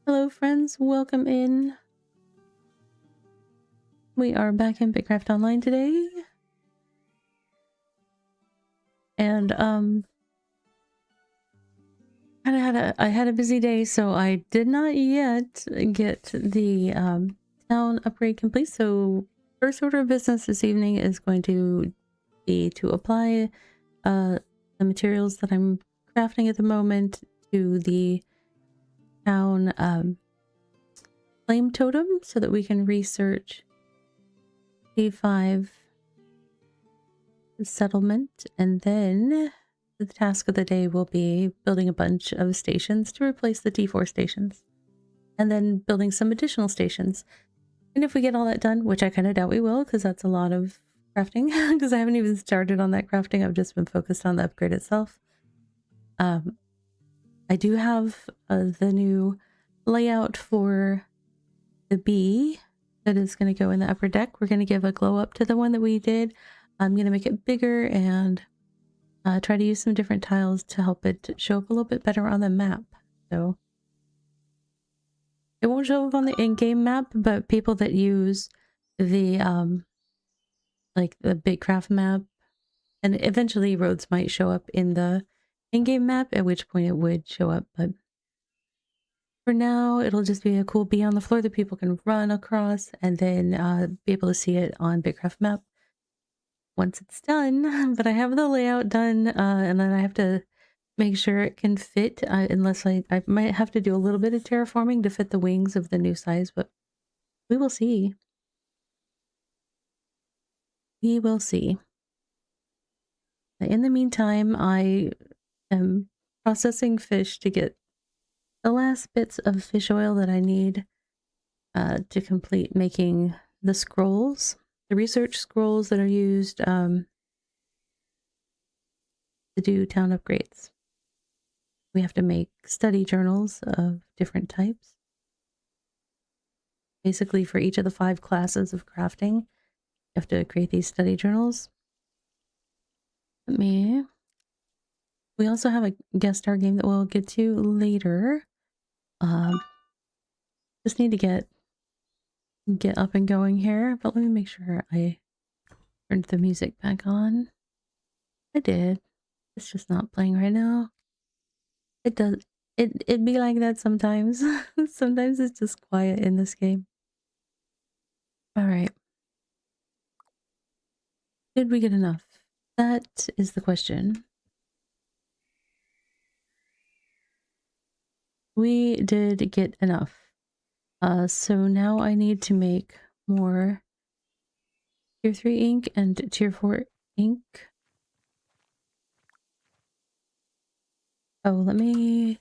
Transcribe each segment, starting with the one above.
Hello friends, welcome in. We are back in BitCraft Online today. And I had a busy day, so I did not yet get the town upgrade complete. So first order of business this evening is going to be to apply the materials that I'm crafting at the moment to the town flame totem so that we can research D5 settlement, and then the task of the day will be building a bunch of stations to replace the T4 stations, and then building some additional stations. And if we get all that done, which I kind of doubt we will, because that's a lot of crafting, because I haven't even started on that crafting, I've just been focused on the upgrade itself. I do have the new layout for the bee that is going to go in the upper deck. We're going to give a glow up to the one that we did. I'm going to make it bigger and try to use some different tiles to help it show up a little bit better on the map. So it won't show up on the in-game map, but people that use the like the BitCraft map, and eventually roads might show up in the in-game map, at which point it would show up. But for now, it'll just be a cool bee on the floor that people can run across and then be able to see it on BitCraft map once it's done. But I have the layout done, and then I have to make sure it can fit, unless I might have to do a little bit of terraforming to fit the wings of the new size, but we will see. We will see. In the meantime, I am processing fish to get the last bits of fish oil that I need to complete making the scrolls, the research scrolls that are used to do town upgrades. We have to make study journals of different types. Basically, for each of the 5 classes of crafting, you have to create these study journals. We also have a guest star game that we'll get to later. Just need to get up and going here, but let me make sure I turned the music back on. I did. It's just not playing right now. It does. It'd be like that sometimes. Sometimes it's just quiet in this game. All right. Did we get enough? That is the question. We did get enough. So now I need to make more tier 3 ink and tier 4 ink. Oh, I'm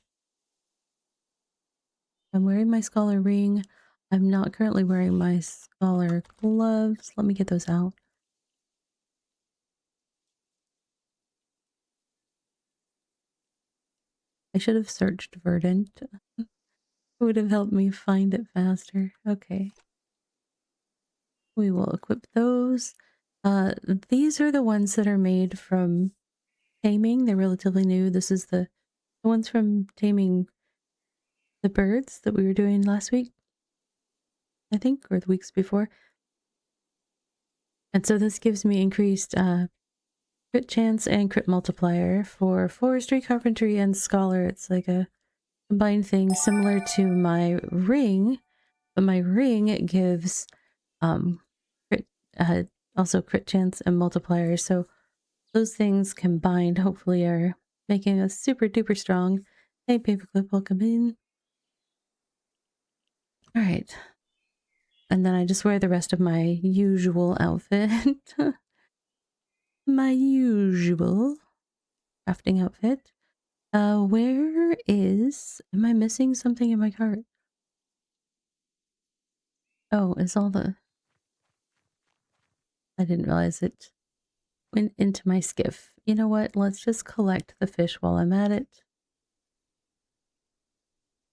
wearing my scholar ring. I'm not currently wearing my scholar gloves. Let me get those out. I should have searched verdant. It would have helped me find it faster. Okay. We will equip those. These are the ones that are made from taming. They're relatively new. This is the ones from taming the birds that we were doing last week, I think, or the weeks before. And so this gives me increased crit chance and crit multiplier for forestry, carpentry, and scholar. It's like a combined thing similar to my ring, but my ring gives crit, also crit chance and multiplier. So those things combined hopefully are making us super duper strong. Hey, paperclip, welcome in. All right. And then I just wear the rest of my usual outfit. My usual crafting outfit. Where is... Am I missing something in my cart? Oh, is all the... I didn't realize it went into my skiff. You know what? Let's just collect the fish while I'm at it.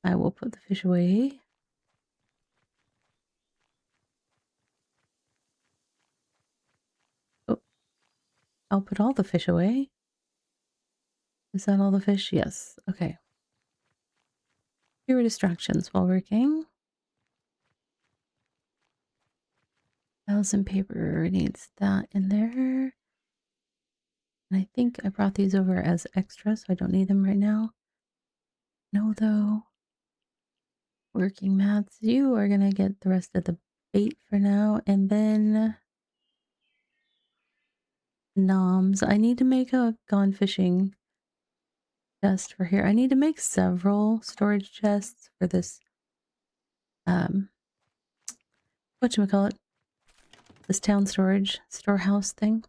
I will put the fish away. Oh, I'll put all the fish away. Is that all the fish? Yes. Okay. Fewer distractions while working. 1,000 paper needs that in there. And I think I brought these over as extra, so I don't need them right now. No, though. Working mats. You are gonna get the rest of the bait for now, and then noms. I need to make a gone fishing chest for here. I need to make several storage chests for this. Whatchamacallit? This town storage storehouse thing.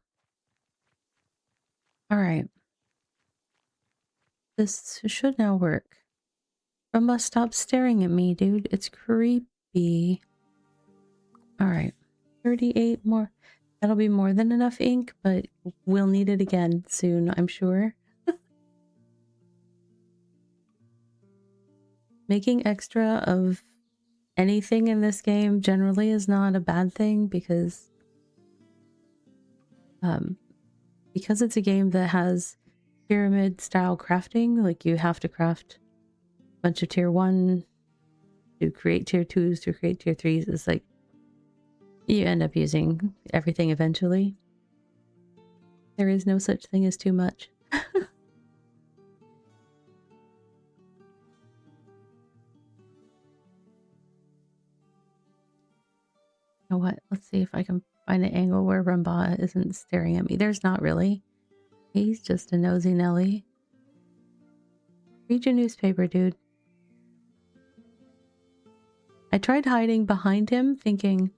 All right. This should now work. But must stop staring at me, dude. It's creepy. All right. 38 more. That'll be more than enough ink, but we'll need it again soon, I'm sure. Making extra of anything in this game generally is not a bad thing because it's a game that has pyramid style crafting. Like, you have to craft a bunch of tier 1 to create tier 2s to create tier 3s. It's like you end up using everything eventually. There is no such thing as too much. You know what? Let's see if I can find an angle where Rumba isn't staring at me. There's not really. He's just a nosy Nelly. Read your newspaper, dude. I tried hiding behind him, thinking,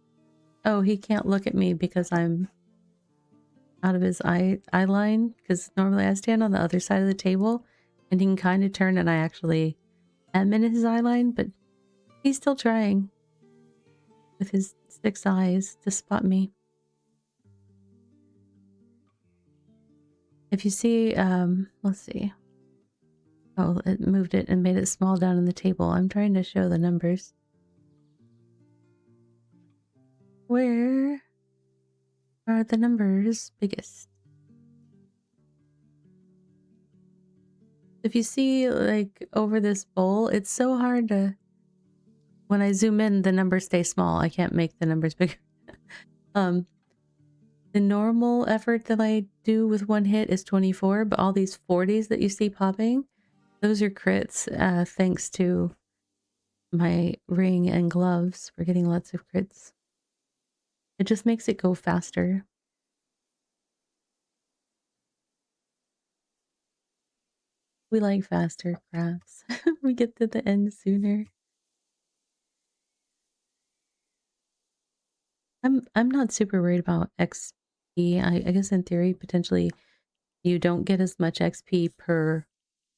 oh, he can't look at me because I'm out of his eye line. Because normally I stand on the other side of the table, and he can kind of turn, and I actually am in his eye line. But he's still trying with his 6 eyes to spot me. If you see, let's see. Oh, it moved it and made it small down on the table. I'm trying to show the numbers. Where are the numbers biggest? If you see, like, over this bowl, it's so hard to... When I zoom in, the numbers stay small. I can't make the numbers bigger. The normal effort that I do with one hit is 24, but all these 40s that you see popping, those are crits, thanks to my ring and gloves. We're getting lots of crits. It just makes it go faster. We like faster crafts. We get to the end sooner. I'm not super worried about XP. I guess in theory, potentially you don't get as much XP per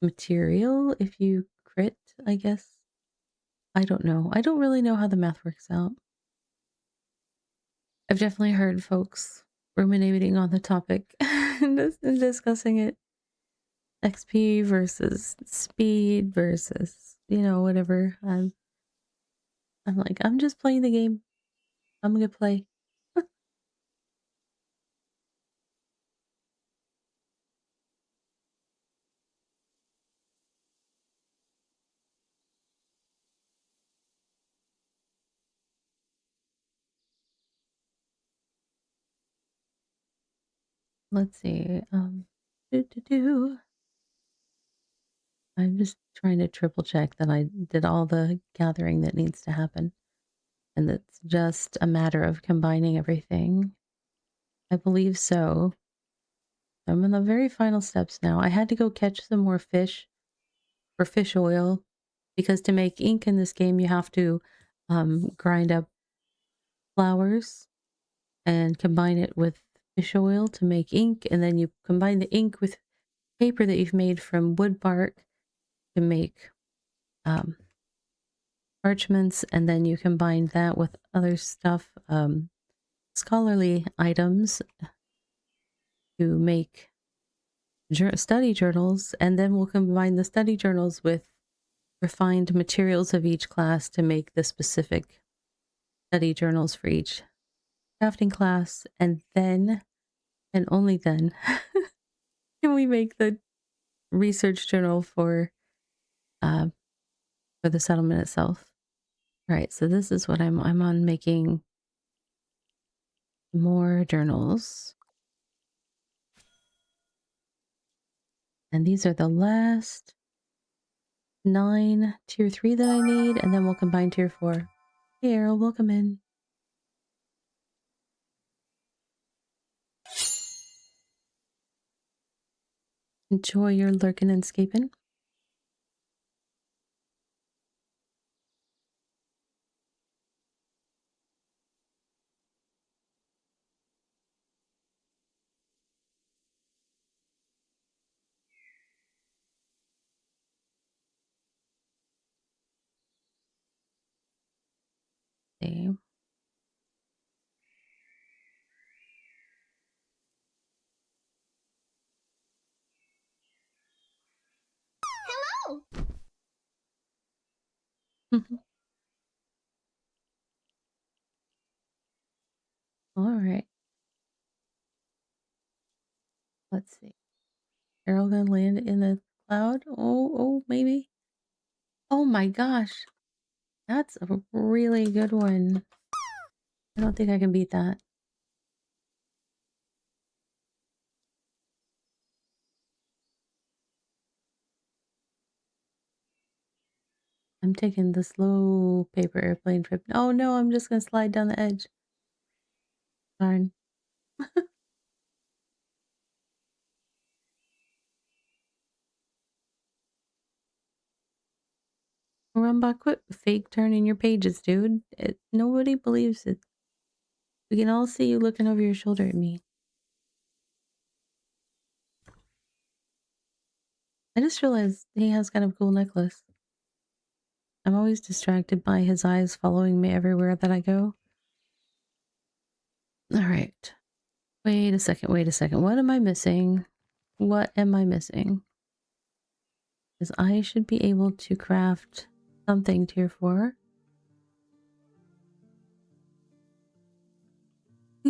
material if you crit, I guess. I don't know. I don't really know how the math works out. I've definitely heard folks ruminating on the topic and discussing it. XP versus speed versus, you know, whatever. I'm like, I'm just playing the game. I'm gonna play. Let's see. I'm just trying to triple check that I did all the gathering that needs to happen. And it's just a matter of combining everything. I believe so. I'm in the very final steps now. I had to go catch some more fish for fish oil because to make ink in this game, you have to grind up flowers and combine it with fish oil to make ink. And then you combine the ink with paper that you've made from wood bark to make parchments. And then you combine that with other stuff, scholarly items to make study journals. And then we'll combine the study journals with refined materials of each class to make the specific study journals for each crafting class. And then, and only then, can we make the research journal for for the settlement itself. All right, so this is what I'm on, making more journals. And these are the last 9 tier 3 that I need, and then we'll combine tier 4. Hey Errol, welcome in. Enjoy your lurking and scaping. Okay. Hello. All right. Let's see. Errol gonna land in the cloud? Oh, maybe. Oh my gosh. That's a really good one. I don't think I can beat that. I'm taking the slow paper airplane trip. Oh no, I'm just gonna slide down the edge. Darn. Rumba, quit fake turning your pages, dude. Nobody believes it. We can all see you looking over your shoulder at me. I just realized he has kind of a cool necklace. I'm always distracted by his eyes following me everywhere that I go. All right. Wait a second. What am I missing? What am I missing? Because I should be able to craft something tier 4. I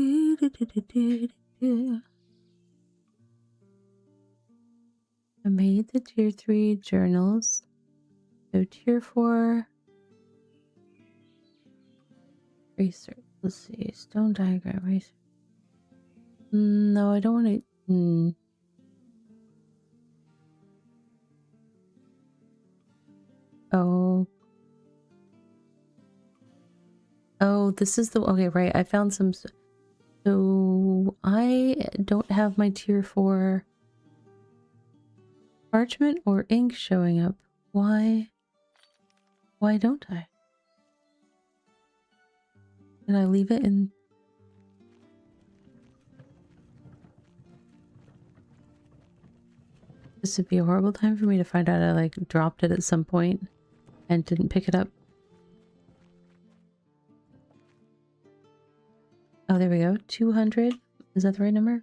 made the tier 3 journals. So tier 4 research. Let's see. Stone diagram research. No, I don't want to. Oh. Oh, this is the... Okay, right. I found some... So I don't have my tier 4 parchment or ink showing up. Why? Why don't I? Did I leave it in? This would be a horrible time for me to find out I like dropped it at some point and didn't pick it up. Oh, there we go. 200. Is that the right number?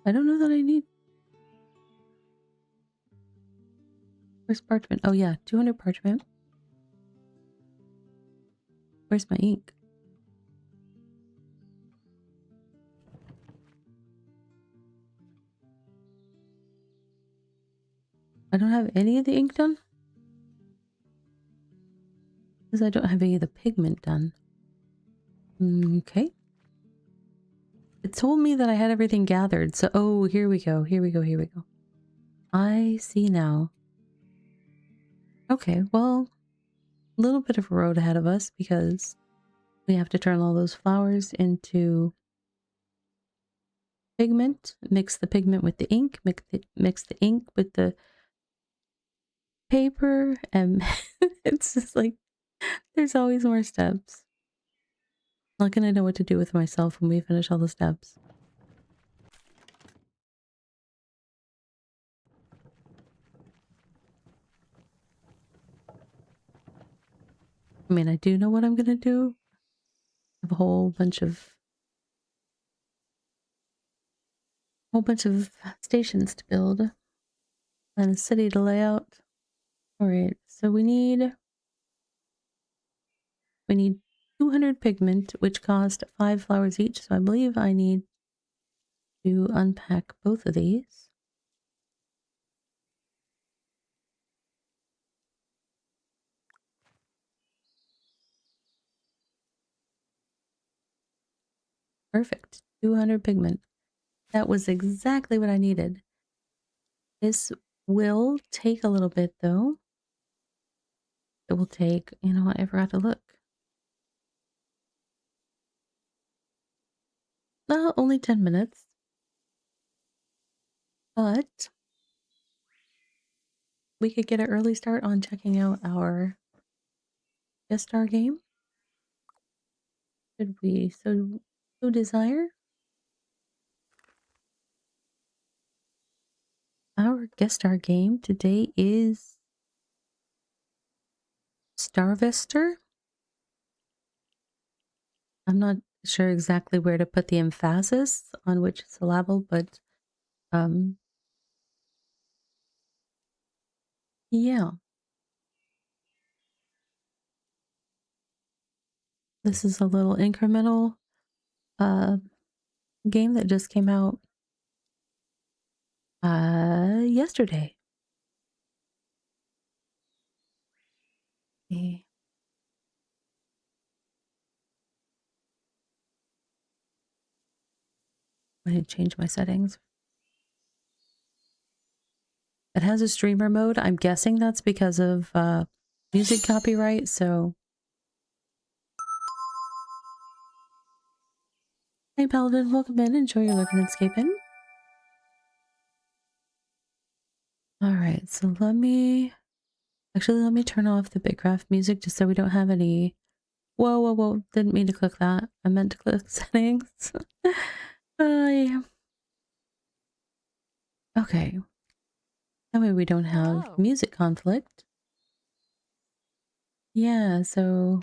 I don't know that I need... Where's parchment? Oh yeah, 200 parchment. Where's my ink? I don't have any of the ink done? Because I don't have any of the pigment done. Okay. It told me that I had everything gathered, so... Oh, here we go. I see now. Okay, well... A little bit of a road ahead of us because we have to turn all those flowers into pigment, mix the pigment with the ink, mix the ink with the paper, and it's just like there's always more steps. Not gonna know what to do with myself when we finish all the steps. I mean, I do know what I'm gonna do. I have a whole bunch of stations to build and a city to lay out. All right, so we need 200 pigment, which cost 5 flowers each. So I believe I need to unpack both of these. Perfect. 200 pigment. That was exactly what I needed. This will take a little bit though. It will take, you know what, I forgot to look. Only 10 minutes. But we could get an early start on checking out our guest star game. Should we so desire? Our guest star game today is Starvester. I'm not sure exactly where to put the emphasis on which syllable, but yeah. This is a little incremental game that just came out yesterday. Okay. I need to change my settings. It has a streamer mode. I'm guessing that's because of music copyright, so. Hey Paladin, welcome in. Enjoy your lurking and escaping. Alright, so let me turn off the BitCraft music just so we don't have any. Whoa. Didn't mean to click that. I meant to click settings. Yeah. Okay. That way we don't have music conflict. Yeah, so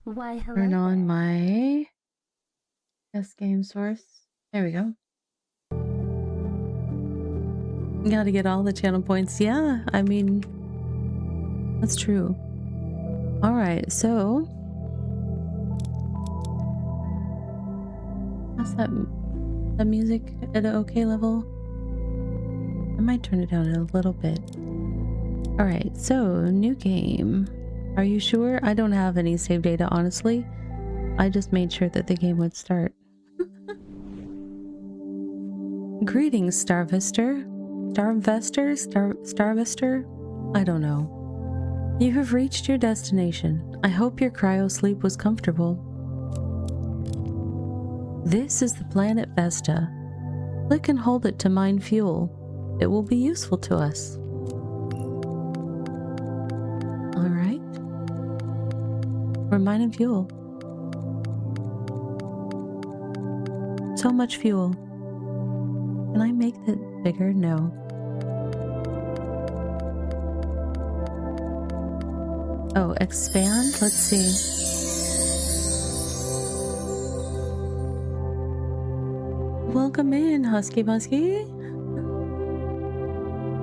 Why, hello turn on there. my guest game source. There we go. Gotta get all the channel points. Yeah, I mean, that's true. All right, so how's that music at an okay level? I might turn it down a little bit. All right, so new game. Are you sure? I don't have any save data, honestly. I just made sure that the game would start. Greetings, Starvester. Starvester? I don't know. You have reached your destination. I hope your cryo sleep was comfortable. This is the planet Vesta. Click and hold it to mine fuel. It will be useful to us. Alright. We're mining fuel. So much fuel. Can I make that bigger? No. Oh, expand? Let's see. Welcome in, Husky Musky.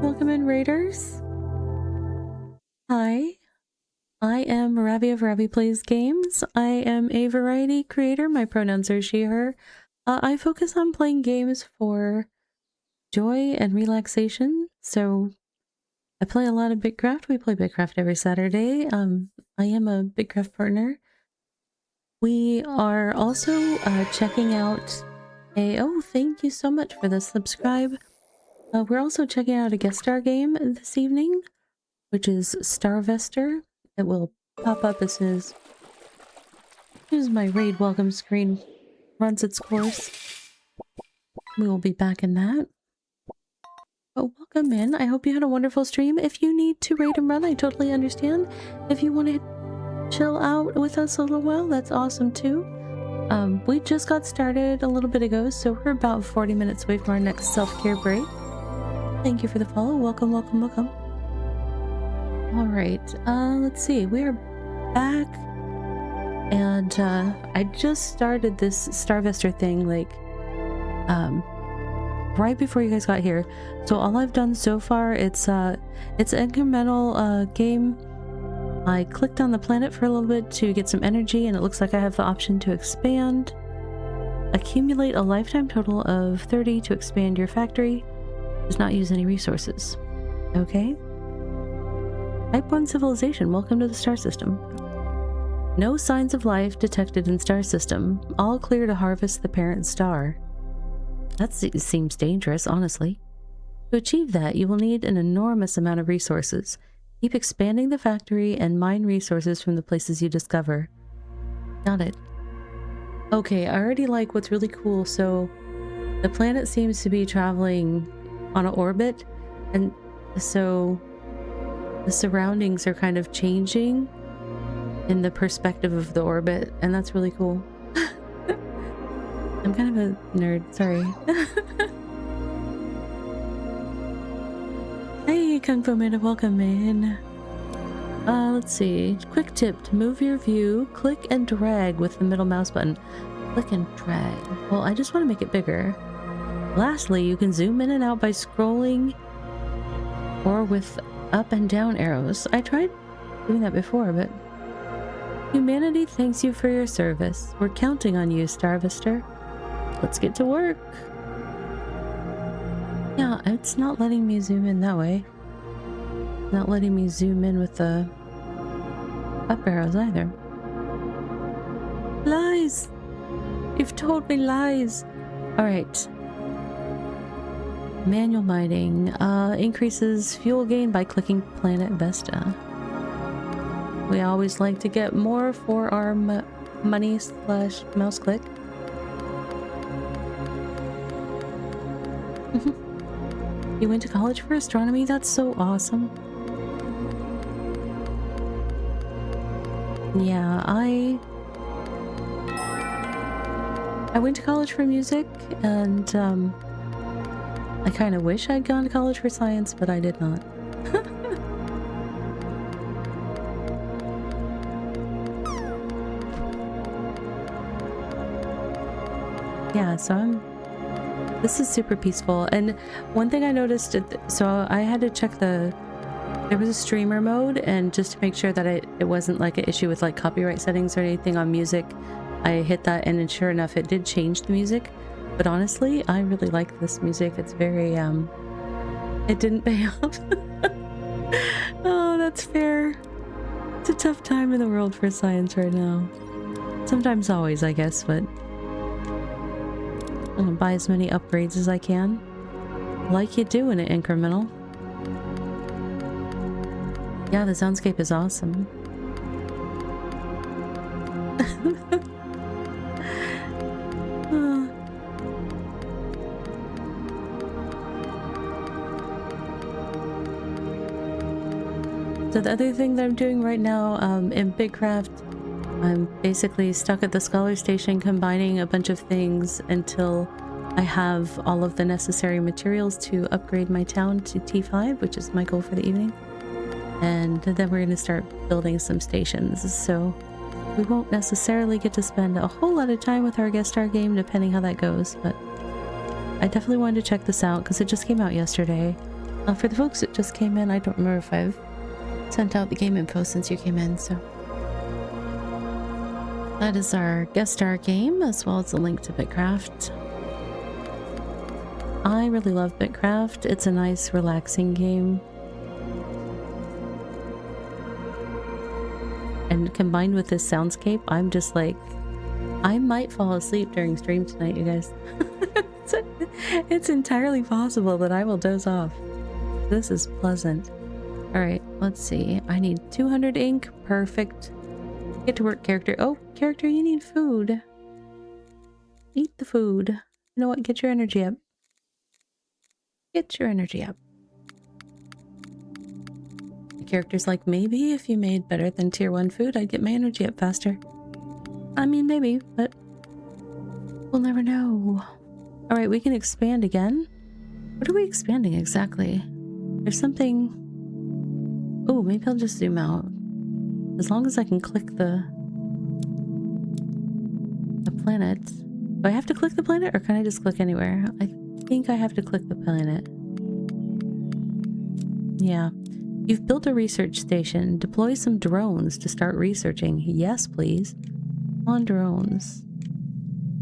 Welcome in, Raiders. Hi. I am Ravi of Ravi Plays Games. I am a variety creator. My pronouns are she, her. I focus on playing games for joy and relaxation. So I play a lot of BitCraft. We play BitCraft every Saturday. I am a BitCraft partner. We are also checking out oh, thank you so much for the subscribe. We're also checking out a guest star game this evening, which is Starvester. It will pop up as soon as my raid welcome screen runs its course. We will be back in that. Oh, welcome in. I hope you had a wonderful stream. If you need to raid and run, I totally understand. If you want to chill out with us a little while, that's awesome too. We just got started a little bit ago, so we're about 40 minutes away from our next self-care break. Thank you for the follow. Welcome. Alright, let's see. We are back. And I just started this Starvester thing, like, right before you guys got here. So all I've done so far, it's an incremental game. I clicked on the planet for a little bit to get some energy, and it looks like I have the option to expand. Accumulate a lifetime total of 30 to expand your factory. Does not use any resources. Okay. Type 1 civilization. Welcome to the star system. No signs of life detected in star system. All clear to harvest the parent star. That seems dangerous, honestly. To achieve that, you will need an enormous amount of resources. Keep expanding the factory and mine resources from the places you discover. Got it. Okay, I already like what's really cool. So the planet seems to be traveling on an orbit, and so the surroundings are kind of changing in the perspective of the orbit, and that's really cool. I'm kind of a nerd, sorry. Hey, Kung Fu Man, welcome in. Let's see. Quick tip, to move your view, click and drag with the middle mouse button. Click and drag. Well, I just want to make it bigger. Lastly, you can zoom in and out by scrolling or with up and down arrows. I tried doing that before, but... Humanity thanks you for your service. We're counting on you, Starvester. Let's get to work. Yeah, it's not letting me zoom in that way. Not letting me zoom in with the up arrows either. Lies! You've told me lies! Alright. Manual mining. Increases fuel gain by clicking Planet Vesta. We always like to get more for our money / mouse click. You went to college for astronomy? That's so awesome. Yeah, I went to college for music, and I kind of wish I'd gone to college for science, but I did not. Yeah, so this is super peaceful. And one thing I noticed, so I had to check there was a streamer mode, and just to make sure that it wasn't like an issue with like copyright settings or anything on music, I hit that, and then sure enough, it did change the music. But honestly, I really like this music. It's very, it didn't pay off. Oh, that's fair. It's a tough time in the world for science right now. Sometimes always, I guess, but I'm gonna buy as many upgrades as I can. Like you do in an incremental. Yeah, the soundscape is awesome. So the other thing that I'm doing right now in BitCraft, I'm basically stuck at the Scholar Station combining a bunch of things until I have all of the necessary materials to upgrade my town to T5, which is my goal for the evening. And then we're going to start building some stations. So we won't necessarily get to spend a whole lot of time with our guest star game, depending how that goes. But I definitely wanted to check this out because it just came out yesterday. For the folks that just came in, I don't remember if I've sent out the game info since you came in, so that is our guest star game, as well as a link to BitCraft. I really love BitCraft. It's a nice, relaxing game. And combined with this soundscape, I'm just like, I might fall asleep during stream tonight, you guys. It's entirely possible that I will doze off. This is pleasant. Alright, let's see. I need 200 ink. Perfect. Get to work, character. Oh, character, you need food. Eat the food. You know what? Get your energy up. Get your energy up. The character's like, maybe if you made better than tier 1 food, I'd get my energy up faster. I mean, maybe, but we'll never know. Alright, we can expand again. What are we expanding exactly? There's something... Oh, maybe I'll just zoom out. As long as I can click the planet. Do I have to click the planet, or can I just click anywhere? I think I have to click the planet. Yeah. You've built a research station. Deploy some drones to start researching. Yes, please. On drones.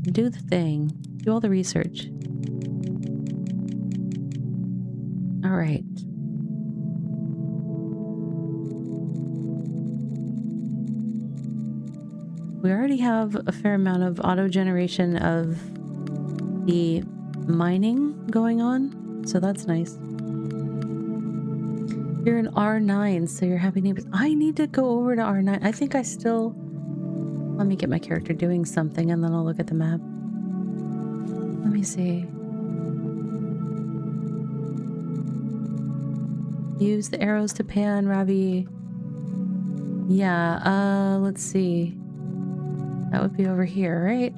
Do the thing. Do all the research. Alright. we already have a fair amount of auto generation of the mining going on, so that's nice. You're in R9, so you're happy neighbors. I need to go over to R9. I think I still... Let me get my character doing something and then I'll look at the map. Let me see. Use the arrows to pan, Ravi. Yeah, let's see. That would be over here, right?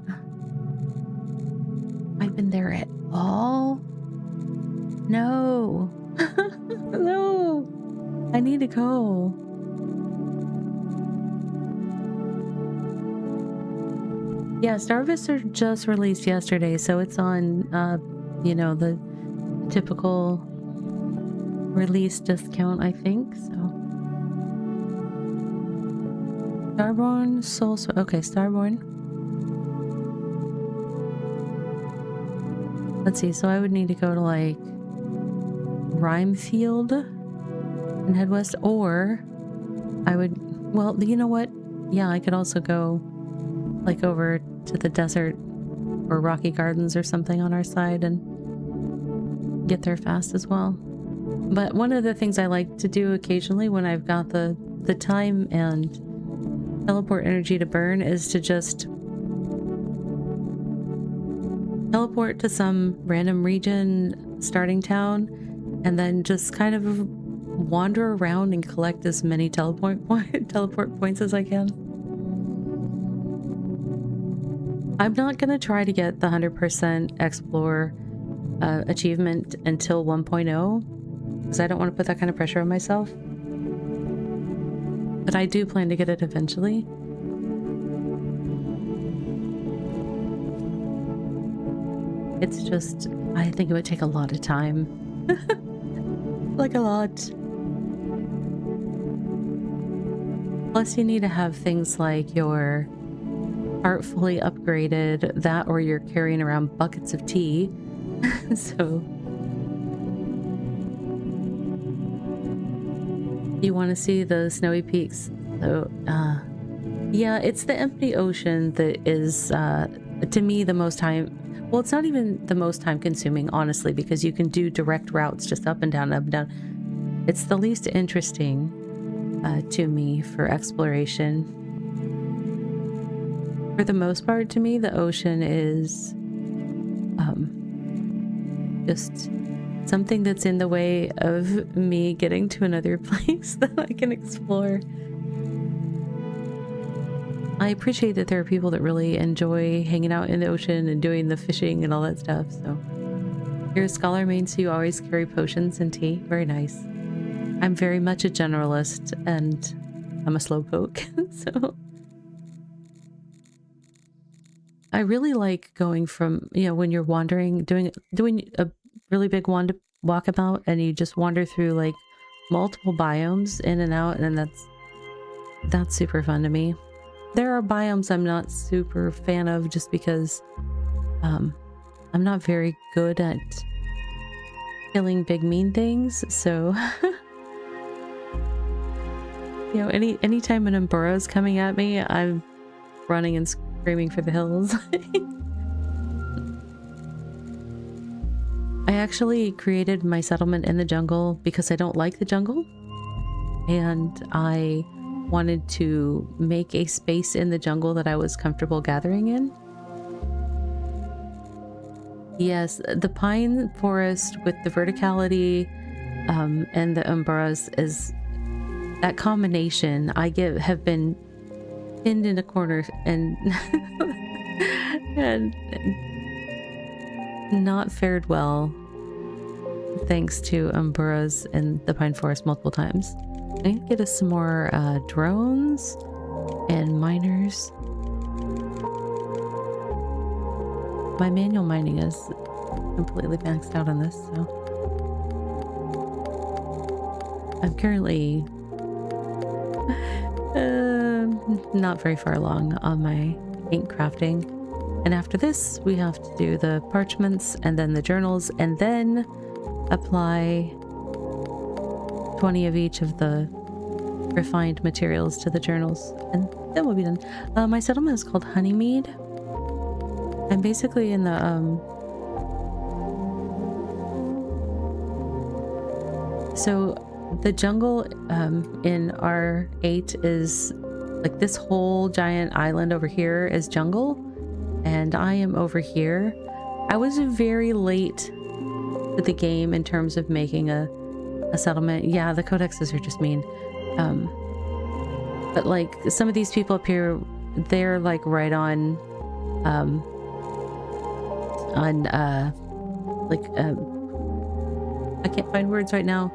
I've been there at all? No. No. I need to go. Yeah, Starvester just released yesterday, so it's on, you know, the typical release discount, I think, so. Starborn, okay, Starborn. Let's see, so I would need to go to, like, Rhymefield and head west, or I would, well, you know what? Yeah, I could also go, like, over to the desert or Rocky Gardens or something on our side and get there fast as well. But one of the things I like to do occasionally when I've got the time and teleport energy to burn is to just teleport to some random region, starting town, and then just kind of wander around and collect as many teleport points as I can. I'm not going to try to get the 100% explore achievement until 1.0 because I don't want to put that kind of pressure on myself. But I do plan to get it eventually. It's just, I think it would take a lot of time. Like a lot. Plus you need to have things like your heart fully upgraded, that or you're carrying around buckets of tea. So you want to see the snowy peaks. So yeah, it's the empty ocean that is to me the most time, well, it's not even the most time consuming, honestly, because you can do direct routes just up and down, up and down. It's the least interesting to me for exploration. For the most part, to me, the ocean is just something that's in the way of me getting to another place that I can explore. I appreciate that there are people that really enjoy hanging out in the ocean and doing the fishing and all that stuff, so. You're a scholar main, so you always carry potions and tea. Very nice. I'm very much a generalist, and I'm a slowpoke, so. I really like going from, you know, when you're wandering, doing a really big walkabout, and you just wander through like multiple biomes in and out, and that's super fun to me. There are biomes I'm not super fan of just because I'm not very good at killing big mean things, so you know, anytime an Umbura's coming at me, I'm running and screaming for the hills. I actually created my settlement in the jungle because I don't like the jungle, and I wanted to make a space in the jungle that I was comfortable gathering in. Yes, the pine forest with the verticality and the Umburas is that combination. I have been pinned in a corner and and not fared well thanks to Umburas and the pine forest multiple times. I need to get us some more drones and miners. My manual mining is completely maxed out on this, so I'm currently not very far along on my ink crafting. And after this, we have to do the parchments and then the journals, and then apply 20 of each of the refined materials to the journals, and then we'll be done. My settlement is called Honeymeade. I'm basically in the so the jungle in R8 is like this whole giant island over here is jungle, and I am over here. I was very late to the game in terms of making a settlement. Yeah, the codexes are just mean. But like some of these people up here, they're like right on I can't find words right now.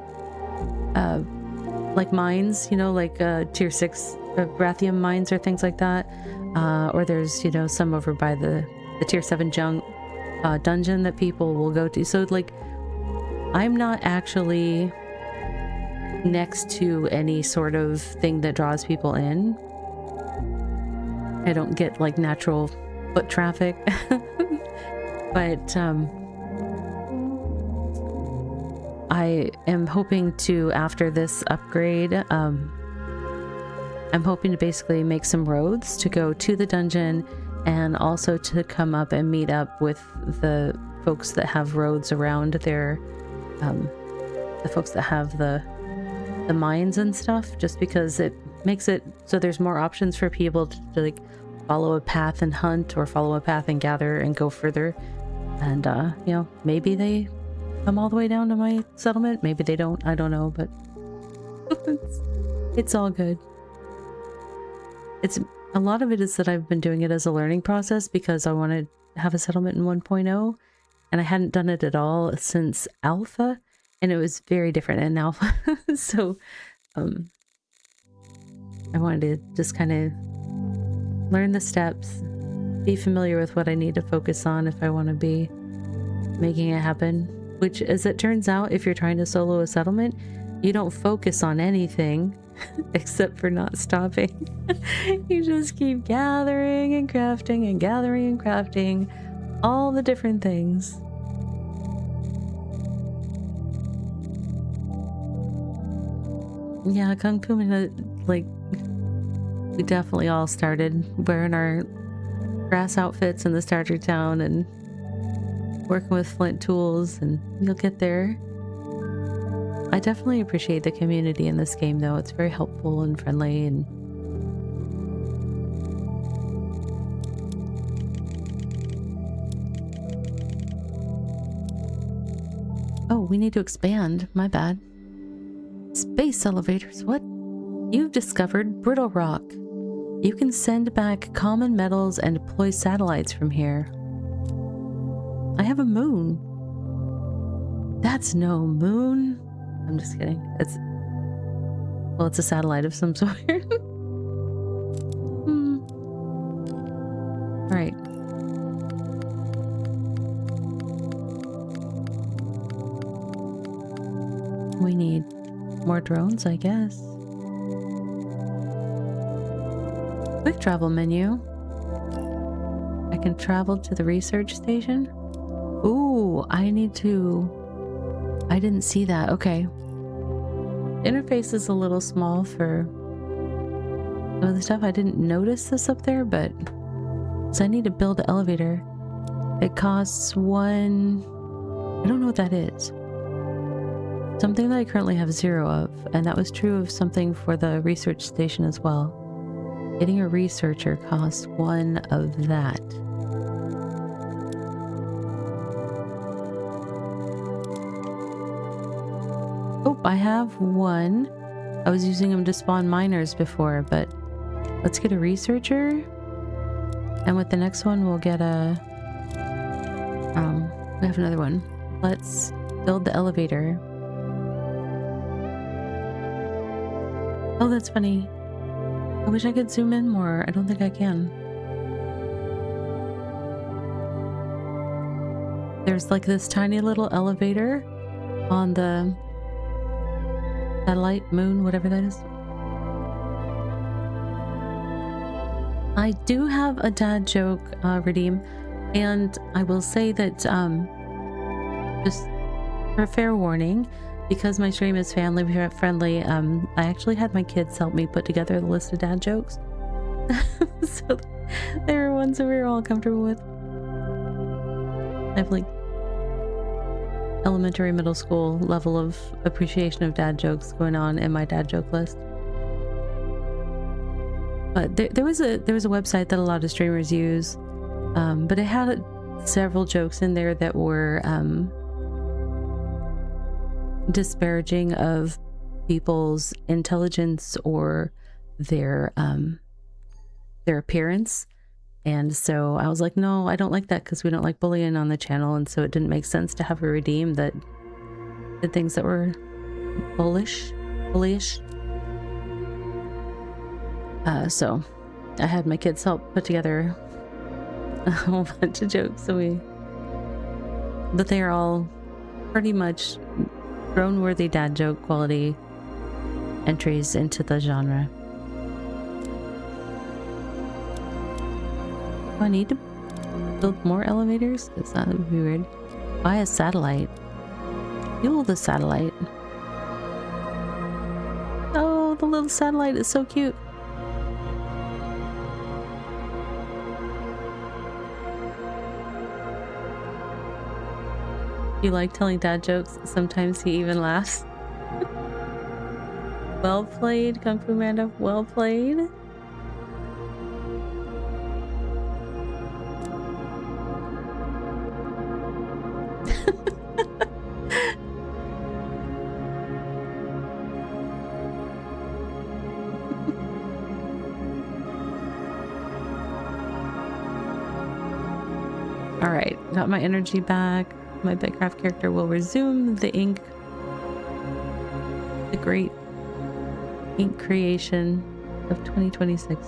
Like mines, you know, like tier 6 Rathium mines or things like that. Or there's, you know, some over by the tier 7 dungeon that people will go to. So like I'm not actually next to any sort of thing that draws people in. I don't get like natural foot traffic. But I am hoping to, after this upgrade, I'm hoping to basically make some roads to go to the dungeon, and also to come up and meet up with the folks that have roads around their the folks that have the mines and stuff, just because it makes it so there's more options for people to like follow a path and hunt, or follow a path and gather and go further. And you know, maybe they come all the way down to my settlement, maybe they don't, I don't know, but it's all good. It's a lot of it is that I've been doing it as a learning process because I wanted to have a settlement in 1.0, and I hadn't done it at all since alpha, and it was very different in alpha. So I wanted to just kind of learn the steps, be familiar with what I need to focus on if I want to be making it happen. Which, as it turns out, if you're trying to solo a settlement, you don't focus on anything except for not stopping. You just keep gathering and crafting and gathering and crafting all the different things. Yeah, Kung Fu, like, we definitely all started wearing our grass outfits in the starter town and working with flint tools, and you'll get there. I definitely appreciate the community in this game, though. It's very helpful and friendly, and oh, we need to expand. My bad. Space elevators, what? You've discovered brittle rock. You can send back common metals and deploy satellites from here. I have a moon. That's no moon. I'm just kidding. It's a satellite of some sort. All right. We need more drones, I guess. Quick travel menu. I can travel to the research station. Ooh, I didn't see that. Okay. Interface is a little small for some of the stuff. I didn't notice this up there, but so I need to build an elevator. It costs 1. I don't know what that is. Something that I currently have 0 of, and that was true of something for the research station as well. Getting a researcher costs 1 of that. Oh, I have 1. I was using them to spawn miners before, but let's get a researcher. And with the next one, we'll get a... we have another one. Let's build the elevator. Oh, that's funny. I wish I could zoom in more. I don't think I can. There's like this tiny little elevator on the satellite, moon, whatever that is. I do have a dad joke, Redeem, and I will say that just for fair warning, because my stream is family friendly, I actually had my kids help me put together the list of dad jokes. So they were ones that we were all comfortable with. I have like elementary, middle school level of appreciation of dad jokes going on in my dad joke list. But there was a website that a lot of streamers use, but it had several jokes in there that were disparaging of people's intelligence or their appearance. And so I was like, no, I don't like that because we don't like bullying on the channel. And so it didn't make sense to have a redeem that did things that were bullyish. So I had my kids help put together a whole bunch of jokes. But they are all pretty much grown-worthy dad joke quality entries into the genre. Do I need to build more elevators? Because that would be weird. Buy a satellite. Fuel the satellite. Oh, the little satellite is so cute. You like telling dad jokes? Sometimes he even laughs. Well played, Kung Fu Manda. Well played. All right, got my energy back. My BitCraft character will resume the ink, the great ink creation of 2026.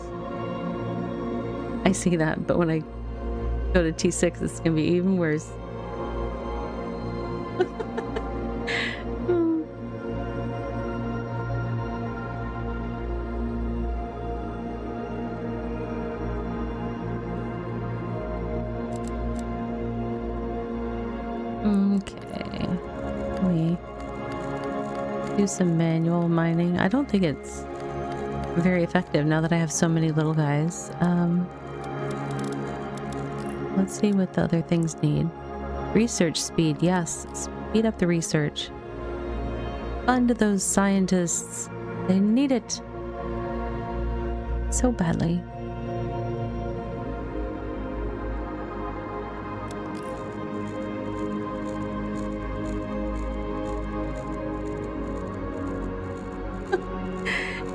I see that, but when I go to T6, it's gonna be even worse. Okay, can we do some manual mining? I don't think it's very effective now that I have so many little guys. Let's see what the other things need. Research speed, yes, speed up the research. Fund those scientists. They need it so badly.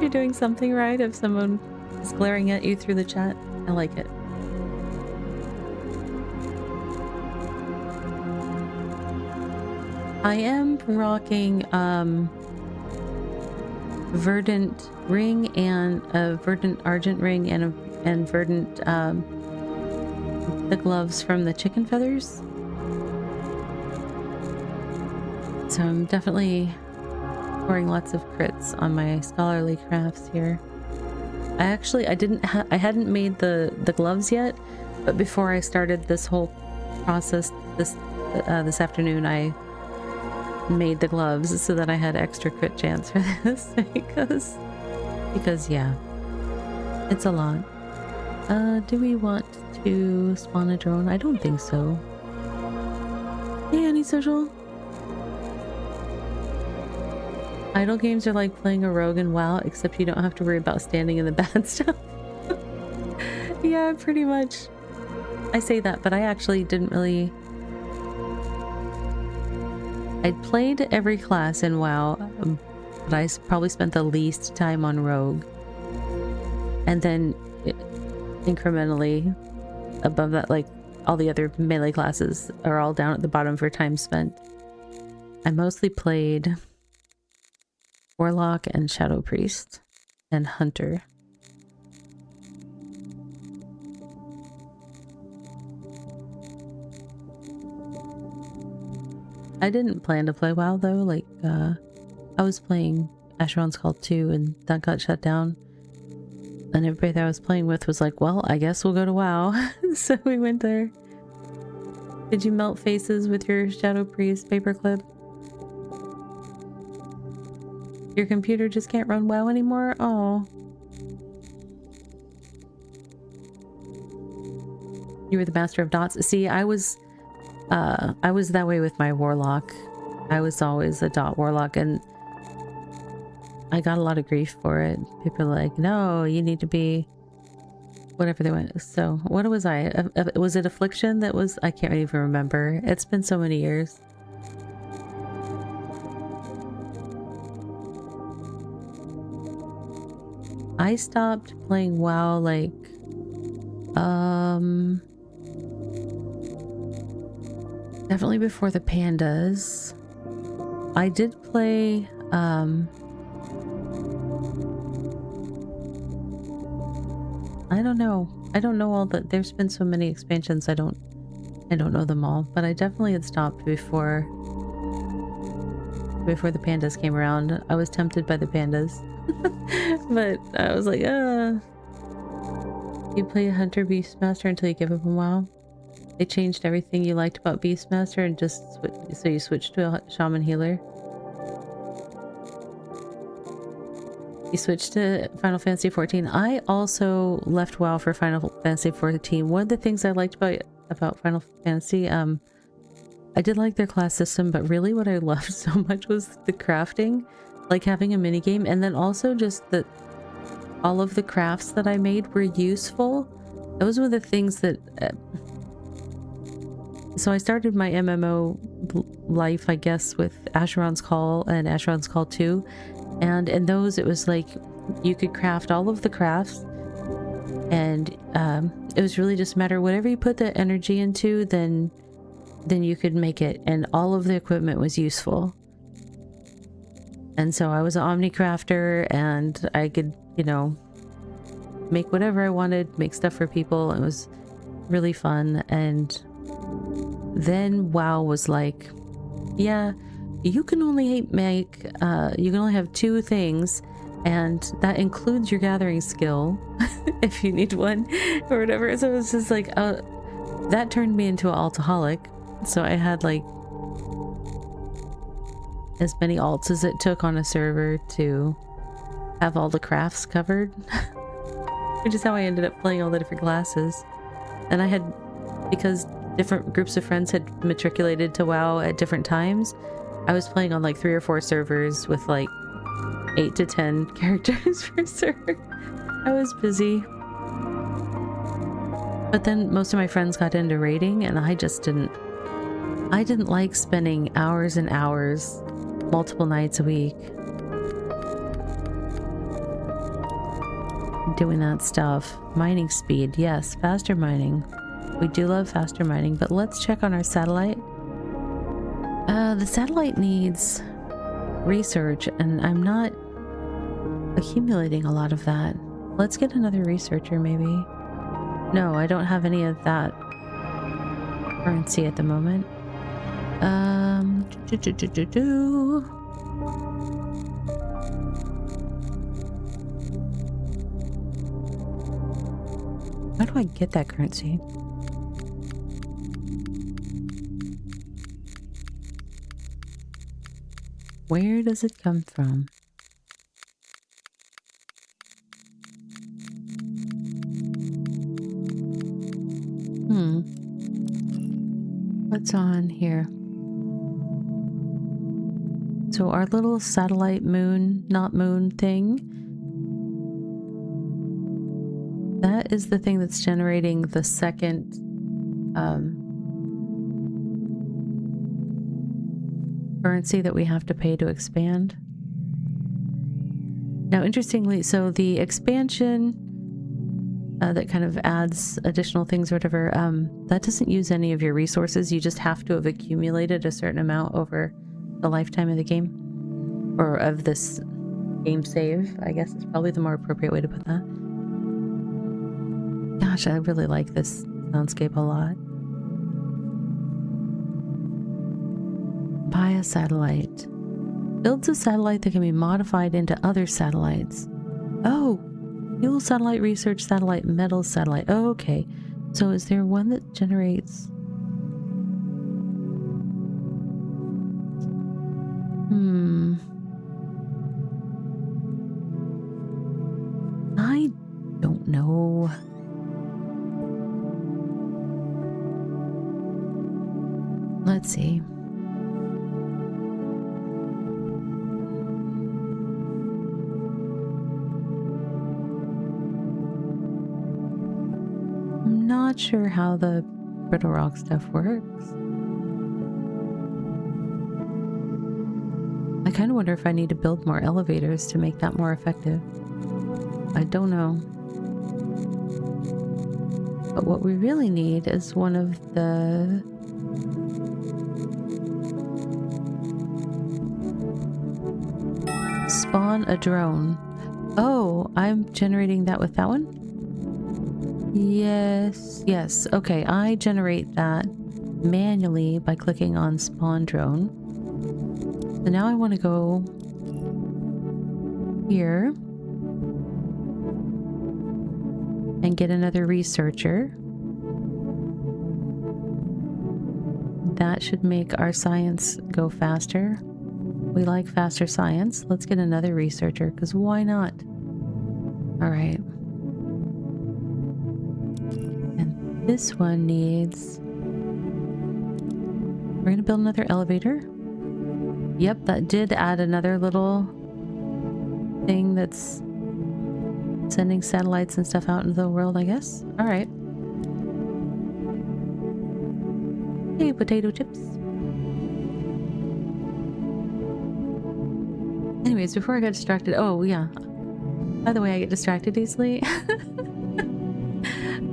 You're doing something right if someone is glaring at you through the chat. I like it. I am rocking verdant ring and a verdant argent ring and verdant the gloves from the chicken feathers. So I'm definitely scoring lots of crits on my scholarly crafts here. I hadn't made the gloves yet, but before I started this whole process this afternoon, I made the gloves so that I had extra crit chance for this because yeah, it's a lot. Do we want to spawn a drone? I don't think so. Hey, Antisocial. Idle games are like playing a rogue in WoW, except you don't have to worry about standing in the bad stuff. Yeah, pretty much. I say that, but I actually didn't really... I'd played every class in WoW, but I probably spent the least time on rogue. And then incrementally above that, like all the other melee classes are all down at the bottom for time spent. I mostly played Warlock and Shadow Priest and Hunter. I didn't plan to play WoW though, like I was playing Asheron's Call 2 and that got shut down. And everybody that I was playing with was like, well, I guess we'll go to WoW. So we went there. Did you melt faces with your Shadow Priest paperclip? Your computer just can't run WoW anymore? Oh. You were the master of dots. See, I was that way with my warlock. I was always a dot warlock, and I got a lot of grief for it. People are like, no, you need to be whatever they went. So what was I? Was it affliction that was? I can't even remember. It's been so many years. I stopped playing WoW like definitely before the pandas. I did play I don't know. I don't know all the, there's been so many expansions, I don't know them all, but I definitely had stopped before the pandas came around. I was tempted by the pandas. But I was like, you play Hunter Beastmaster until you give up on WoW. They changed everything you liked about Beastmaster and just so you switched to a Shaman Healer. You switched to Final Fantasy XIV. I also left WoW for Final Fantasy XIV. One of the things I liked about Final Fantasy, I did like their class system, but really what I loved so much was the crafting, like having a mini game, and then also just that all of the crafts that I made were useful. Those were the things that so I started my MMO life, I guess, with Asheron's Call and Asheron's Call 2, and in those it was like you could craft all of the crafts, and it was really just a matter of whatever you put the energy into, then you could make it, and all of the equipment was useful. And so I was an Omni Crafter, and I could, you know, make whatever I wanted, make stuff for people. It was really fun. And then WoW was like, yeah, you can only make, you can only have 2 things, and that includes your gathering skill if you need one or whatever. So it was just like, that turned me into an altaholic. So I had like as many alts as it took on a server to have all the crafts covered, which is how I ended up playing all the different classes. And I had, because different groups of friends had matriculated to WoW at different times, I was playing on like 3 or 4 servers with like 8 to 10 characters per server. I was busy. But then most of my friends got into raiding, and I just didn't like spending hours and hours, multiple nights a week, doing that stuff. Mining speed, yes, faster mining. We do love faster mining, but let's check on our satellite. The satellite needs research, and I'm not accumulating a lot of that. Let's get another researcher, maybe. No, I don't have any of that currency at the moment. How do I get that currency? Where does it come from? What's on here? So our little satellite moon, not moon thing, that is the thing that's generating the second currency that we have to pay to expand. Now, interestingly, so the expansion that kind of adds additional things or whatever, that doesn't use any of your resources. You just have to have accumulated a certain amount over the lifetime of the game, or of this game save, I guess is probably the more appropriate way to put that. Gosh, I really like this soundscape a lot. Buy a satellite. Builds a satellite that can be modified into other satellites. Oh, fuel satellite, research satellite, metal satellite. Oh, okay. So is there one that generates... Let's see. I'm not sure how the brittle rock stuff works. I kind of wonder if I need to build more elevators to make that more effective. I don't know. But what we really need is one of the... Spawn a drone. Oh, I'm generating that with that one? Yes. Okay, I generate that manually by clicking on spawn drone. So now I want to go here and get another researcher. That should make our science go faster. We like faster science. Let's get another researcher, because why not? All right. And this one needs... We're going to build another elevator. Yep, that did add another little thing that's sending satellites and stuff out into the world, I guess. All right. Hey, potato chips. Anyways, before I got distracted... Oh, yeah. By the way, I get distracted easily.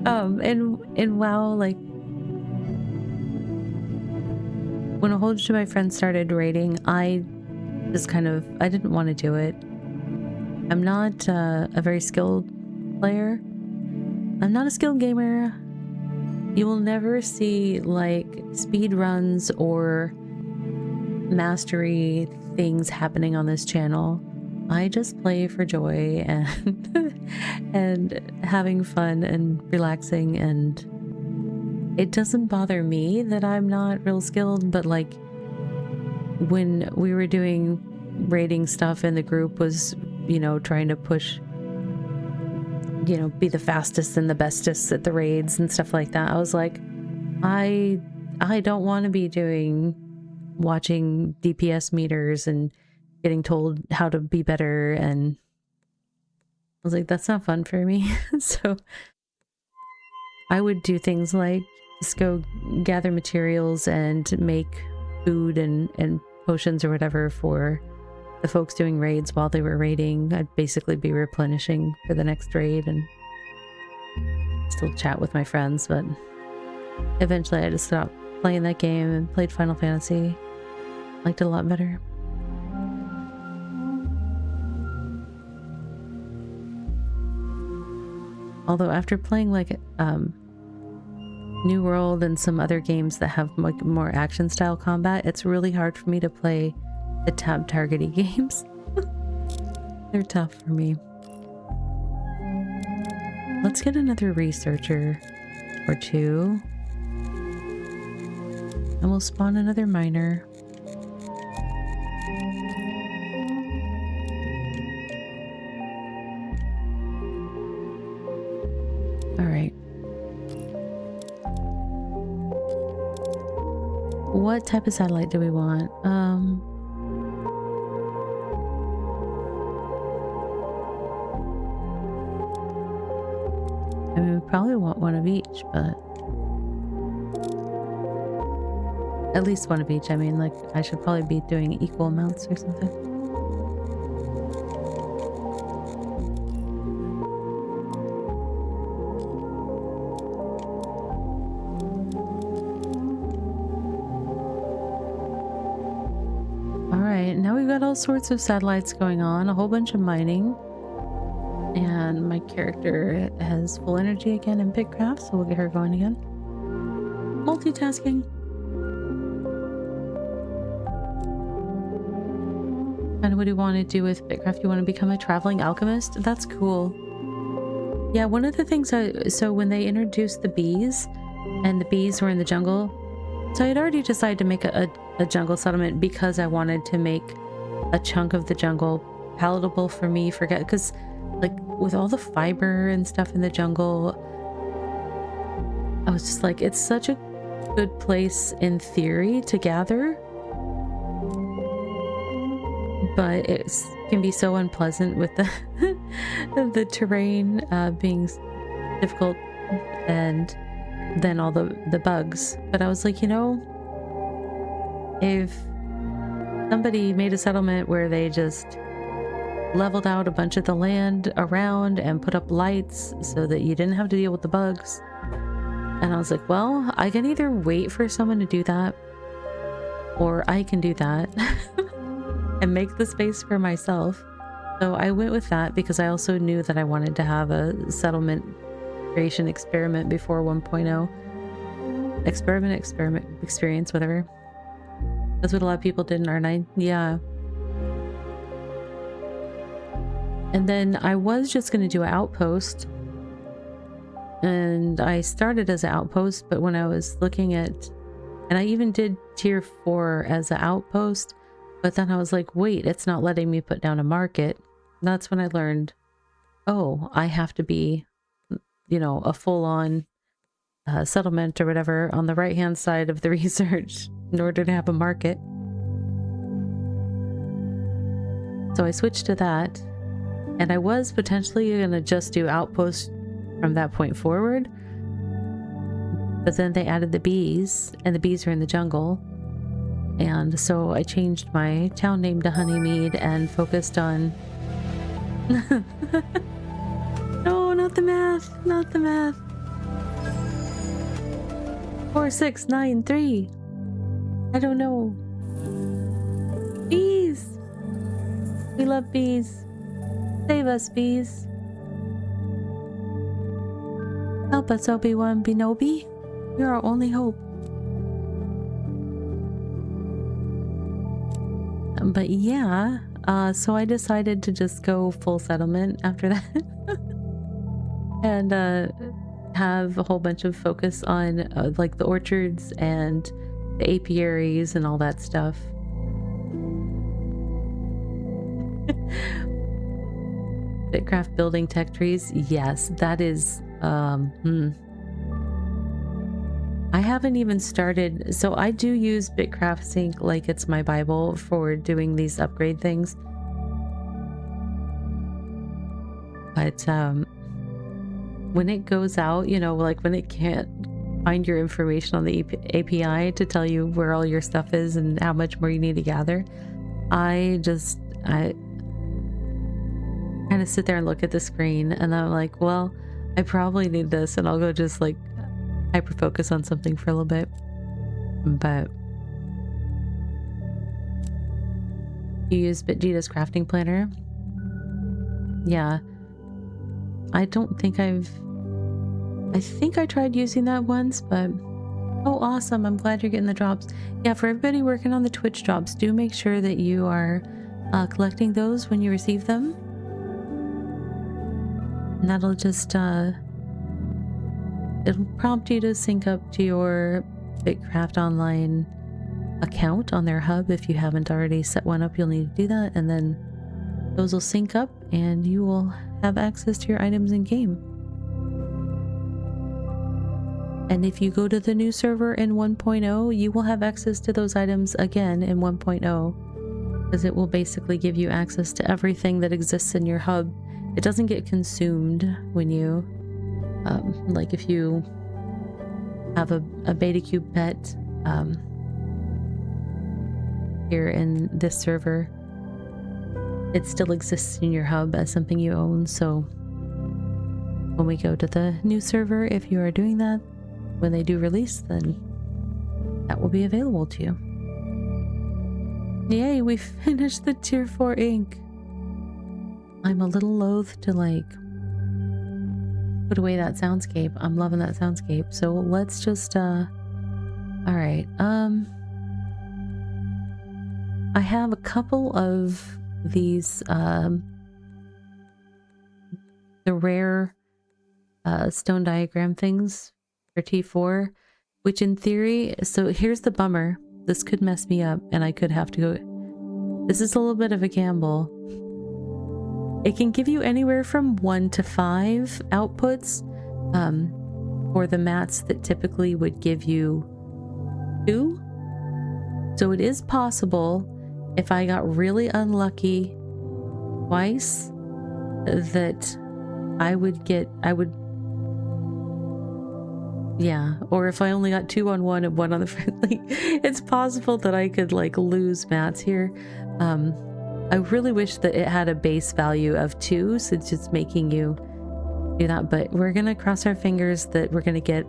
And WoW, like... When a whole bunch of my friends started raiding, I just kind of... I didn't want to do it. I'm not a very skilled player. I'm not a skilled gamer. You will never see, like, speed runs or mastery things happening on this channel. I just play for joy and and having fun and relaxing, and it doesn't bother me that I'm not real skilled, but like when we were doing raiding stuff and the group was, you know, trying to push, you know, be the fastest and the bestest at the raids and stuff like that, I was like, I don't want to be watching DPS meters and getting told how to be better, and I was like, that's not fun for me. So I would do things like just go gather materials and make food and potions or whatever for the folks doing raids while they were raiding. I'd basically be replenishing for the next raid and still chat with my friends, but eventually I just stopped playing that game and played Final Fantasy. Liked it a lot better. Although after playing like New World and some other games that have like more action style combat, it's really hard for me to play the tab targety games. They're tough for me. Let's get another researcher or two. And we'll spawn another miner. Alright. What type of satellite do we want? I mean, we probably want one of each, but at least one of each. I mean, like, I should probably be doing equal amounts or something. Alright, now we've got all sorts of satellites going on, a whole bunch of mining. And my character has full energy again in BitCraft, so we'll get her going again. Multitasking. And what do you want to do with BitCraft? You want to become a traveling alchemist? That's cool. Yeah, one of the things so when they introduced the bees, and the bees were in the jungle, so I had already decided to make a jungle settlement because I wanted to make a chunk of the jungle palatable for me. Because like with all the fiber and stuff in the jungle, I was just like, it's such a good place in theory to gather, but it can be so unpleasant with the the terrain being difficult, and then all the bugs. But I was like, you know, if somebody made a settlement where they just leveled out a bunch of the land around and put up lights so that you didn't have to deal with the bugs. And I was like, well, I can either wait for someone to do that, or I can do that and make the space for myself. So I went with that because I also knew that I wanted to have a settlement creation experiment before 1.0. Experiment, experience, whatever. That's what a lot of people did in R9. Yeah. And then I was just going to do an outpost. And I started as an outpost, but when I was looking at... And I even did tier 4 as an outpost. But then I was like, wait, it's not letting me put down a market. And that's when I learned, oh, I have to be, you know, a full-on settlement or whatever on the right-hand side of the research in order to have a market. So I switched to that, and I was potentially going to just do outposts from that point forward, but then they added the bees, and the bees are in the jungle, and so I changed my town name to Honeymeade and focused on no, not the math, not the math. 4, 6, 9, 3. I don't know. Bees! We love bees. Save us, bees. Help us, Obi-Wan Kenobi. You're our only hope. But yeah, so I decided to just go full settlement after that. And have a whole bunch of focus on like the orchards and the apiaries and all that stuff. BitCraft building tech trees. Yes, that is I haven't even started. So I do use BitCraft Sync like it's my Bible for doing these upgrade things. But when it goes out, you know, like when it can't find your information on the API to tell you where all your stuff is and how much more you need to gather, I kind of sit there and look at the screen, and I'm like, well, I probably need this, and I'll go just like hyper focus on something for a little bit. But you use BitGita's crafting planner? Yeah. I don't think I think I tried using that once, but oh, awesome. I'm glad you're getting the drops. Yeah, for everybody working on the Twitch drops, do make sure that you are collecting those when you receive them. And that'll just, it'll prompt you to sync up to your BitCraft Online account on their hub. If you haven't already set one up, you'll need to do that. And then those will sync up and you will have access to your items in game. And if you go to the new server in 1.0, you will have access to those items again in 1.0, because it will basically give you access to everything that exists in your hub. It doesn't get consumed when you, like if you have a beta cube pet here in this server, it still exists in your hub as something you own. So when we go to the new server, if you are doing that, when they do release, then that will be available to you. Yay, we finished the tier 4 ink. I'm a little loath to like put away that soundscape. I'm loving that soundscape. So let's just all right. I have a couple of these the rare stone diagram things for T4, which in theory, so here's the bummer, this could mess me up and I could have to go, this is a little bit of a gamble. It can give you anywhere from 1 to 5 outputs for the mats that typically would give you 2. So it is possible if I got really unlucky twice that yeah, or if I only got 2 on one and 1 on the friendly, it's possible that I could like lose mats here. I really wish that it had a base value of 2, so it's just making you do that, but we're gonna cross our fingers that we're gonna get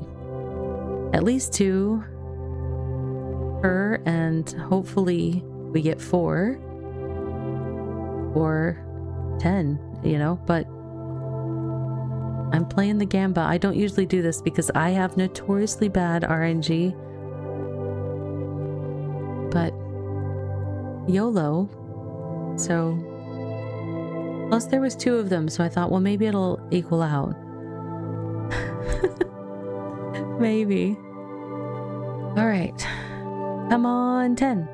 at least 2 per, and hopefully we get 4 or 10, you know, but I'm playing the gamba. I don't usually do this because I have notoriously bad RNG, but YOLO. So, plus there was 2 of them, so I thought, well, maybe it'll equal out. Maybe. All right. Come on, 10.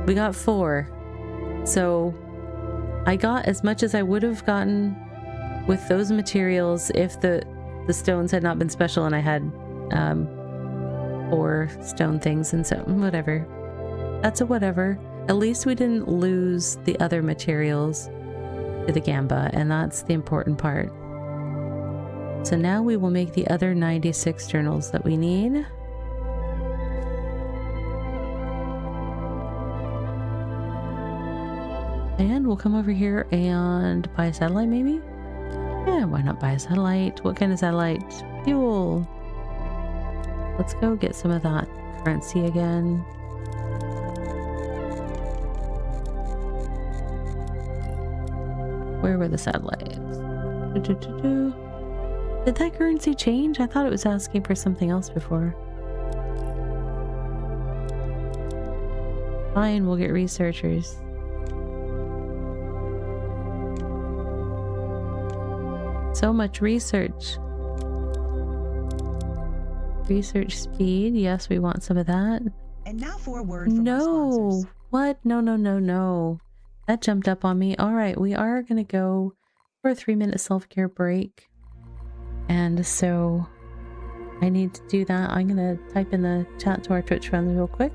We got 4. So I got as much as I would have gotten with those materials if the stones had not been special and I had 4 stone things, and so whatever. That's a whatever. At least we didn't lose the other materials to the gamba, and that's the important part. So now we will make the other 96 journals that we need. And we'll come over here and buy a satellite, maybe? Yeah, why not buy a satellite? What kind of satellite? Fuel. Let's go get some of that currency again. Where were the satellites? Did that currency change? I thought it was asking for something else before. Fine, we'll get researchers. So much research. Research speed. Yes, we want some of that. And now for a word from our No. sponsors. What? No, no, no, no. That jumped up on me. All right, we are going to go for a 3-minute self-care break. And so I need to do that. I'm going to type in the chat to our Twitch friends real quick.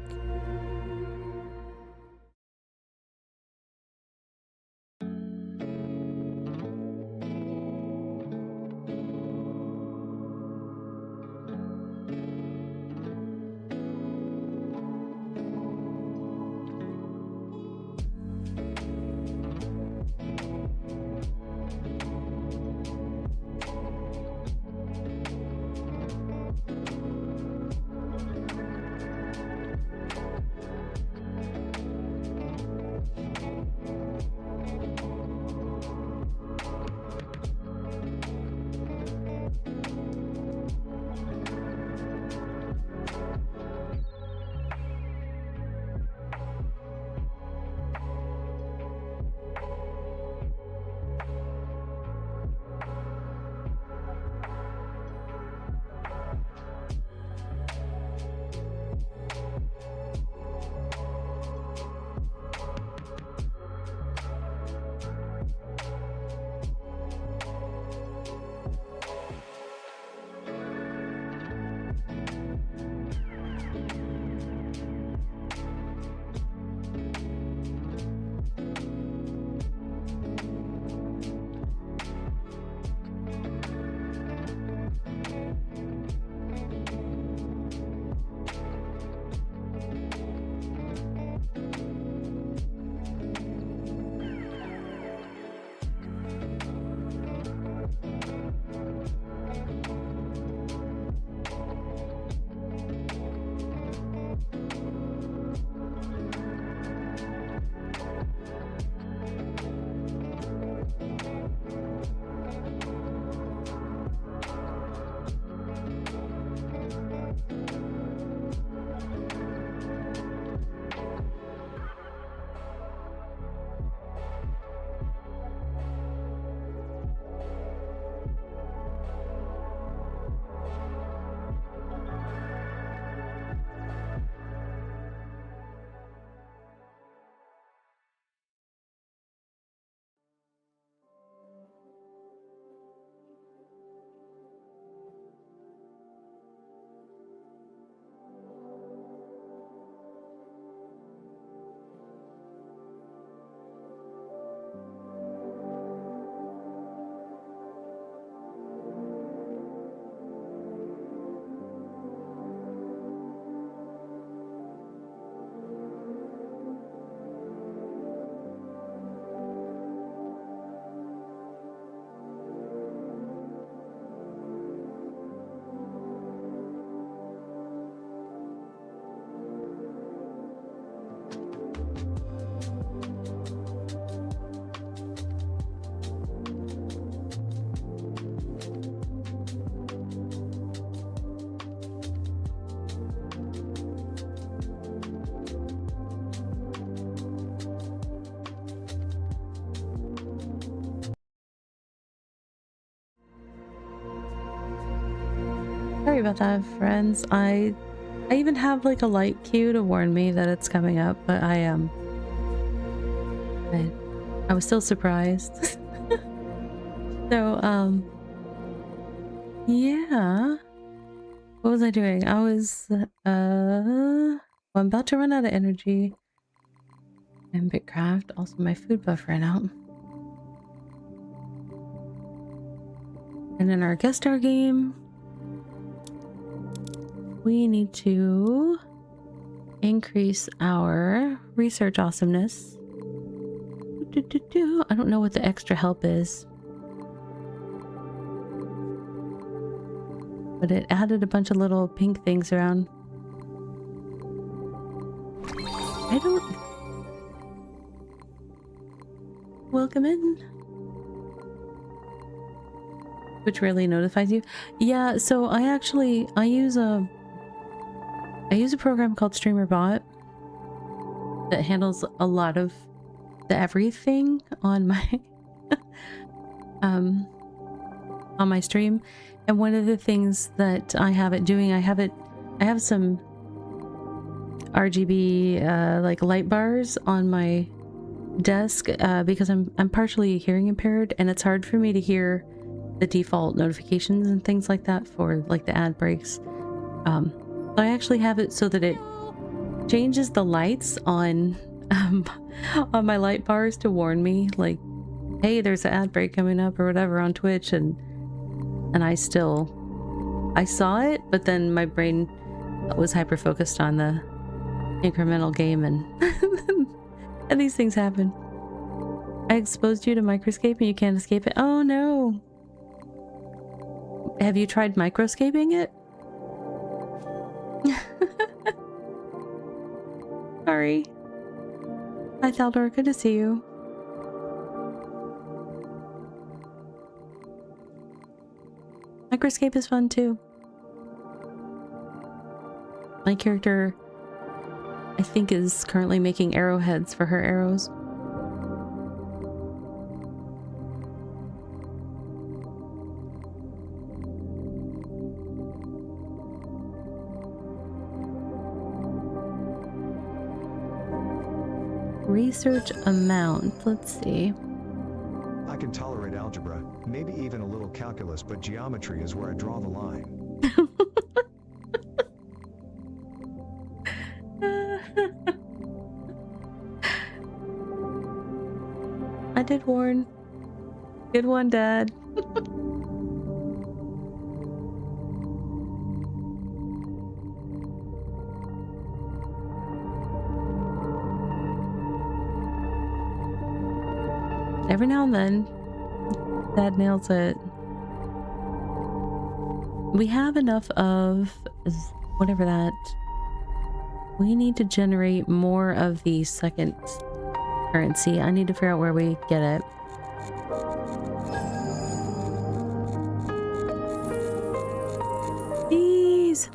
Sorry about that, friends. I even have like a light cue to warn me that it's coming up, but I was still surprised. So yeah. What was I doing? I was well, I'm about to run out of energy. And BitCraft, also my food buff ran out. And in our guest star game, we need to increase our research awesomeness. I don't know what the extra help is, but it added a bunch of little pink things around. I don't... Welcome in. Which rarely notifies you. Yeah, so I use a program called StreamerBot that handles a lot of the everything on my on my stream. And one of the things that I have it doing, I have some RGB like light bars on my desk because I'm partially hearing impaired, and it's hard for me to hear the default notifications and things like that for like the ad breaks. So I actually have it so that it changes the lights on my light bars to warn me, like, hey, there's an ad break coming up or whatever on Twitch, and I saw it, but then my brain was hyper focused on the incremental game, and and these things happen. I exposed you to microscape and you can't escape it. Oh no. Have you tried microscaping it? Sorry. Hi Thaldor, good to see you. Microscape is fun too. My character, I think, is currently making arrowheads for her arrows. Research amount. Let's see. I can tolerate algebra, maybe even a little calculus, but geometry is where I draw the line. I did warn. Good one, Dad. Every now and then, Dad nails it. We have enough of whatever that. We need to generate more of the second currency. I need to figure out where we get it. Please.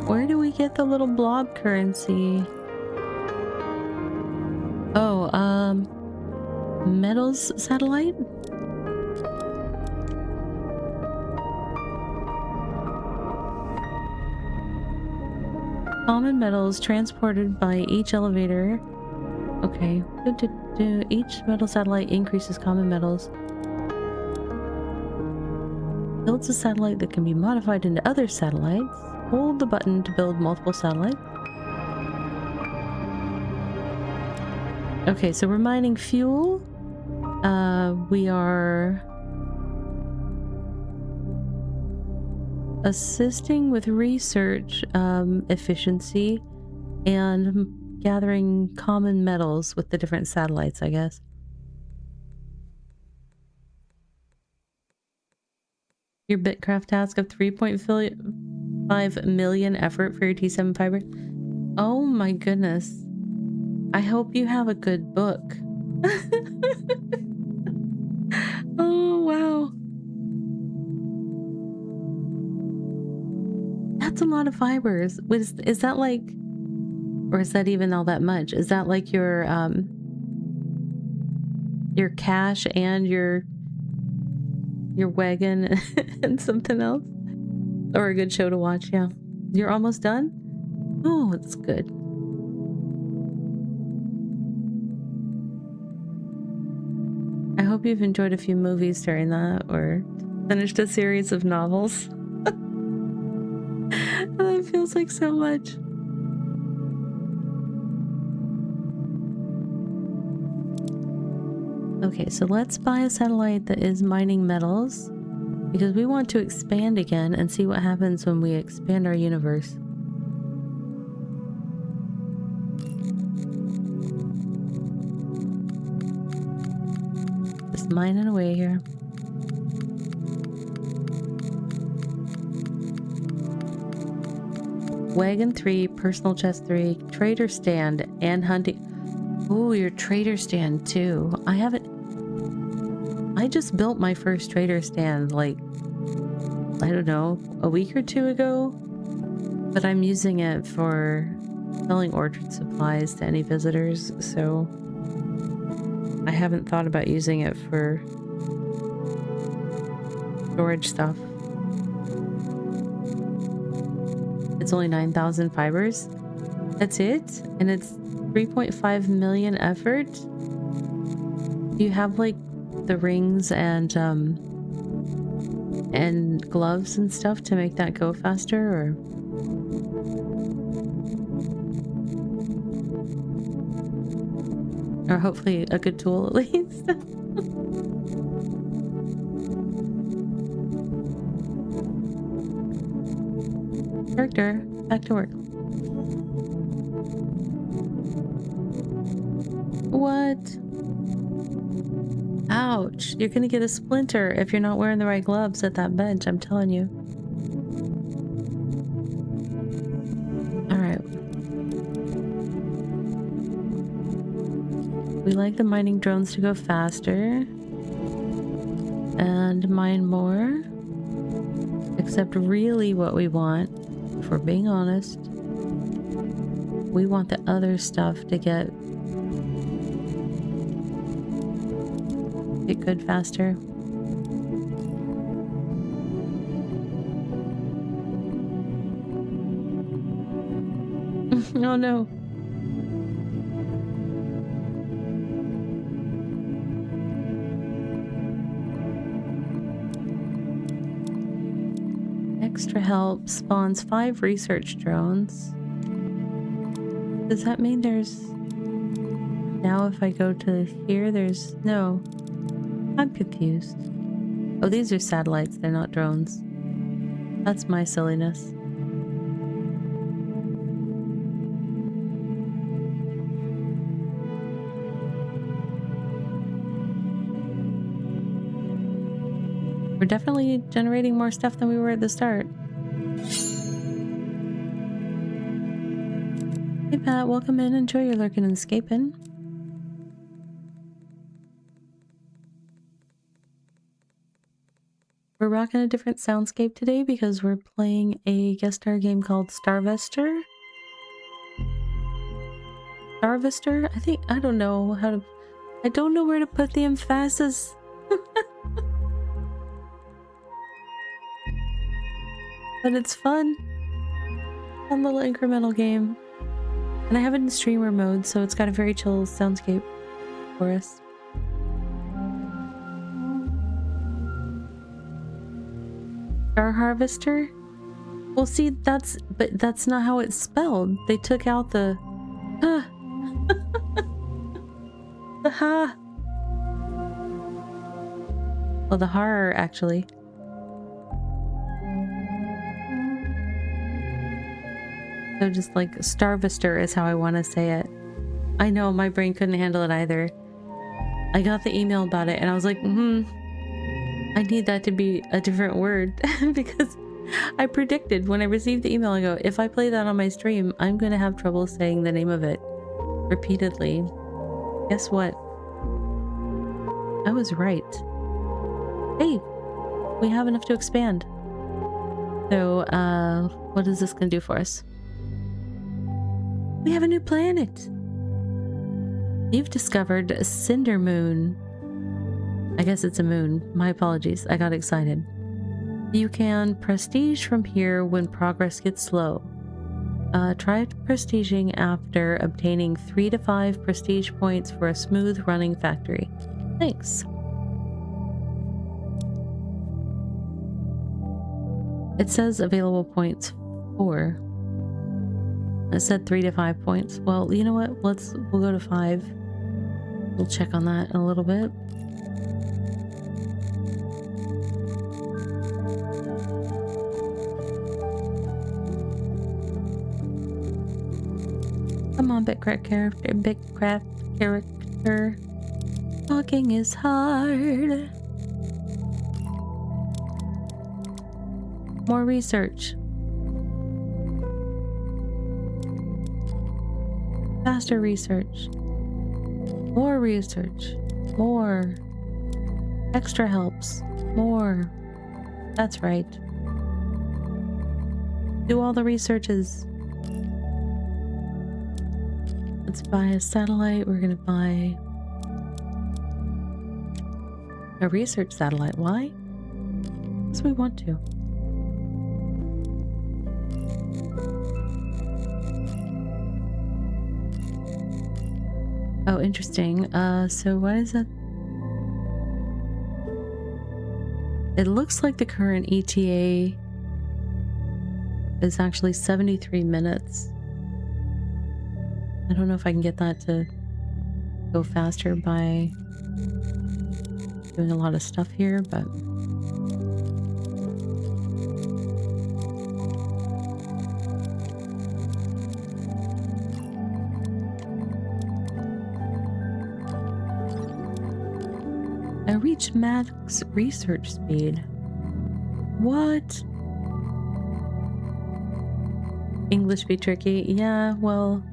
Where do we get the little blob currency? Oh, metals satellite? Common metals transported by each elevator. Okay. Each metal satellite increases common metals. Builds a satellite that can be modified into other satellites. Hold the button to build multiple satellites. Okay, so we're mining fuel. We are assisting with research efficiency and gathering common metals with the different satellites, I guess. Your BitCraft task of 3.5 million effort for your T7 fiber. Oh my goodness. I hope you have a good book. Oh, wow. That's a lot of fibers. Is that like, or is that even all that much? Is that like your your cash and your wagon and something else. Or a good show to watch, yeah. You're almost done? Oh, it's good. I hope you've enjoyed a few movies during that or finished a series of novels. That feels like so much. Okay, so let's buy a satellite that is mining metals because we want to expand again and see what happens when we expand our universe. Just mining away here. Wagon 3, personal chest 3, trader stand, and hunting. Ooh, your trader stand too. I just built my first trader stand like, I don't know, a week or two ago. But I'm using it for selling orchard supplies to any visitors, so I haven't thought about using it for storage stuff. It's only 9,000 fibers. That's it? And it's 3.5 million effort? Do you have like the rings and gloves and stuff to make that go faster, or hopefully a good tool at least? Character, back to work. What? Ouch. You're gonna get a splinter if you're not wearing the right gloves at that bench, I'm telling you. Alright. We like the mining drones to go faster. And mine more. Except really what we want, if we're being honest, we want the other stuff to get good faster. Oh no. Extra help spawns 5 research drones. Does that mean there's... Now if I go to here, there's... No. I'm confused. Oh, these are satellites. They're not drones. That's my silliness. We're definitely generating more stuff than we were at the start. Hey Pat, welcome in. Enjoy your lurking and escaping. We're rocking a different soundscape today because we're playing a guest star game called Starvester. Starvester? I don't know how to... I don't know where to put the emphasis. But it's fun. Fun little incremental game. And I have it in streamer mode, so it's got a very chill soundscape for us. Star Harvester? Well, see, but that's not how it's spelled. They took out the the ha. Well, the har actually. So just like Starvester is how I want to say it. I know my brain couldn't handle it either. I got the email about it and I was like, I need that to be a different word because I predicted when I received the email, I go, if I play that on my stream, I'm going to have trouble saying the name of it repeatedly. Guess what? I was right. Hey, we have enough to expand. So, what is this going to do for us? We have a new planet. You've discovered Cinder Moon. I guess it's a moon. My apologies. I got excited. You can prestige from here when progress gets slow. Try prestiging after obtaining 3 to 5 prestige points for a smooth running factory. Thanks. It says available points 4. It said 3 to 5 points. Well, you know what? We'll go to 5. We'll check on that in a little bit. Come on, BitCraft character. Talking is hard. More research. Faster research. More research. More. Extra helps. More. That's right. Do all the researches. Let's buy a satellite. We're gonna buy a research satellite. Why? Because we want to. Oh, interesting. So what is that? It looks like the current ETA is actually 73 minutes. I don't know if I can get that to go faster by doing a lot of stuff here, but I reached max research speed. What? English be tricky? Yeah, well,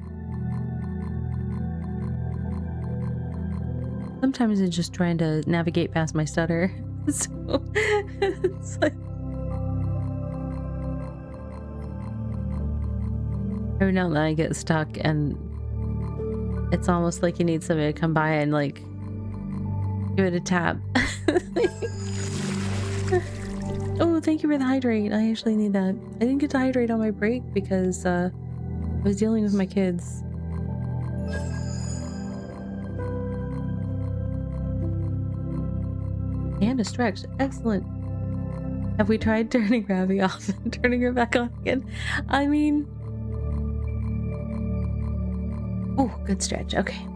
sometimes it's just trying to navigate past my stutter. So it's like every now and then I get stuck, and it's almost like you need somebody to come by and like give it a tap. Oh, thank you for the hydrate. I actually need that. I didn't get to hydrate on my break because I was dealing with my kids. And a stretch. Excellent. Have we tried turning Ravi off and turning her back on again? I mean... Oh, good stretch. Okay.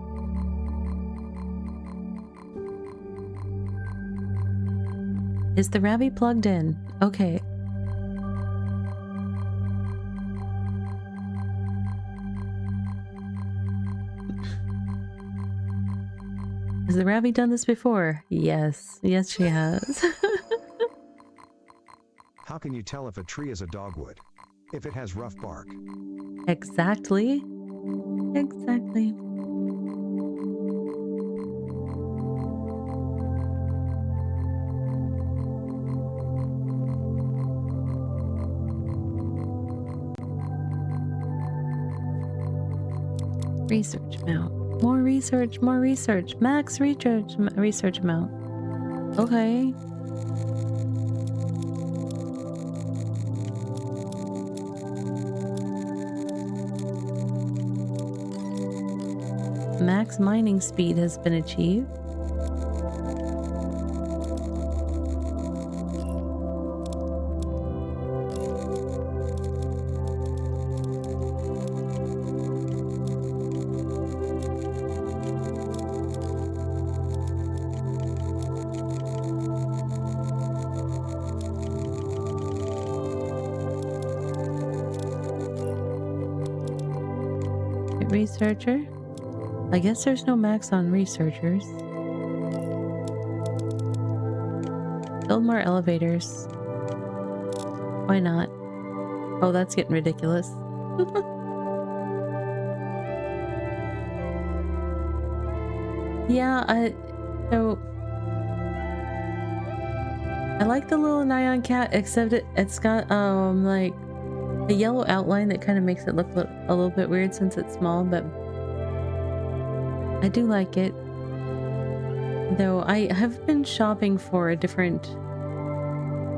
Is the Ravi plugged in? Okay. Has the Ravi done this before? Yes. Yes, she has. How can you tell if a tree is a dogwood? If it has rough bark. Exactly. Exactly. Research amount. More research, more research. Max research amount. Okay. Max mining speed has been achieved. Researcher? I guess there's no max on researchers. Build more elevators. Why not? Oh, that's getting ridiculous. Yeah, I like the little Nyan cat, except it's got like a yellow outline that kind of makes it look a little bit weird since it's small, but I do like it. Though I have been shopping for a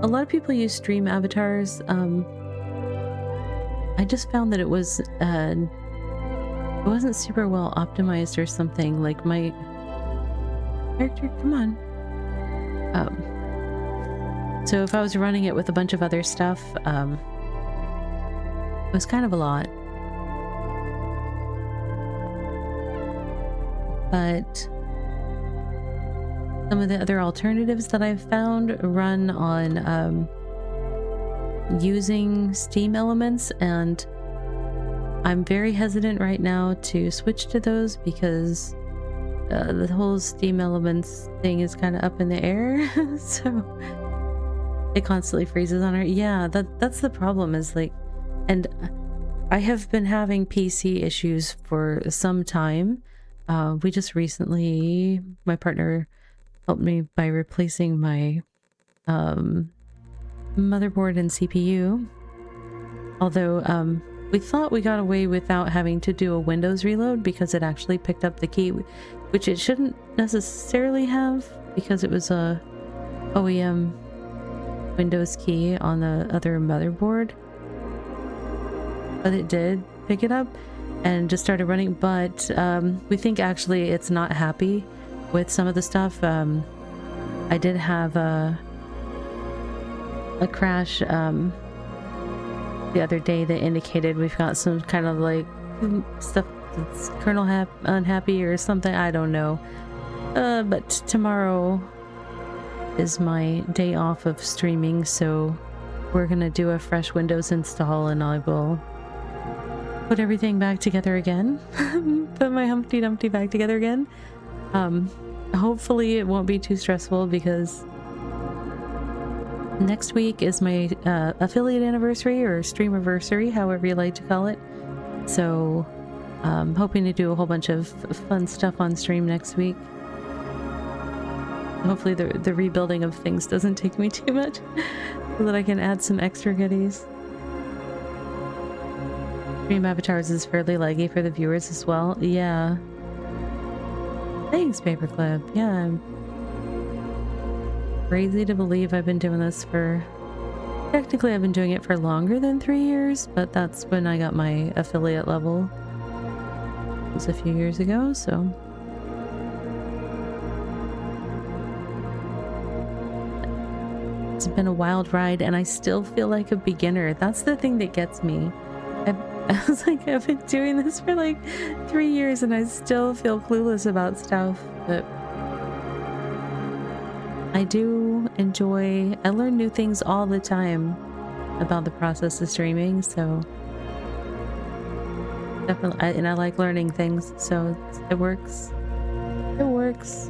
lot of people use stream avatars. I just found that it wasn't super well optimized or something. Like my character, come on. So if I was running it with a bunch of other stuff, it was kind of a lot. But some of the other alternatives that I've found run on using Steam elements, and I'm very hesitant right now to switch to those because the whole Steam elements thing is kind of up in the air. So it constantly freezes on her. Yeah, that's the problem, is like, and I have been having PC issues for some time. We just recently, my partner helped me by replacing my motherboard and CPU. Although we thought we got away without having to do a Windows reload because it actually picked up the key, which it shouldn't necessarily have because it was a OEM Windows key on the other motherboard. But it did pick it up and just started running. But we think actually it's not happy with some of the stuff. I did have a crash the other day that indicated we've got some kind of like stuff that's kernel unhappy or something. I don't know. But tomorrow is my day off of streaming, so we're gonna do a fresh Windows install and I will put everything back together again. Put my Humpty Dumpty back together again. Hopefully it won't be too stressful because next week is my affiliate anniversary or streamiversary, however you like to call it. So I'm hoping to do a whole bunch of fun stuff on stream next week. Hopefully the rebuilding of things doesn't take me too much so that I can add some extra goodies. Stream avatars is fairly laggy for the viewers as well. Yeah. Thanks, Paperclip. Yeah, I'm crazy to believe I've been doing this for... Technically, I've been doing it for longer than 3 years, but that's when I got my affiliate level. It was a few years ago, so... It's been a wild ride, and I still feel like a beginner. That's the thing that gets me. I was like, I've been doing this for like 3 years, and I still feel clueless about stuff. But I do enjoy... I learn new things all the time about the process of streaming, so... Definitely, and I like learning things, so it works. It works.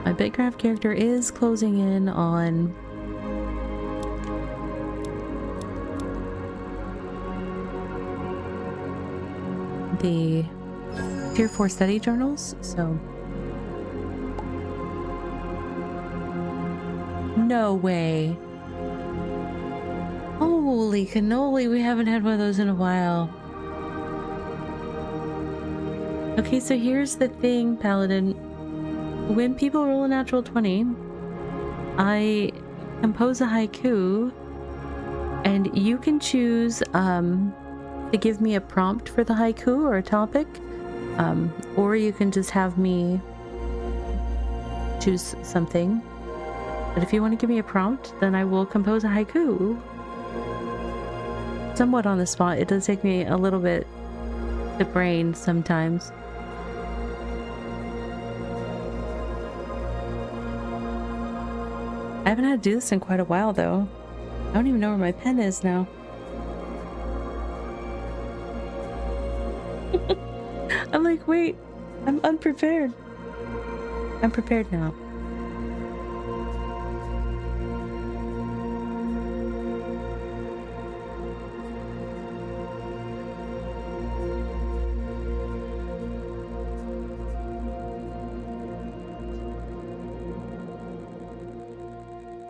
My BitCraft character is closing in on the Tier 4 study journals, so... No way. Holy cannoli, we haven't had one of those in a while. Okay, so here's the thing, Paladin. When people roll a natural 20, I compose a haiku, and you can choose to give me a prompt for the haiku or a topic, or you can just have me choose something. But if you want to give me a prompt, then I will compose a haiku. Somewhat on the spot. It does take me a little bit to brain sometimes. I haven't had to do this in quite a while, though. I don't even know where my pen is now. I'm like, wait, I'm unprepared. I'm prepared now.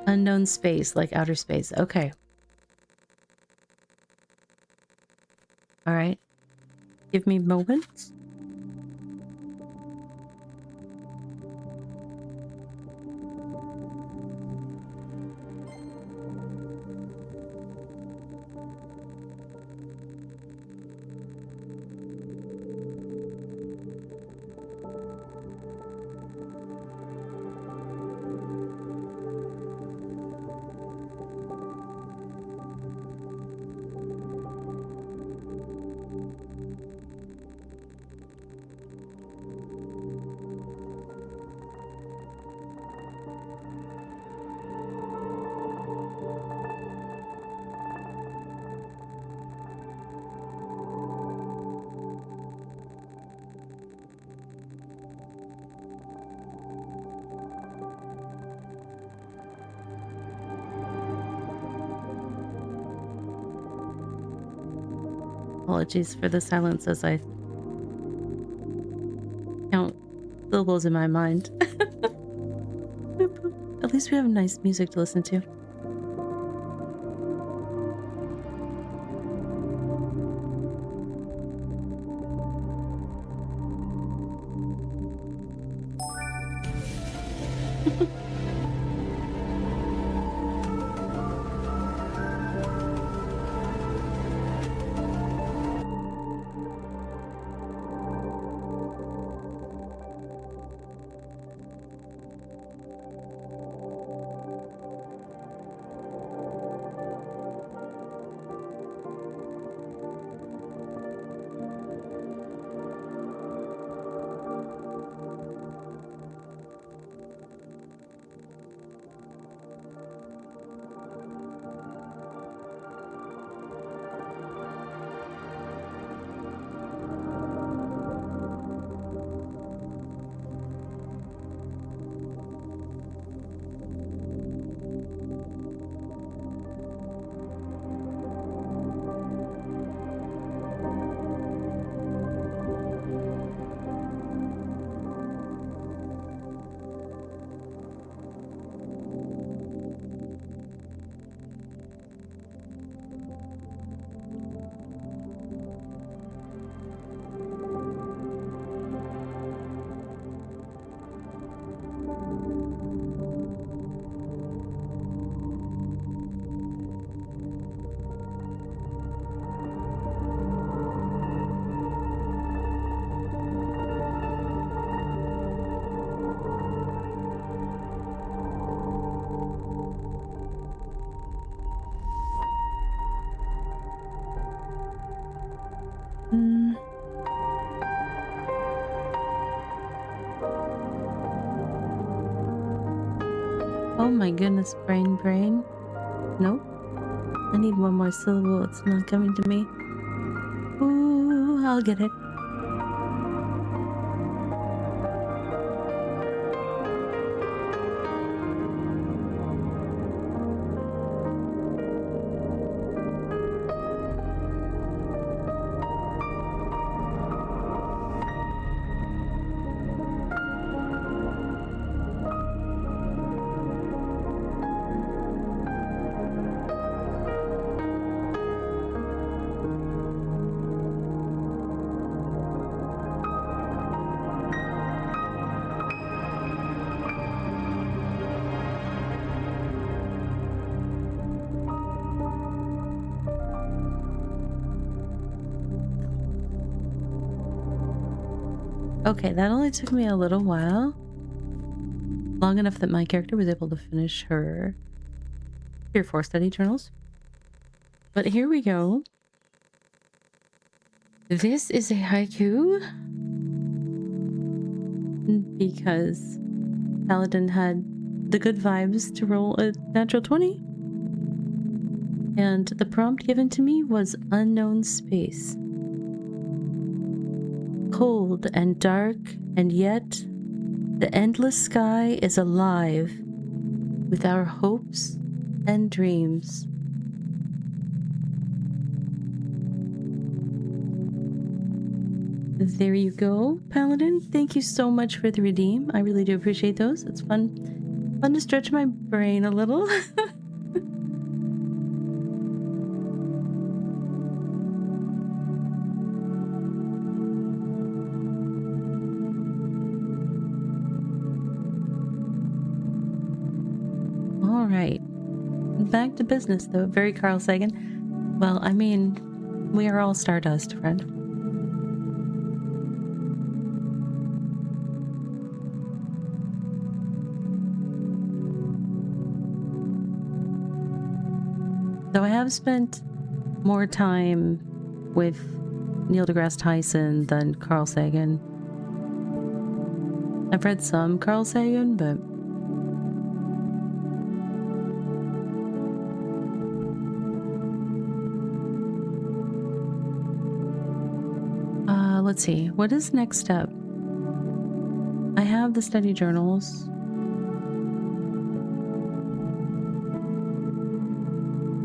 Unknown space, like outer space. Okay. All right. Give me moments. apologies for the silence as I count syllables in my mind. Boop, boop. At least we have nice music to listen to. Oh my goodness, brain. Nope. I need one more syllable. It's not coming to me. Ooh, I'll get it. Okay, that only took me a little while. Long enough that my character was able to finish her Tier 4 study journals. But here we go. This is a haiku. Because Paladin had the good vibes to roll a natural 20. And the prompt given to me was unknown space. Cold and dark, and yet the endless sky is alive with our hopes and dreams. There you go, Paladin. Thank you so much for the redeem. I really do appreciate those. It's fun to stretch my brain a little. All right. Back to business, though. Very Carl Sagan. Well, I mean, we are all Stardust, friend. So I have spent more time with Neil deGrasse Tyson than Carl Sagan. I've read some Carl Sagan, but let's see. What is next step? I have the study journals.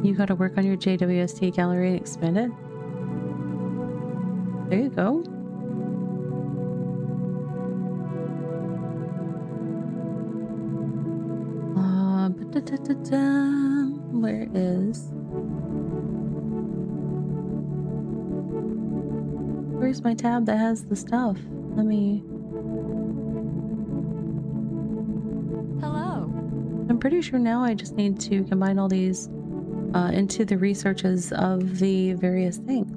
You got to work on your JWST gallery and expand it. There you go. Where is... Where's my tab that has the stuff? Let me... Hello. I'm pretty sure now I just need to combine all these into the researches of the various things.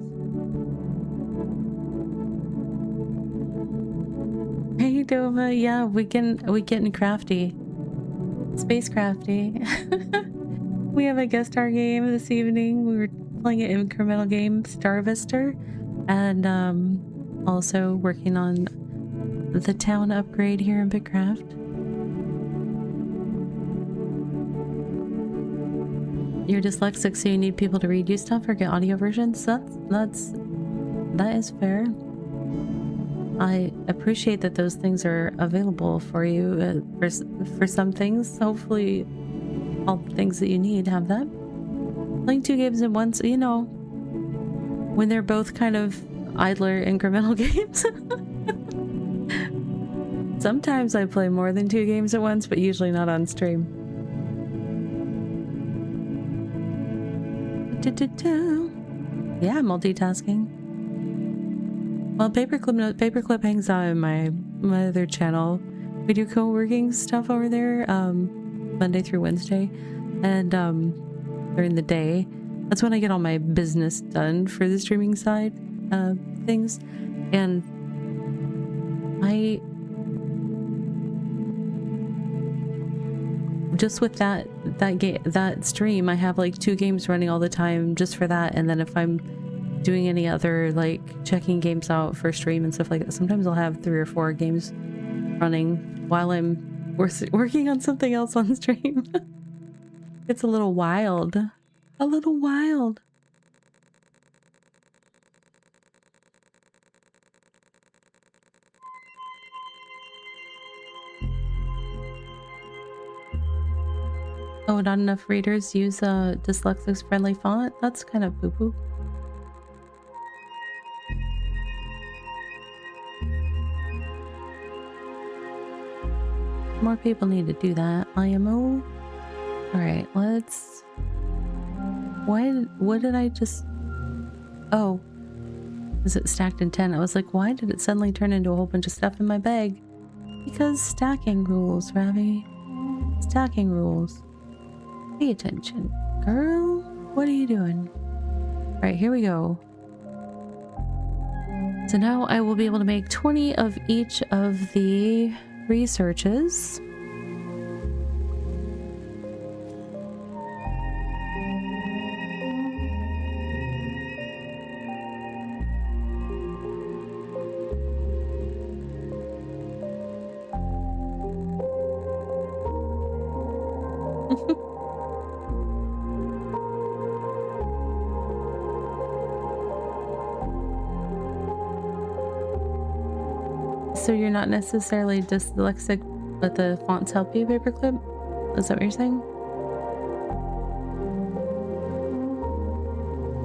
Hey Dova, yeah, we getting crafty. Space crafty. We have a guest star game this evening. We were playing an incremental game, Starvester, and also working on the town upgrade here in BitCraft. You're dyslexic, so you need people to read you stuff or get audio versions. That is fair. I appreciate that those things are available for you for some things. Hopefully all the things that you need have that. Playing 2 games at once, you know, when they're both kind of idler incremental games. Sometimes I play more than 2 games at once, but usually not on stream. Yeah, multitasking. Well, Paperclip hangs out in my other channel. We do co-working stuff over there, Monday through Wednesday, and during the day. That's when I get all my business done for the streaming side things. And I just with that stream, I have like 2 games running all the time just for that. And then if I'm doing any other like checking games out for stream and stuff like that, sometimes I'll have 3 or 4 games running while I'm working on something else on stream. It's a little wild. A little wild. Oh, not enough readers use a dyslexics friendly font? That's kind of boo-boo. More people need to do that. IMO. Alright, let's... What did I just... Oh. Was it stacked in 10? I was like, why did it suddenly turn into a whole bunch of stuff in my bag? Because stacking rules, Ravi. Stacking rules. Pay attention. Girl, what are you doing? Alright, here we go. So now I will be able to make 20 of each of the researches. So you're not necessarily dyslexic, but the fonts help you, Paperclip? Is that what you're saying?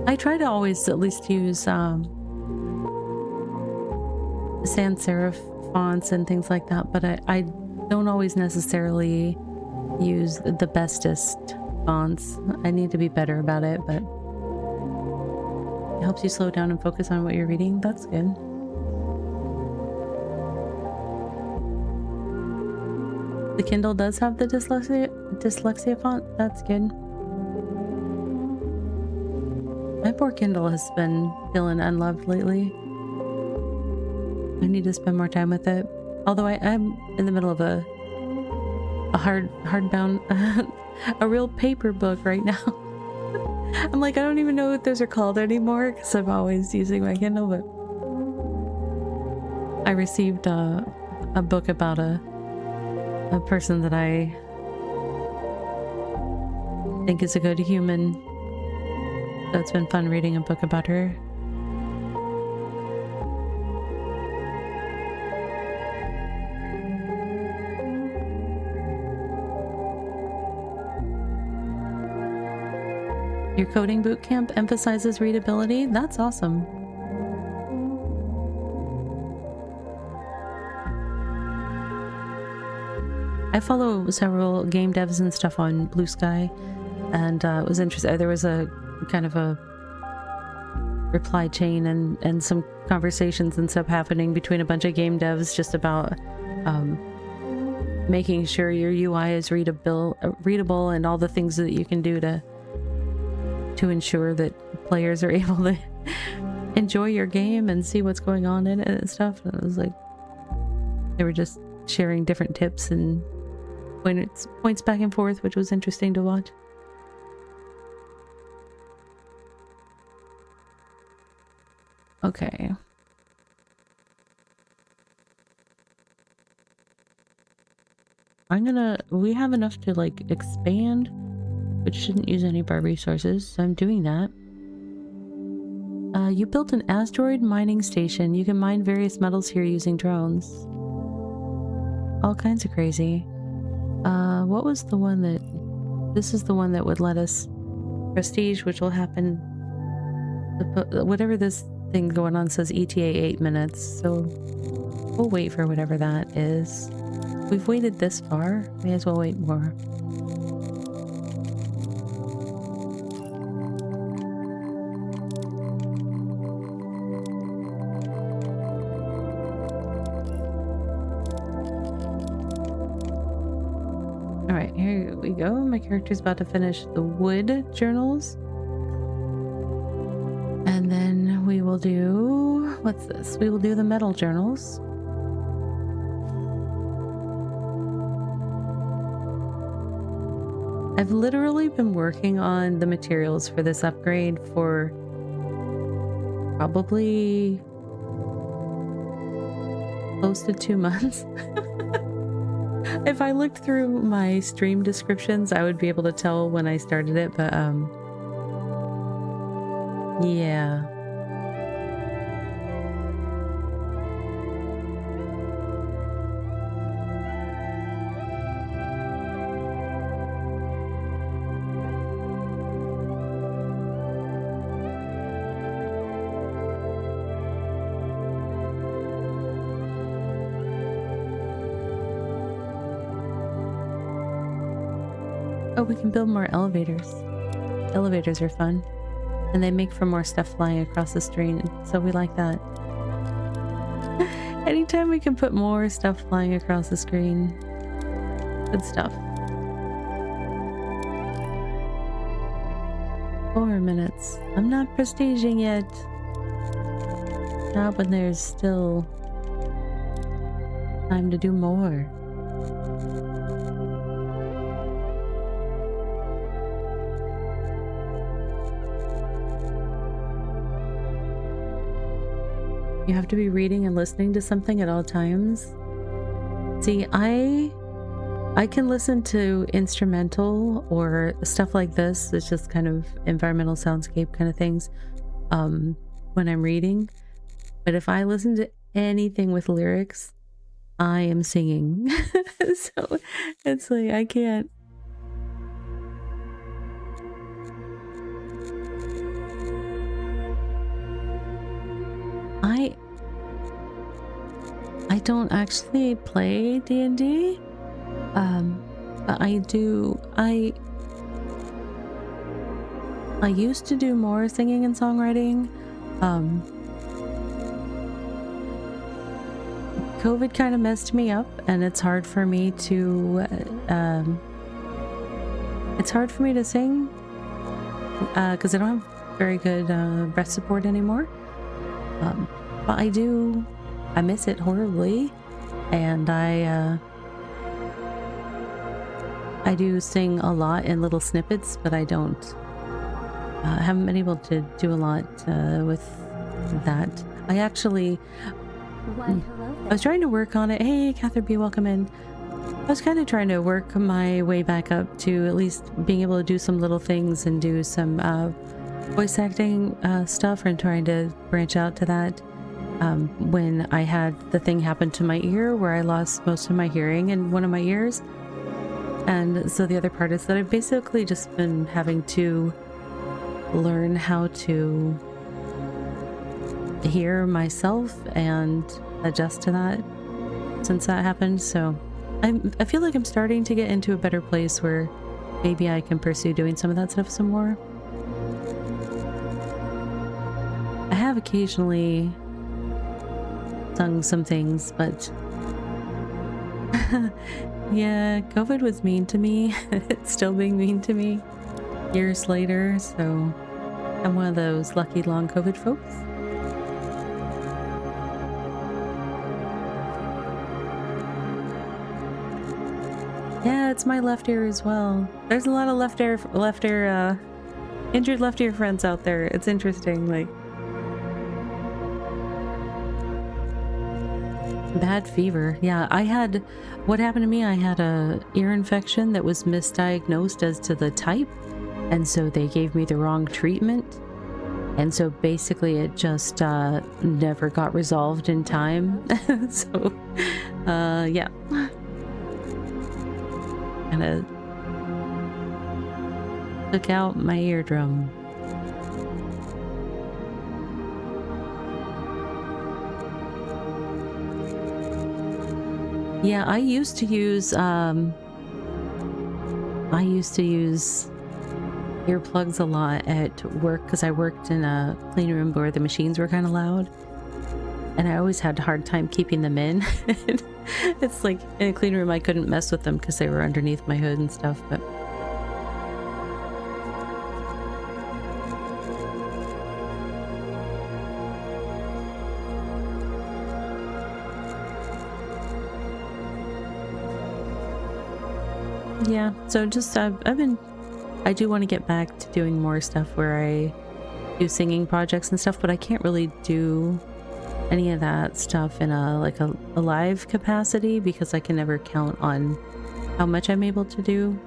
I try to always at least use sans serif fonts and things like that, but I don't always necessarily use the bestest fonts. I need to be better about it, but it helps you slow down and focus on what you're reading. That's good. The Kindle does have the dyslexia font. That's good. My poor Kindle has been feeling unloved lately. I need to spend more time with it. Although I'm in the middle of a hardbound, a real paper book right now. I'm like, I don't even know what those are called anymore because I'm always using my Kindle. But I received a book about a person that I think is a good human. So it's been fun reading a book about her. Your coding bootcamp emphasizes readability? That's awesome. I follow several game devs and stuff on Blue Sky, and it was interesting. There was a kind of a reply chain and some conversations and stuff happening between a bunch of game devs just about making sure your UI is readable and all the things that you can do to ensure that players are able to enjoy your game and see what's going on in it and stuff. And it was like they were just sharing different tips and points back and forth, which was interesting to watch. Okay. We have enough to like expand, which shouldn't use any of our resources, so I'm doing that. You built an asteroid mining station. You can mine various metals here using drones. All kinds of crazy. What was the one that... This is the one that would let us prestige, which will happen... Whatever this thing going on says ETA 8 minutes, so we'll wait for whatever that is. We've waited this far, may as well wait more. Alright, here we go. My character's about to finish the wood journals. And then we will do... What's this? We will do the metal journals. I've literally been working on the materials for this upgrade for probably close to 2 months. If I looked through my stream descriptions, I would be able to tell when I started it, but yeah. Oh, we can build more elevators. Elevators are fun. And they make for more stuff flying across the screen, so we like that. Anytime we can put more stuff flying across the screen. Good stuff. 4 minutes. I'm not prestiging yet. Not when there's still time to do more. You have to be reading and listening to something at all times. See, I can listen to instrumental or stuff like this. It's just kind of environmental soundscape kind of things when I'm reading. But if I listen to anything with lyrics, I am singing. So it's like I can't. I don't actually play D&D, but I used to do more singing and songwriting. COVID kind of messed me up, and it's hard for me to sing because I don't have very good breath support anymore. But I miss it horribly, and I do sing a lot in little snippets, but I haven't been able to do a lot with that. I was trying to work on it. Hey, Catherine B, welcome in. I was kind of trying to work my way back up to at least being able to do some little things and do some voice acting stuff, and trying to branch out to that. When I had the thing happen to my ear where I lost most of my hearing in one of my ears. And so the other part is that I've basically just been having to learn how to hear myself and adjust to that since that happened. So I feel like I'm starting to get into a better place where maybe I can pursue doing some of that stuff some more. I have occasionally sung some things, but yeah, COVID was mean to me. It's still being mean to me years later, so I'm one of those lucky long COVID folks. Yeah, it's my left ear as well. There's a lot of injured left ear friends out there. It's interesting, like bad fever. Yeah, what happened to me, I had a ear infection that was misdiagnosed as to the type, and so they gave me the wrong treatment. And so basically it just never got resolved in time. So, yeah. Kind of took out my eardrum. Yeah, I used to use earplugs a lot at work because I worked in a clean room where the machines were kind of loud, and I always had a hard time keeping them in. It's like in a clean room I couldn't mess with them because they were underneath my hood and stuff, but yeah, so just I do want to get back to doing more stuff where I do singing projects and stuff, but I can't really do any of that stuff in a live capacity because I can never count on how much I'm able to do.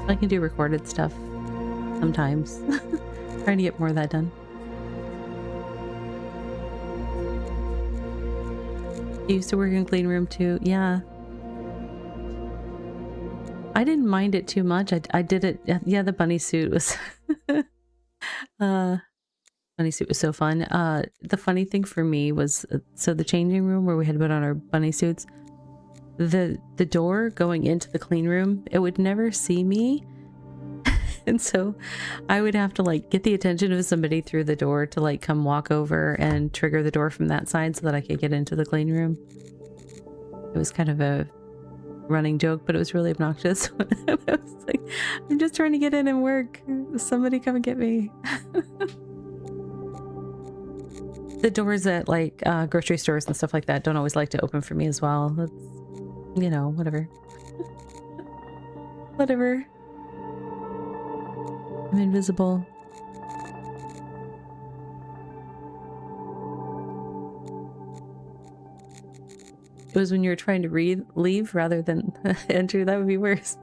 I can do recorded stuff sometimes. Trying to get more of that done. I used to work in clean room too. Yeah. I didn't mind it too much. I did it. Yeah, the bunny suit was bunny suit was so fun. The funny thing for me was, so the changing room where we had to put on our bunny suits, the door going into the clean room, it would never see me. And so I would have to like get the attention of somebody through the door to like come walk over and trigger the door from that side so that I could get into the clean room. It was kind of a running joke, but it was really obnoxious. I was like, I'm just trying to get in and work. Somebody come and get me. The doors at like grocery stores and stuff like that don't always like to open for me as well. That's, you know, whatever. Whatever. I'm invisible. It was when you were trying to leave rather than enter. That would be worse.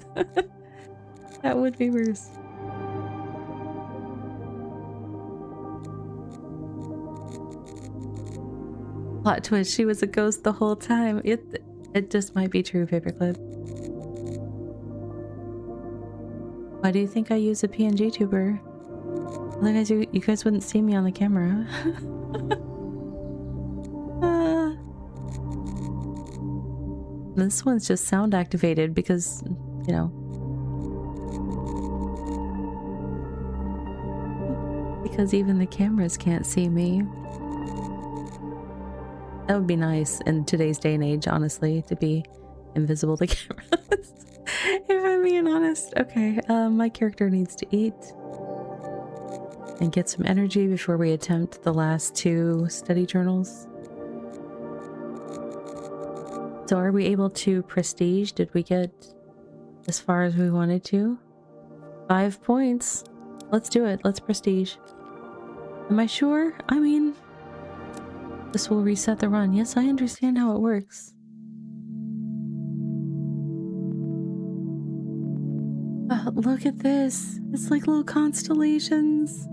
That would be worse. Plot twist, she was a ghost the whole time. It just might be true, Paperclip. Why do you think I use a PNG tuber? Otherwise you guys wouldn't see me on the camera. This one's just sound activated because, you know. Because even the cameras can't see me. That would be nice in today's day and age, honestly, to be invisible to cameras. If I'm being honest. Okay, my character needs to eat and get some energy before we attempt the last 2 study journals. So are we able to prestige? Did we get as far as we wanted to? 5 points. Let's do it. Let's prestige. Am I sure? I mean, this will reset the run. Yes, I understand how it works. Look at this. It's like little constellations.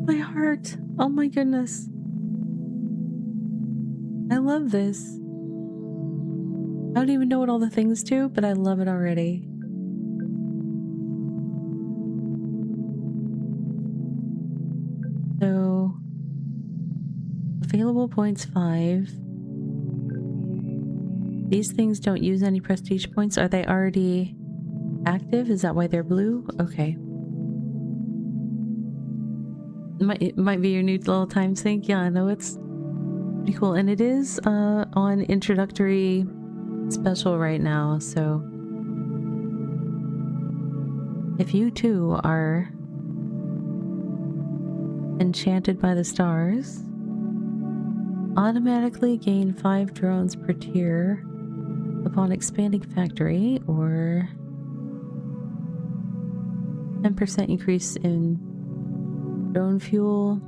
My heart. Oh my goodness. I love this. I don't even know what all the things do, but I love it already. So, available points 5. These things don't use any prestige points. Are they already active? Is that why they're blue? Okay. It might be your new little time sink. Yeah, I know, it's pretty cool. And it is on introductory special right now, so if you too are enchanted by the stars, automatically gain 5 drones per tier upon expanding factory, or 10% increase in drone fuel.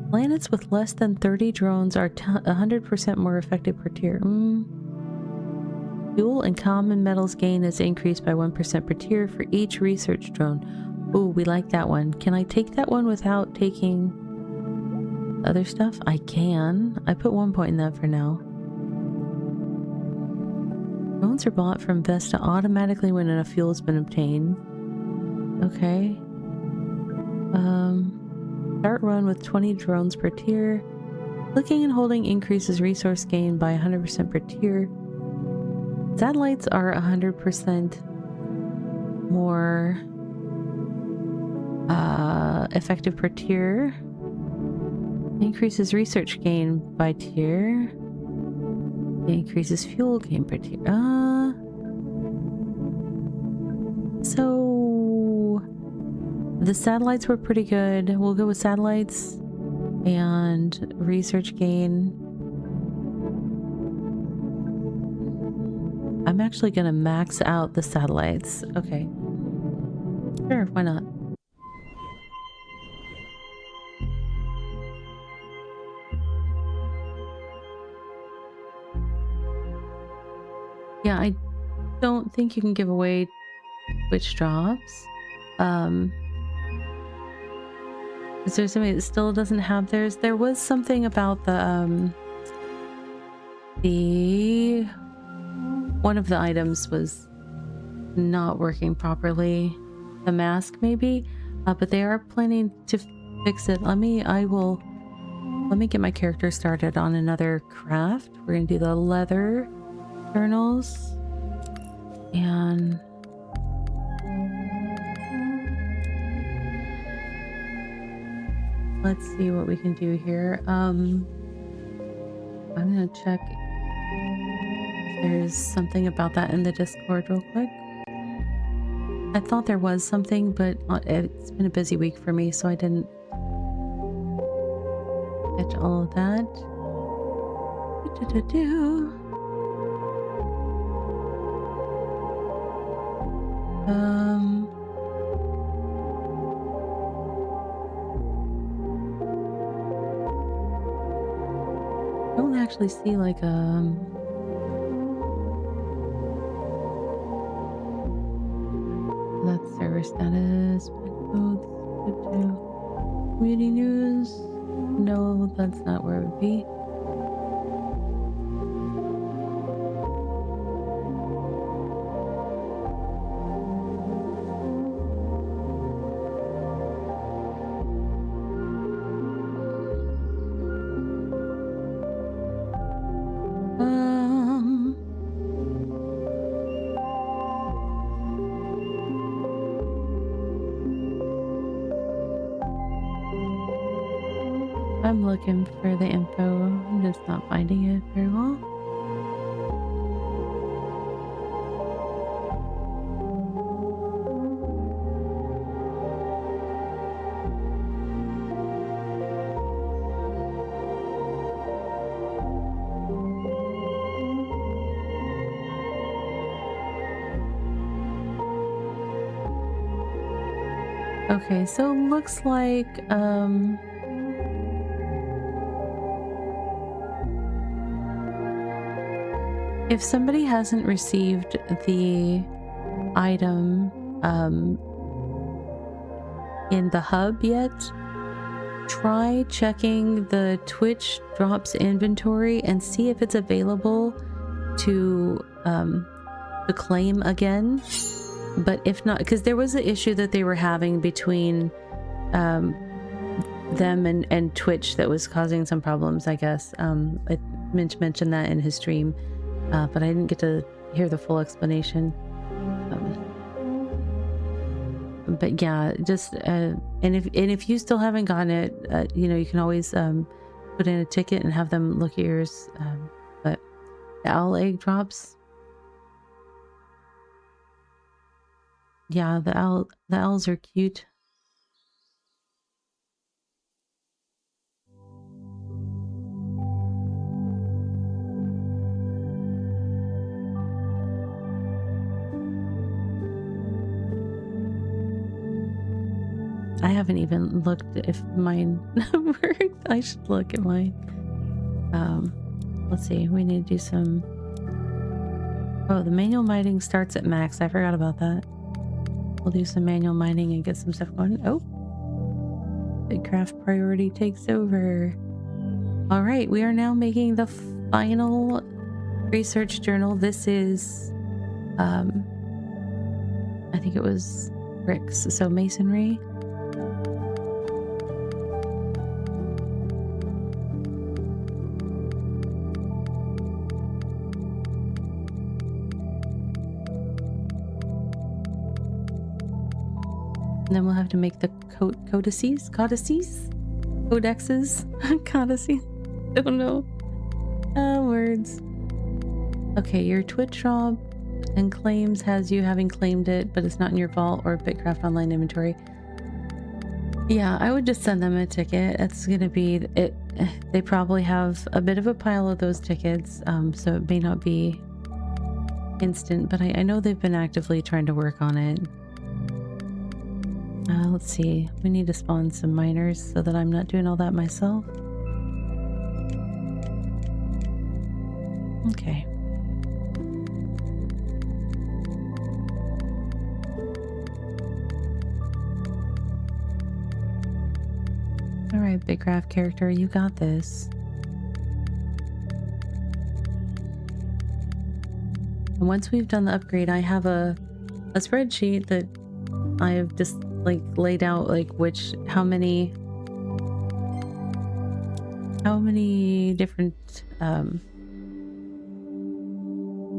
Planets with less than 30 drones are 100% more effective per tier. Fuel and common metals gain is increased by 1% per tier for each research drone. Ooh, we like that one. Can I take that one without taking other stuff? I can. I put 1 point in that for now. Drones are bought from Vesta automatically when enough fuel has been obtained. Okay. Start run with 20 drones per tier. Clicking and holding increases resource gain by 100% per tier. Satellites are 100% more effective per tier. Increases research gain by tier. Increases fuel gain per tier. So the satellites were pretty good. We'll go with satellites and research gain. I'm actually gonna max out the satellites. Okay. Sure, why not? Yeah, I don't think you can give away Twitch drops. Is there somebody that still doesn't have theirs? There was something about the one of the items was not working properly. The mask maybe, but they are planning to fix it. Let me get my character started on another craft. We're gonna do the leather journals and let's see what we can do here. I'm gonna check if there's something about that in the Discord real quick. I thought there was something, but it's been a busy week for me, so I didn't catch all of that. I don't actually see like that's server status, community news. No, that's not where it would be. I'm looking for the info. I'm just not finding it very well. Okay, so it looks like if somebody hasn't received the item in the hub yet, try checking the Twitch drops inventory and see if it's available to claim again. But if not, because there was an issue that they were having between them and Twitch that was causing some problems, I guess. Minch mentioned that in his stream, but I didn't get to hear the full explanation. But yeah, just and if you still haven't gotten it, you know, you can always put in a ticket and have them look at yours. But the owl egg drops. Yeah, the owls are cute. I haven't even looked if mine worked. I should look at mine. Let's see. We need to do some. Oh, the manual mining starts at max. I forgot about that. We'll do some manual mining and get some stuff going. Oh, BitCraft priority takes over. All right, we are now making the final research journal. This is, I think it was bricks. So masonry. And then we'll have to make the codices? Codices? Codexes? Codices? I don't know. Words. Okay, your Twitch shop and claims has you having claimed it, but it's not in your vault or BitCraft Online inventory. Yeah, I would just send them a ticket. It's gonna be it. They probably have a bit of a pile of those tickets, so it may not be instant, but I know they've been actively trying to work on it. Let's see. We need to spawn some miners so that I'm not doing all that myself. Okay. All right, BitCraft character, you got this. And once we've done the upgrade, I have a spreadsheet that I have just like laid out like how many different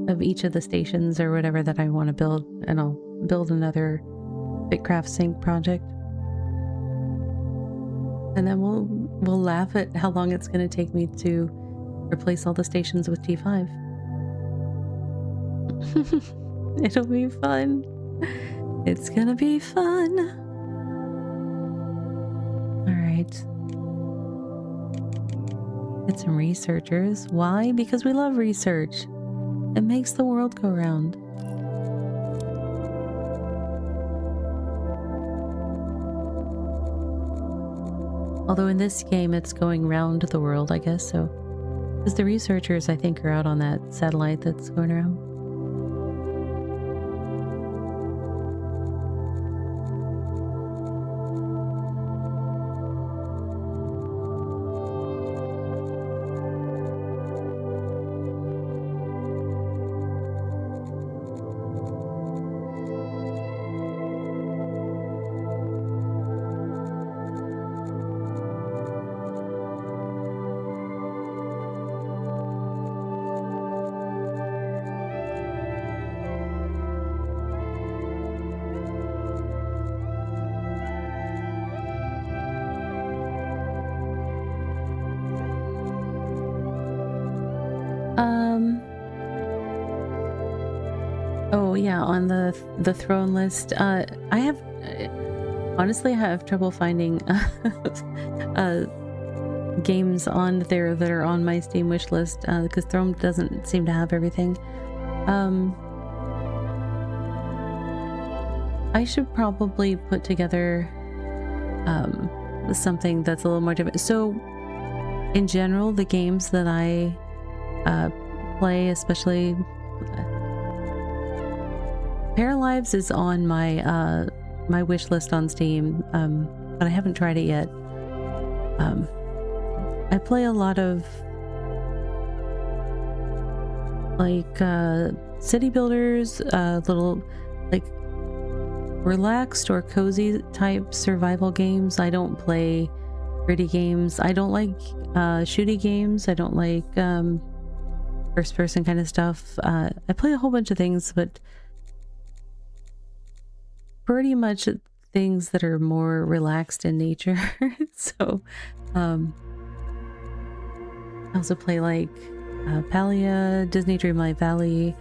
of each of the stations or whatever that I want to build, and I'll build another BitCraft sync project, and then we'll laugh at how long it's going to take me to replace all the stations with T5. It'll be fun. It's gonna be fun. All right. Get some researchers. Why? Because we love research. It makes the world go round. Although in this game it's going round the world, I guess, so. Because the researchers, I think, are out on that satellite that's going around. Oh yeah, on the throne list, I have honestly I have trouble finding games on there that are on my Steam wish list because Throne doesn't seem to have everything. I should probably put together something that's a little more different. So in general, the games that I play, especially Paralives is on my my wish list on Steam, but I haven't tried it yet. I play a lot of like city builders, little like relaxed or cozy type survival games. I don't play gritty games. I don't like shooty games. I don't like first person kind of stuff. I play a whole bunch of things, but pretty much things that are more relaxed in nature. So I also play like Palia, Disney Dreamlight Valley.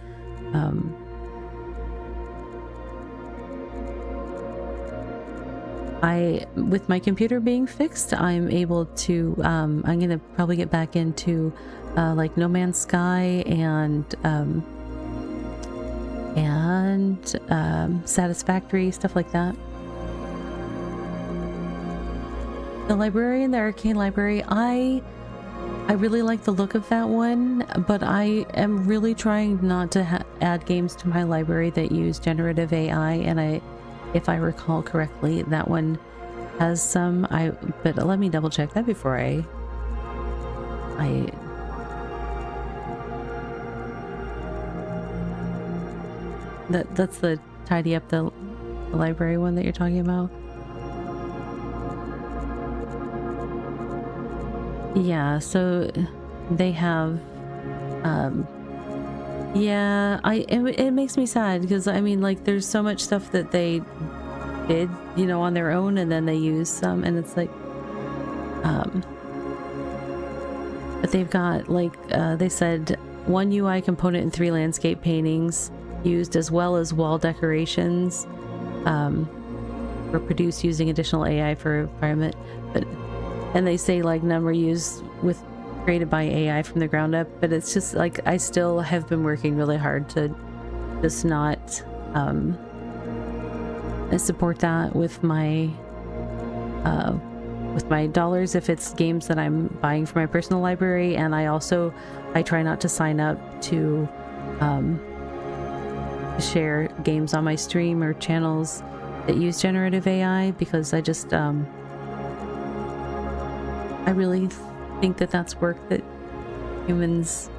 With my computer being fixed, I'm able to I'm gonna probably get back into like No Man's Sky and Satisfactory, stuff like that. The librarian, the arcane library, I really like the look of that one, but I am really trying not to add games to my library that use generative AI, and if I recall correctly, that one has some. But let me double check that before that's the tidy up the library one that you're talking about. Yeah, so they have yeah, it makes me sad because I mean, like, there's so much stuff that they did, you know, on their own, and then they use some, and it's like but they've got like they said 1 UI component and 3 landscape paintings used, as well as wall decorations were produced using additional AI for environment. And they say like none were used created by AI from the ground up, but it's just like I still have been working really hard to just not support that with my dollars if it's games that I'm buying for my personal library. And I try not to sign up to share games on my stream or channels that use generative AI, because I just I really think that that's work that humans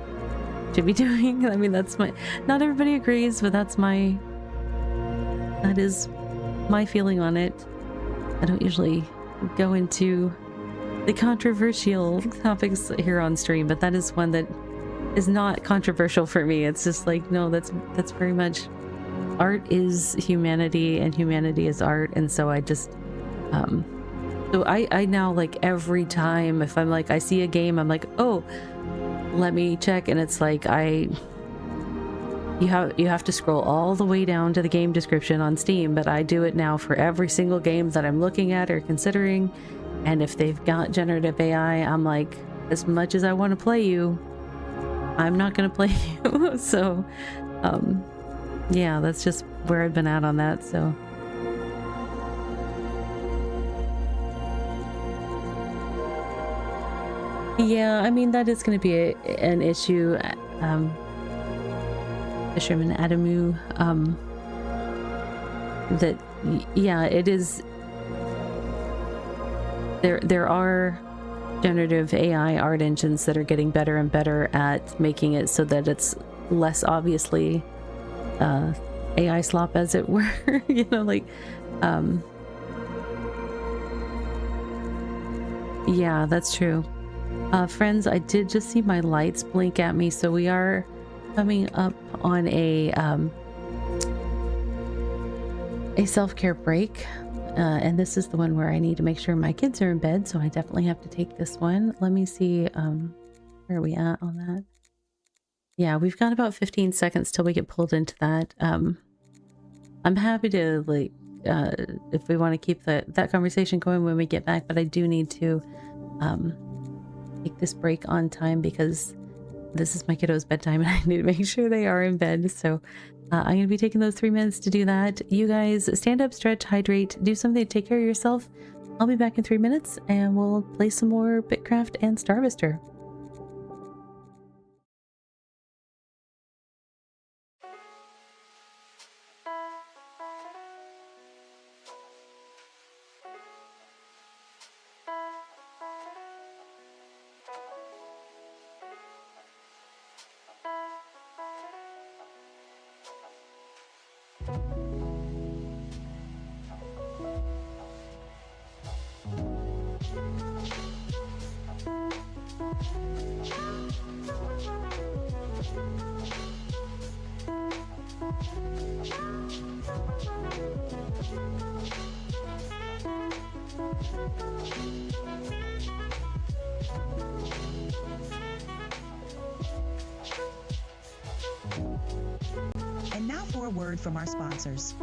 should be doing. I mean, not everybody agrees, but that is my feeling on it. I don't usually go into the controversial topics here on stream, but that is one that is not controversial for me. It's just like, no, that's very much art is humanity and humanity is art. And so I just so I now, like, every time if I'm like I see a game, I'm like, oh, let me check, and it's like you have to scroll all the way down to the game description on Steam, but I do it now for every single game that I'm looking at or considering. And if they've got generative AI, I'm like, as much as I want to play you, I'm not going to play you. So yeah, that's just where I've been at on that. So yeah, I mean, that is going to be an issue. Fisherman Adamu, that, yeah, it is. There are generative AI art engines that are getting better and better at making it so that it's less obviously AI slop, as it were. You know, like, yeah, that's true. Friends, I did just see my lights blink at me, so we are coming up on a self-care break, and this is the one where I need to make sure my kids are in bed, so I definitely have to take this one. Let me see, where are we at on that? Yeah, we've got about 15 seconds till we get pulled into that. I'm happy to, like, if we want to keep that conversation going when we get back, but I do need to take this break on time because this is my kiddo's bedtime and I need to make sure they are in bed. So I'm going to be taking those 3 minutes to do that. You guys stand up, stretch, hydrate, do something to take care of yourself. I'll be back in 3 minutes and we'll play some more BitCraft and Starvester. And now for a word from our sponsors.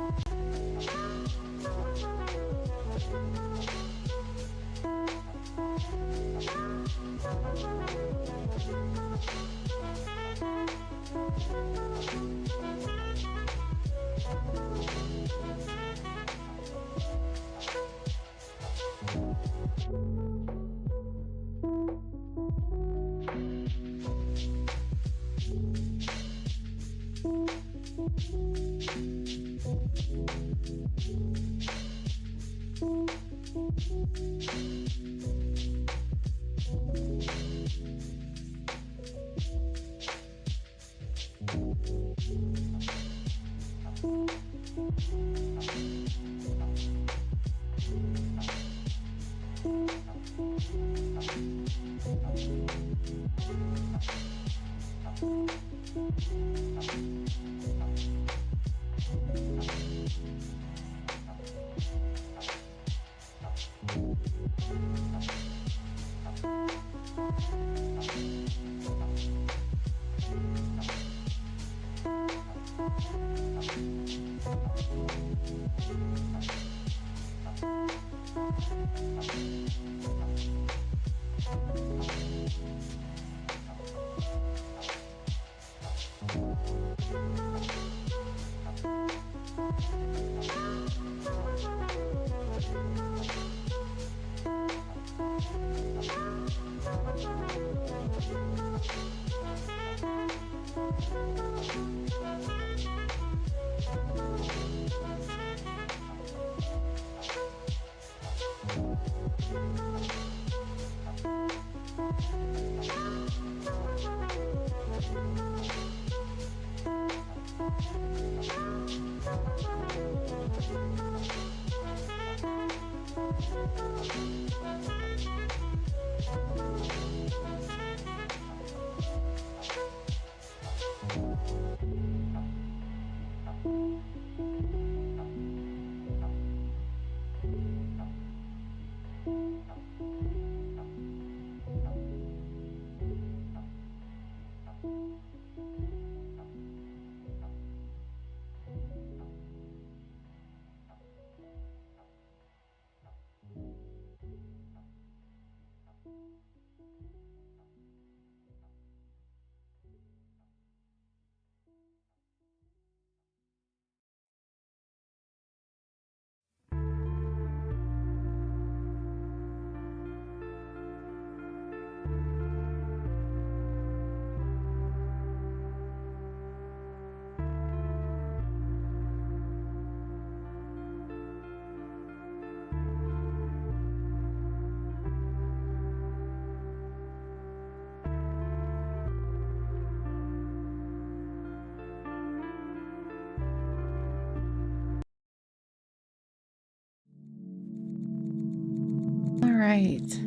All right.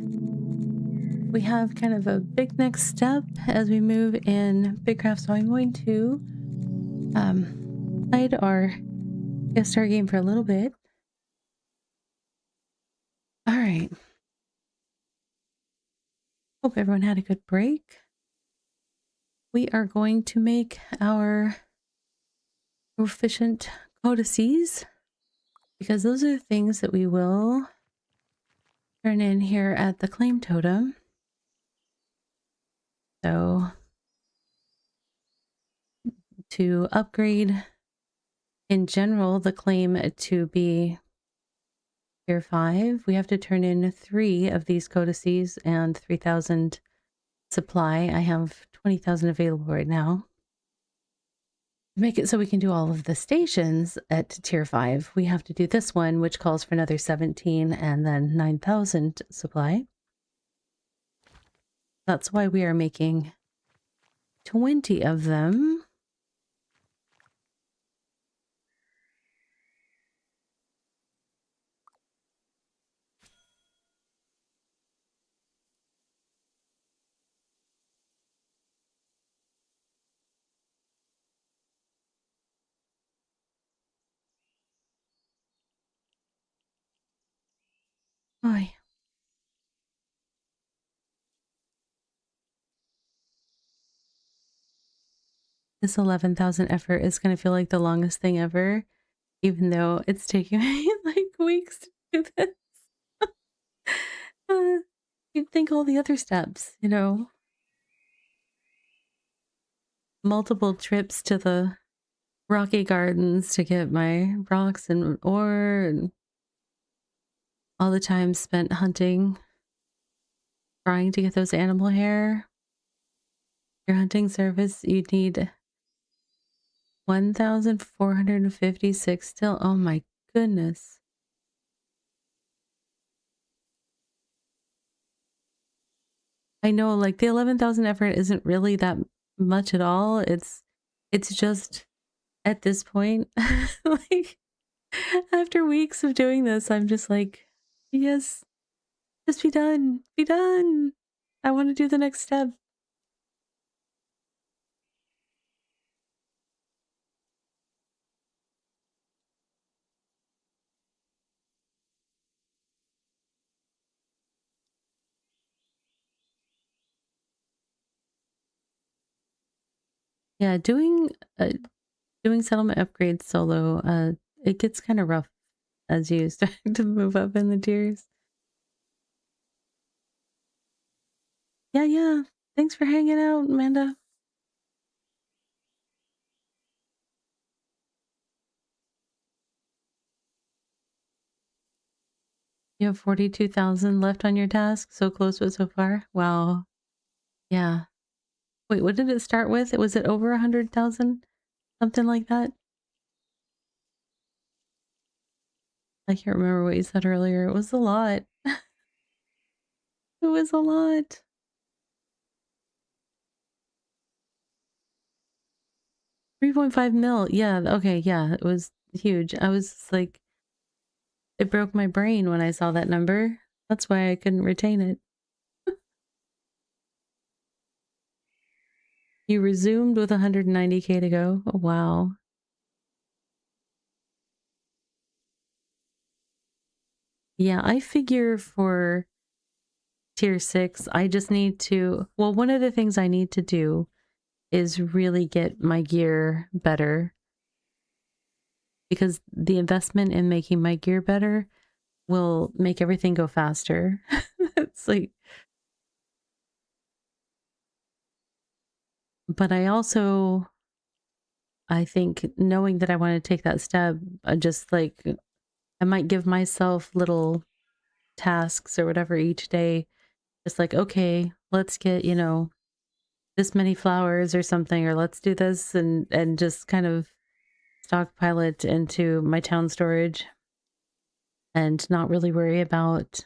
We have kind of a big next step as we move in BitCraft, so I'm going to hide our guest star game for a little bit. All right. Hope everyone had a good break. We are going to make our proficient codices because those are the things that we will turn in here at the claim totem. So to upgrade in general the claim to be tier 5, we have to turn in 3 of these codices and 3,000 supply. I have 20,000 available right now. To make it so we can do all of the stations at tier 5, we have to do this one, which calls for another 17 and then 9,000 supply. That's why we are making 20 of them. Oy. This 11,000 effort is going to feel like the longest thing ever, even though it's taking me like weeks to do this. You'd think all the other steps, you know, multiple trips to the rocky gardens to get my rocks and ore, and all the time spent hunting, trying to get those animal hair. Your hunting service, you need 1,456 still. Oh my goodness. I know, like the 11,000 effort isn't really that much at all. It's just at this point, like after weeks of doing this, I'm just like, yes, just be done, be done. I want to do the next step. Yeah, doing settlement upgrades solo, it gets kind of rough as you start to move up in the tiers. Yeah, yeah. Thanks for hanging out, Amanda. You have 42,000 left on your task. So close, but so far. Wow. Yeah. Wait, what did it start with? Was it over 100,000? Something like that? I can't remember what you said earlier. It was a lot. It was a lot. 3.5 mil. Yeah. Okay. Yeah. It was huge. I was like, it broke my brain when I saw that number. That's why I couldn't retain it. You resumed with 190K to go. Oh, wow. Yeah, I figure for tier 6, I just need to, well, one of the things I need to do is really get my gear better, because the investment in making my gear better will make everything go faster. It's like, but I think knowing that I want to take that step, just like I might give myself little tasks or whatever each day. Just like, okay, let's get, this many flowers or something, or let's do this, and just kind of stockpile it into my town storage and not really worry about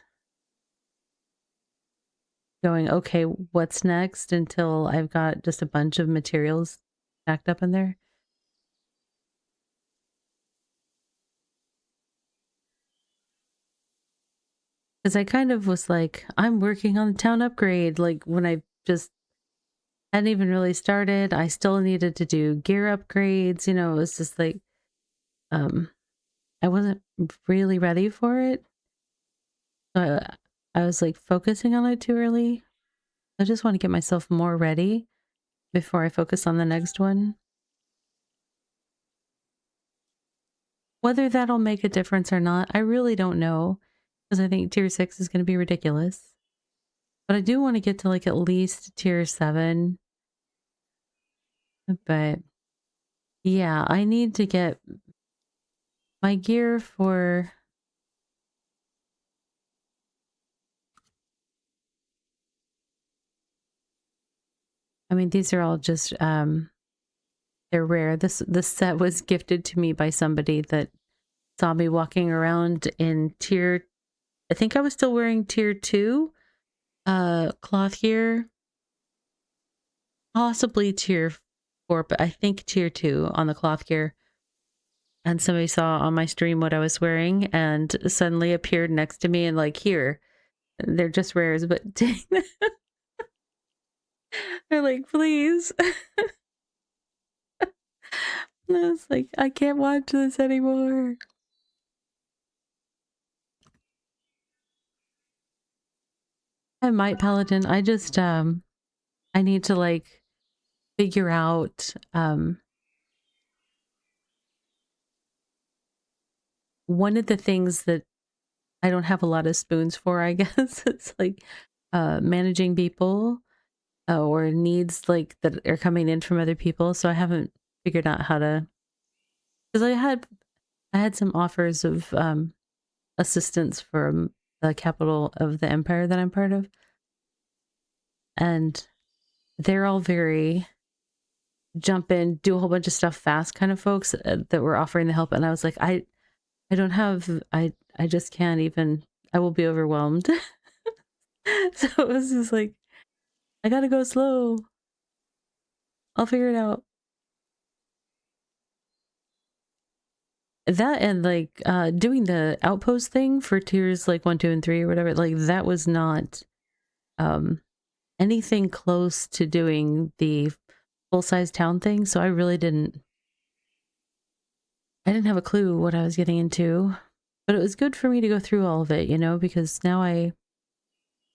going, okay, what's next, until I've got just a bunch of materials stacked up in there. Because I kind of was like, I'm working on the town upgrade. Like when I just hadn't even really started, I still needed to do gear upgrades. It was just like, um, I wasn't really ready for it. So I was like focusing on it too early. I just want to get myself more ready before I focus on the next one. Whether that'll make a difference or not, I really don't know, because I think tier 6 is going to be ridiculous. But I do want to get to like at least tier 7. But yeah, I need to get my gear for, I mean, these are all just they're rare. This set was gifted to me by somebody that saw me walking around in tier, I think I was still wearing tier 2 cloth gear, possibly tier 4, but I think tier 2 on the cloth gear. And somebody saw on my stream what I was wearing and suddenly appeared next to me and like, here, they're just rares, but they're like, please. And I was like, I can't watch this anymore. I might paladin. I just I need to like figure out one of the things that I don't have a lot of spoons for, I guess. It's like managing people or needs like that are coming in from other people. So I haven't figured out how to, because I had some offers of assistance from the capital of the empire that I'm part of, and they're all very jump in, do a whole bunch of stuff fast kind of folks that were offering the help, and I was like, I don't have, I just can't even. I will be overwhelmed. So it was just like, I gotta go slow. I'll figure it out. That and like doing the outpost thing for tiers like 1, 2, and 3 or whatever, like that was not um anything close to doing the full-size town thing, so I didn't have a clue what I was getting into. But it was good for me to go through all of it, you know, because now I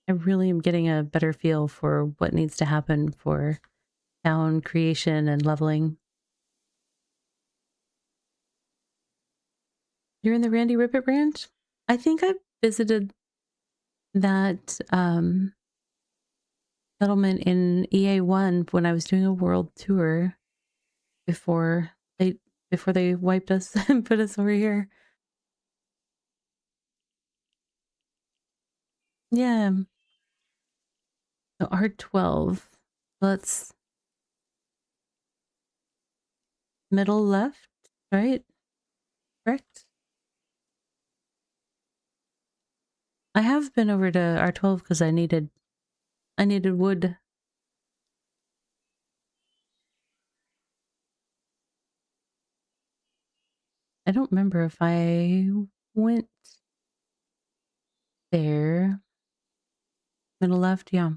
really am getting a better feel for what needs to happen for town creation and leveling. You're in the Randy Rippet branch? I think I visited that settlement in EA1 when I was doing a world tour before they wiped us and put us over here. Yeah. So R12. Let's middle left, right? Correct? I have been over to R12 because I needed wood. I don't remember if I went there. Middle left, yeah.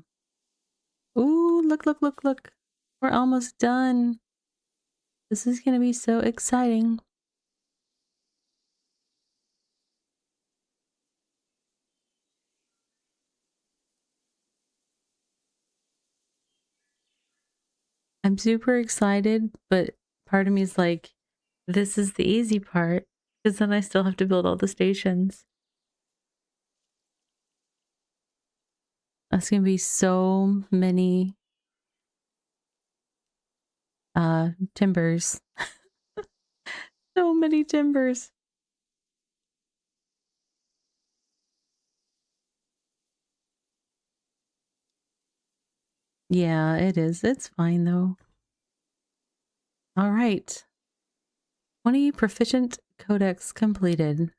Ooh, look, look, look, look. We're almost done. This is gonna be so exciting. I'm super excited, but part of me is like, this is the easy part, because then I still have to build all the stations. That's gonna be so many timbers. So many timbers. Yeah, it is. It's fine though. All right. 20 proficient codex completed.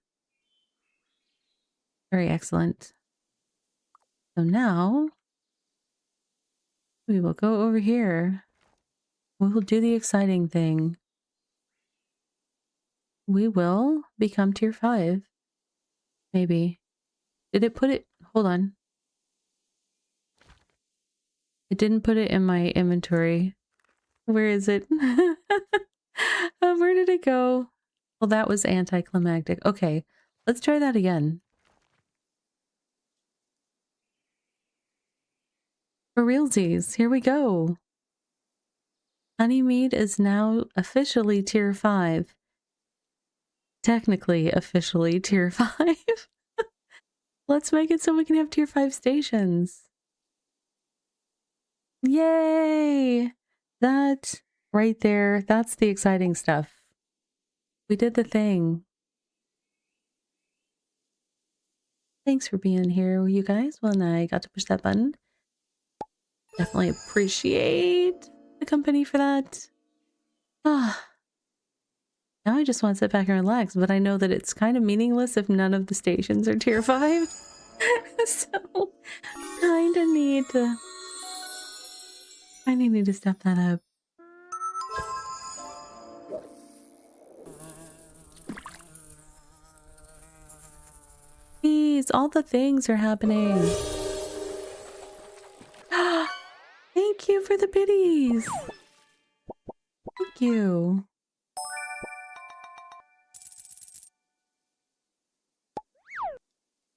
Very excellent. So now we will go over here. We will do the exciting thing. We will become tier 5. Maybe. Did it put it? Hold on. It didn't put it in my inventory. Where is it? Where did it go? Well, that was anticlimactic. Okay, let's try that again. For realsies, here we go. Honeymeade is now officially tier 5. Technically, officially tier 5. Let's make it so we can have tier 5 stations. Yay! That right there, that's the exciting stuff. We did the thing. Thanks for being here, you guys, when I got to push that button. Definitely appreciate the company for that. Ah, now I just want to sit back and relax, but I know that it's kind of meaningless if none of the stations are tier 5. So, kind of need to step that up. Please, all the things are happening. Thank you for the biddies. Thank you.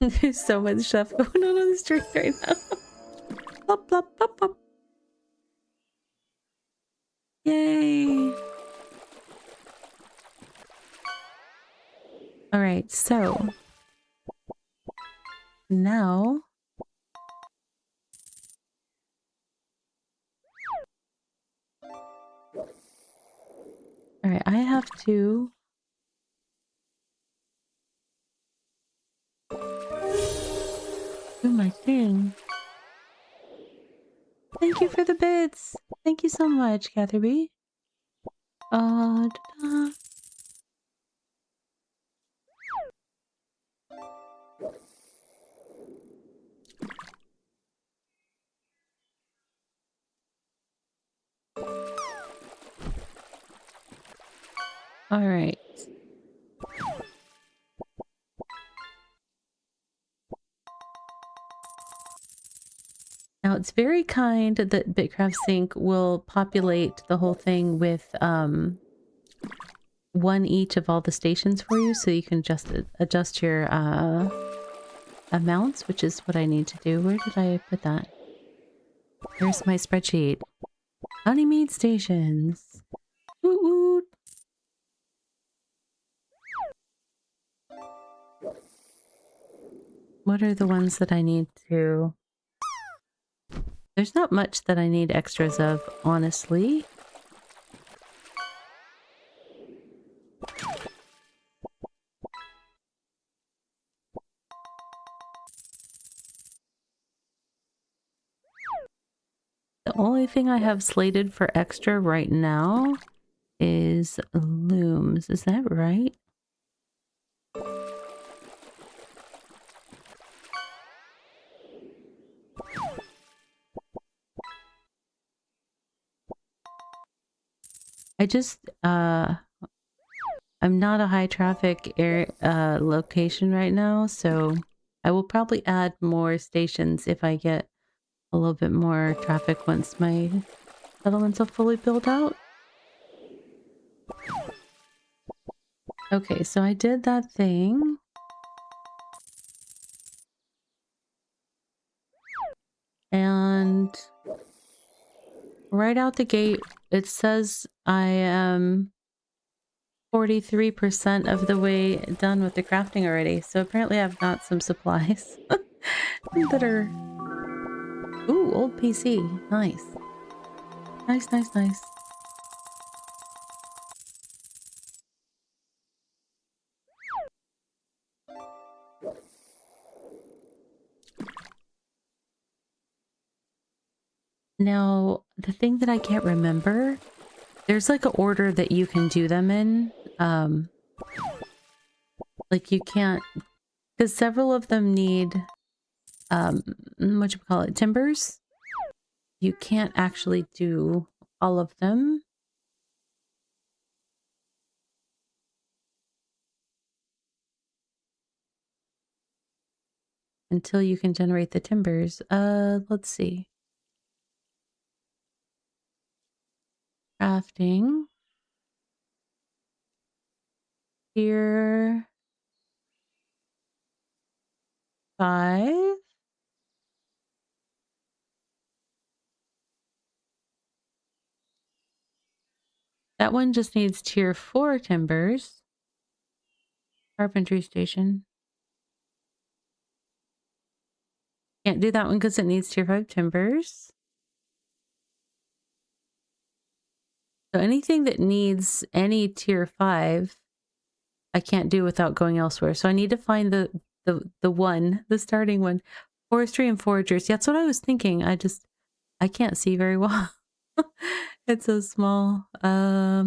There's so much stuff going on the street right now. Plop, plop, plop, plop. Yay! All right, so now all right, I have to do my thing. Thank you for the bits. Thank you so much, Catherby. Da-da. All right. Now it's very kind that BitCraft Sync will populate the whole thing with one each of all the stations for you, so you can just adjust your amounts, which is what I need to do. Where did I put that? Here's my spreadsheet. Honeymeade stations. Woot woot. What are the ones that I need to... There's not much that I need extras of, honestly. The only thing I have slated for extra right now is looms. Is that right? I just, I'm not a high traffic area, location right now, so I will probably add more stations if I get a little bit more traffic once my settlements are fully built out. Okay, so I did that thing. And right out the gate, it says I am 43% of the way done with the crafting already. So apparently I've got some supplies that are... Ooh, old PC. Nice. Nice, nice, nice. Now, the thing that I can't remember, there's like an order that you can do them in. Like you can't, because several of them need, whatchamacallit, timbers. You can't actually do all of them. Until you can generate the timbers. Let's see. Crafting. Tier 5. That one just needs tier 4 timbers. Carpentry station. Can't do that one because it needs tier 5 timbers. So anything that needs any tier 5, I can't do without going elsewhere. So I need to find the starting one. Forestry and foragers. Yeah, that's what I was thinking. I can't see very well. It's so small. I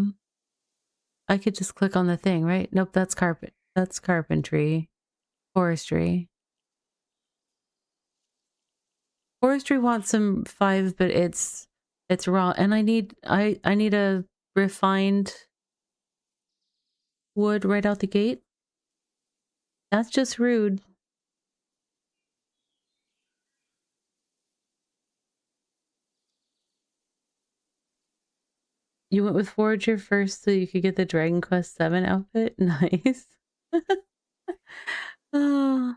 could just click on the thing, right? Nope, that's carpet. That's carpentry. Forestry. Forestry wants some 5, but it's raw, and I need a refined wood right out the gate. That's just rude. You went with Forager first so you could get the Dragon Quest 7 outfit? Nice. Oh.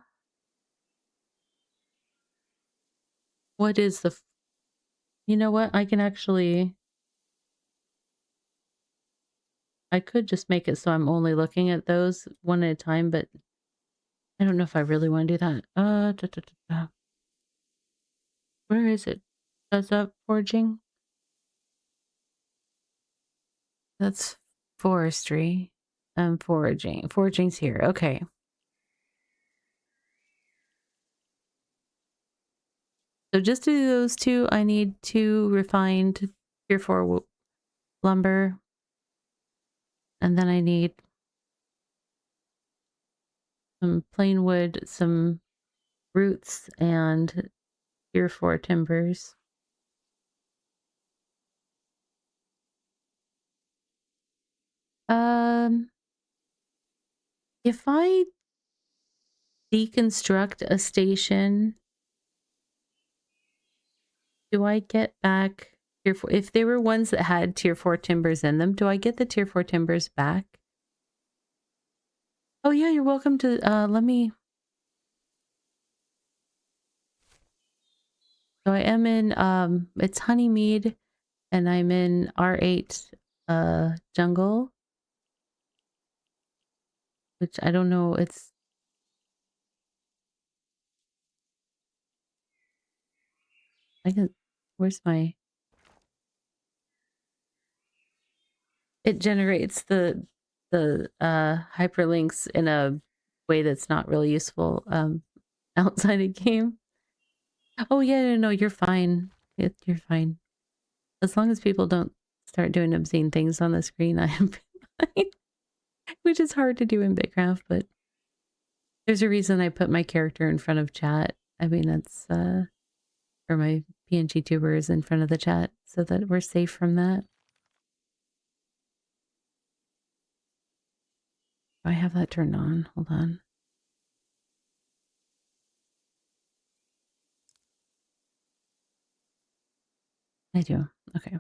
What is the You know what? I could just make it so I'm only looking at those one at a time, but I don't know if I really want to do that. Where is it? Does up foraging? That's forestry. Foraging. Foraging's here. Okay. So just to do those two, I need 2 refined tier 4 lumber. And then I need some plain wood, some roots, and tier 4 timbers. If I deconstruct a station, do I get back tier 4? If they were ones that had tier 4 timbers in them, do I get the tier 4 timbers back? Oh yeah, you're welcome to, let me... So I am in, it's Honeymeade, and I'm in R8, jungle, which I don't know, it's... I can... Where's my... It generates the hyperlinks in a way that's not really useful, outside of game. Oh yeah, no, you're fine. You're fine. As long as people don't start doing obscene things on the screen, I am fine. Which is hard to do in BitCraft, but there's a reason I put my character in front of chat. I mean, that's or my PNG tubers in front of the chat so that we're safe from that. I have that turned on. Hold on. I do. Okay.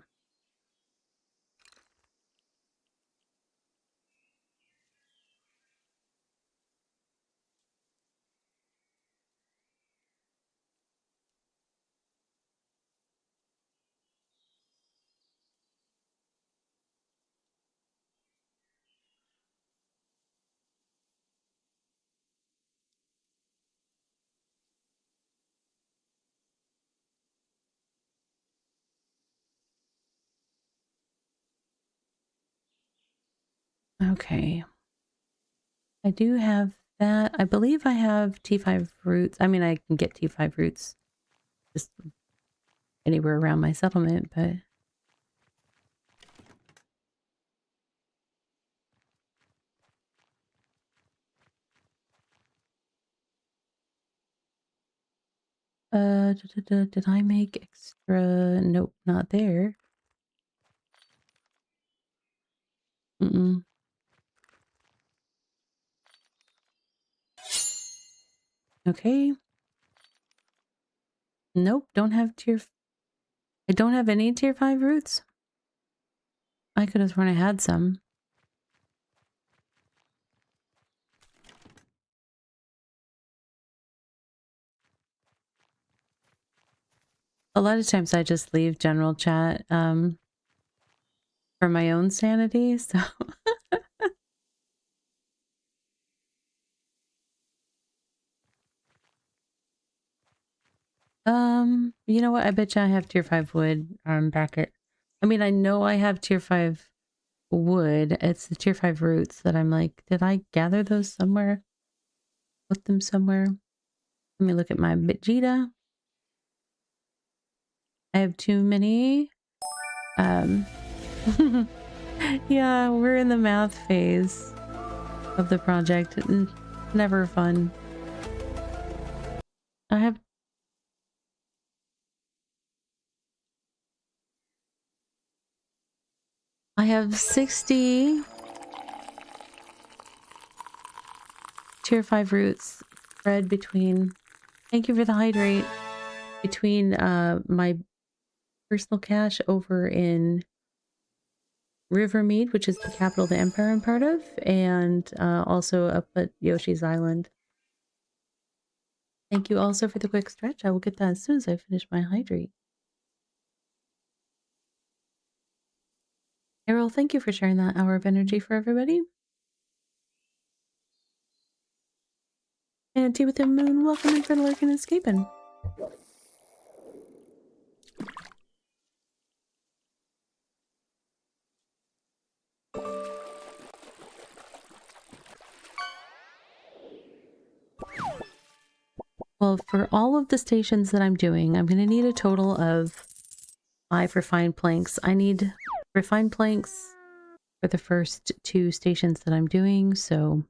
Okay. I do have that. I believe I have T5 roots. I mean, I can get T5 roots just anywhere around my settlement, but... Did I make extra? Nope, not there. Mm-mm. Okay. Nope, don't have I don't have any tier 5 roots. I could have sworn I had some. A lot of times I just leave general chat for my own sanity, so... You know what? I bet you I have tier 5 wood back at... I mean, I know I have tier 5 wood. It's the tier 5 roots that I'm like, did I gather those somewhere? Put them somewhere? Let me look at my Vegeta. I have too many. Yeah, we're in the math phase of the project. Never fun. I have 60 tier 5 roots spread between... Thank you for the hydrate. Between my personal cache over in Rivermead, which is the capital of the empire I'm part of, and also up at Yoshi's Island. Thank you also for the quick stretch. I will get that as soon as I finish my hydrate. Errol, thank you for sharing that hour of energy for everybody. And Tea with the Moon, welcome in for lurking and escaping. Well, for all of the stations that I'm doing, I'm going to need a total of 5 refined planks. I need refined planks for the first 2 stations that I'm doing, so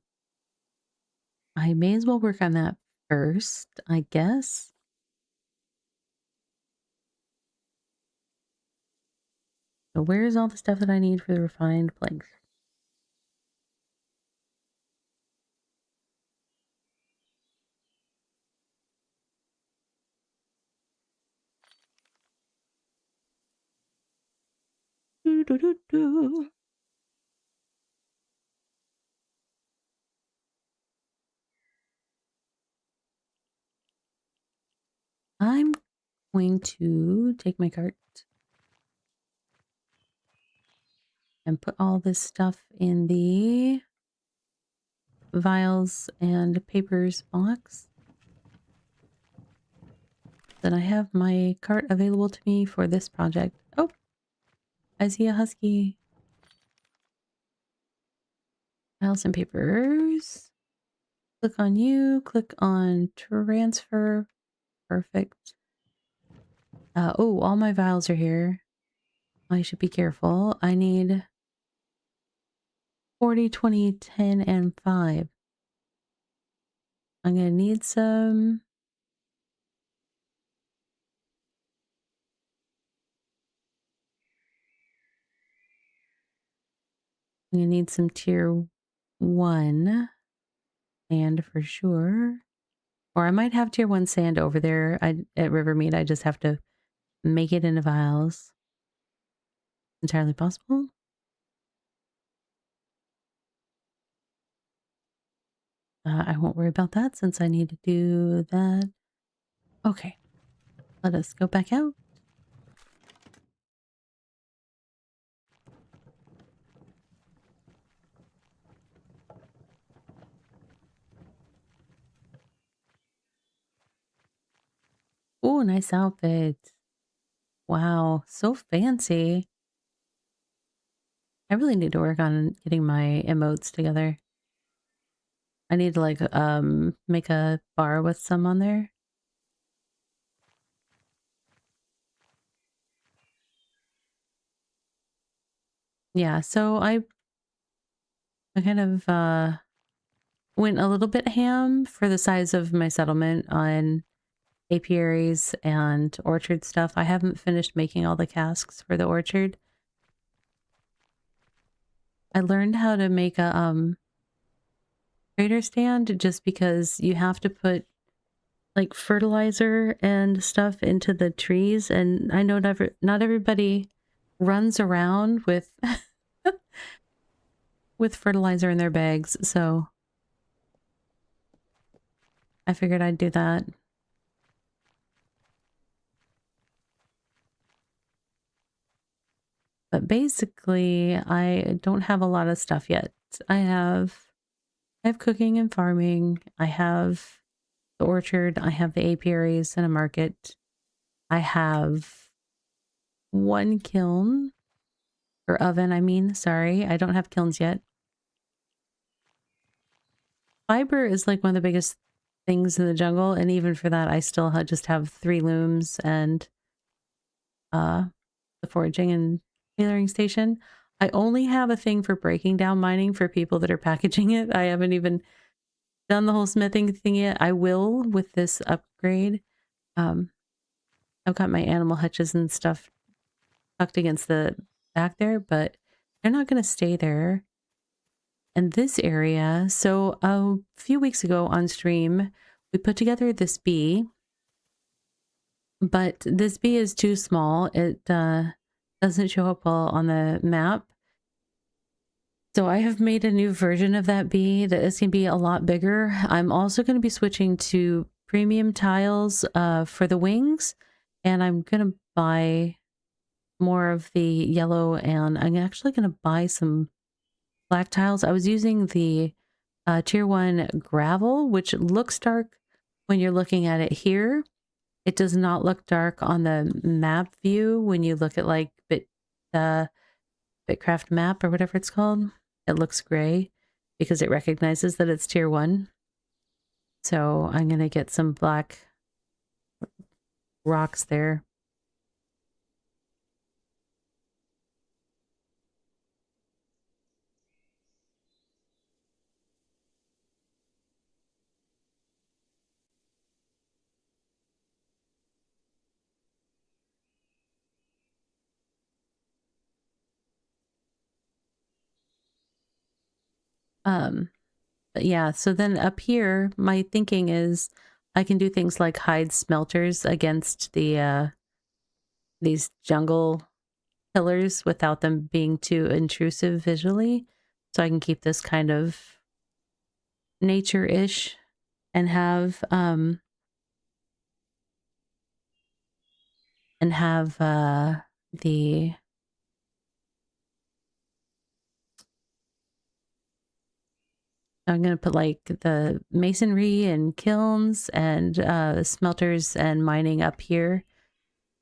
I may as well work on that first, I guess. So where's all the stuff that I need for the refined planks? Doo, doo, doo, doo. I'm going to take my cart and put all this stuff in the vials and papers box. Then I have my cart available to me for this project. Oh, I see a husky. Files and papers. Click on you, click on transfer. Perfect. Oh, all my vials are here. I should be careful. I need 40, 20, 10, and 5. I'm going to need some. I'm going to need some tier 1 sand for sure. Or I might have tier 1 sand over there at Rivermead. I just have to make it into vials. Entirely possible. I won't worry about that since I need to do that. Okay. Let us go back out. Oh, nice outfit. Wow, so fancy. I really need to work on getting my emotes together. I need to like make a bar with some on there. Yeah, so I kind of went a little bit ham for the size of my settlement on apiaries and orchard stuff. I haven't finished making all the casks for the orchard. I learned how to make a trader stand just because you have to put like fertilizer and stuff into the trees, and I know not everybody runs around with with fertilizer in their bags, so I figured I'd do that. But basically, I don't have a lot of stuff yet. I have cooking and farming. I have the orchard. I have the apiaries and a market. I have 1 kiln or oven. I mean, sorry, I don't have kilns yet. Fiber is like one of the biggest things in the jungle, and even for that, I still just have 3 looms and the foraging and tailoring station. I only have a thing for breaking down mining for people that are packaging it. I haven't even done the whole smithing thing yet. I will with this upgrade. I've got my animal hutches and stuff tucked against the back there, but they're not going to stay there. And this area, so a few weeks ago on stream, we put together this bee, but this bee is too small. It doesn't show up well on the map. So I have made a new version of that bee that is going to be a lot bigger. I'm also going to be switching to premium tiles for the wings, and I'm going to buy more of the yellow, and I'm actually going to buy some black tiles. I was using the tier 1 gravel, which looks dark when you're looking at it here. It does not look dark on the map view when you look at like BitCraft map or whatever it's called. It looks gray because it recognizes that it's tier 1. So I'm going to get some black rocks there. But yeah, so then up here, my thinking is I can do things like hide smelters against the these jungle pillars without them being too intrusive visually. So I can keep this kind of nature-ish and have the I'm going to put like the masonry and kilns and smelters and mining up here.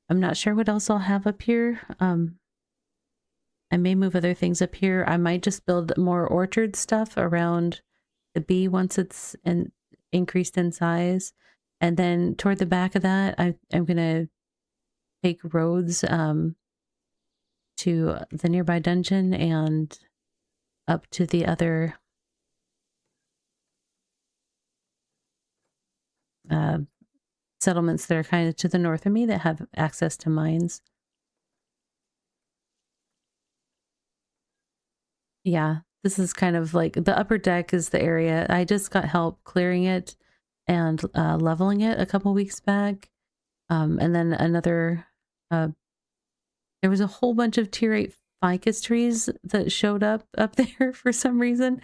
I'm not sure what else I'll have up here. I may move other things up here. I might just build more orchard stuff around the bee once it's increased in size. And then toward the back of that, I'm going to take roads to the nearby dungeon and up to the other settlements that are kind of to the north of me that have access to mines. Yeah, this is kind of like the upper deck is the area. I just got help clearing it and leveling it a couple weeks back. And then another, there was a whole bunch of tier 8 ficus trees that showed up there for some reason.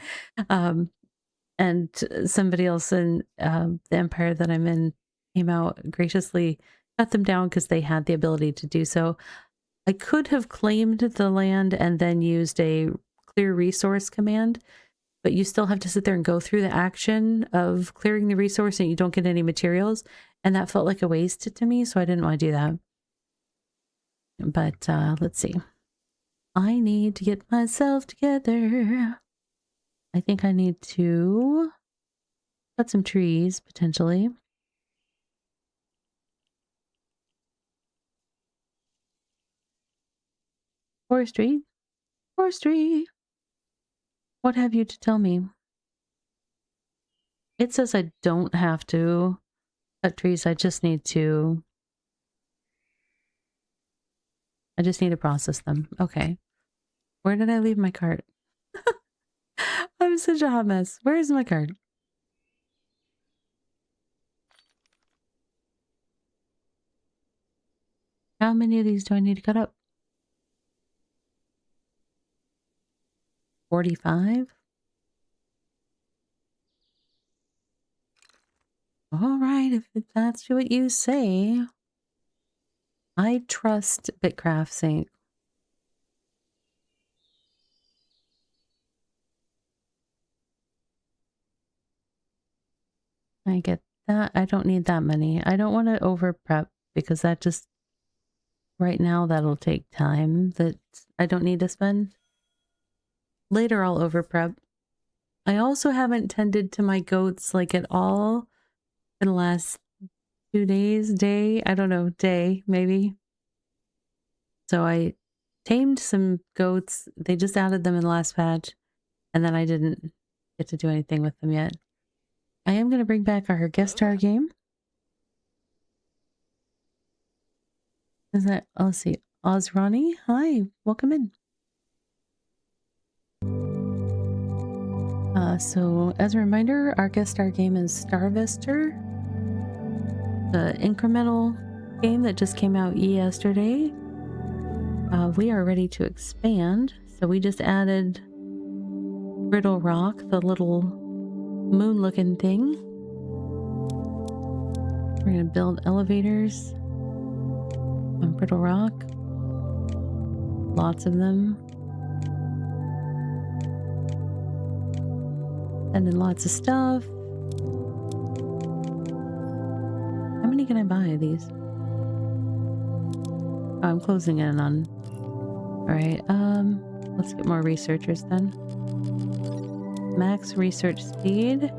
And somebody else in the empire that I'm in came out graciously, cut them down because they had the ability to do so. I could have claimed the land and then used a clear resource command, but you still have to sit there and go through the action of clearing the resource and you don't get any materials. And that felt like a waste to me, so I didn't want to do that. But let's see. I need to get myself together. I think I need to cut some trees, potentially. Forestry. Forestry. What have you to tell me? It says I don't have to cut trees. I just need to process them. Okay. Where did I leave my cart? I'm such a hot mess. Where is my cart? How many of these do I need to cut up? 45? All right, if that's what you say. I trust BitCraft Sync. I get that. I don't need that many. I don't want to over prep because that just, right now, that'll take time that I don't need to spend. Later, I'll over prep. I also haven't tended to my goats like at all in the last 2 days, I don't know, day, maybe. So I tamed some goats. They just added them in the last patch, and then I didn't get to do anything with them yet. I am going to bring back our guest star game. Is that, let's see, Ozrani? Hi, welcome in. So as a reminder, our guest star game is Starvester, the incremental game that just came out yesterday. We are ready to expand, so we just added Brittle Rock, the little moon-looking thing. We're going to build elevators on Brittle Rock. lots of them. And then lots of stuff. How many can I buy of these? Oh, I'm closing in on. Alright, let's get more researchers then. Max research speed.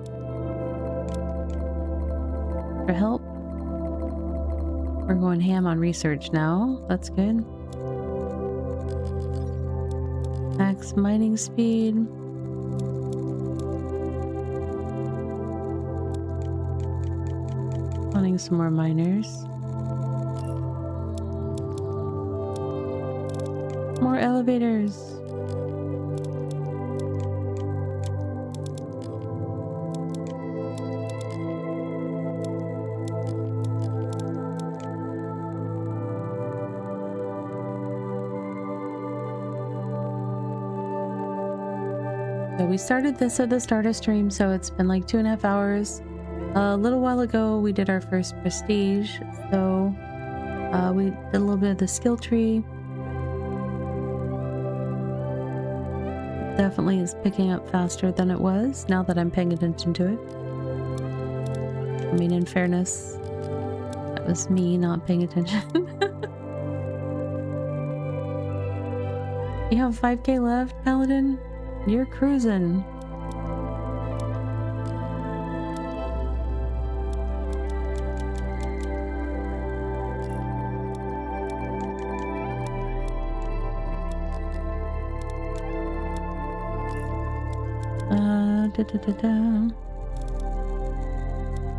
For help. We're going ham on research now. That's good. Max mining speed. Wanting some more miners. More elevators. So we started this at the start of stream, so it's been like 2.5 hours. A little while ago, we did our first prestige, so we did a little bit of the skill tree. Definitely is picking up faster than it was now that I'm paying attention to it. I mean, in fairness, that was me not paying attention. You have 5k left, Paladin? You're cruising.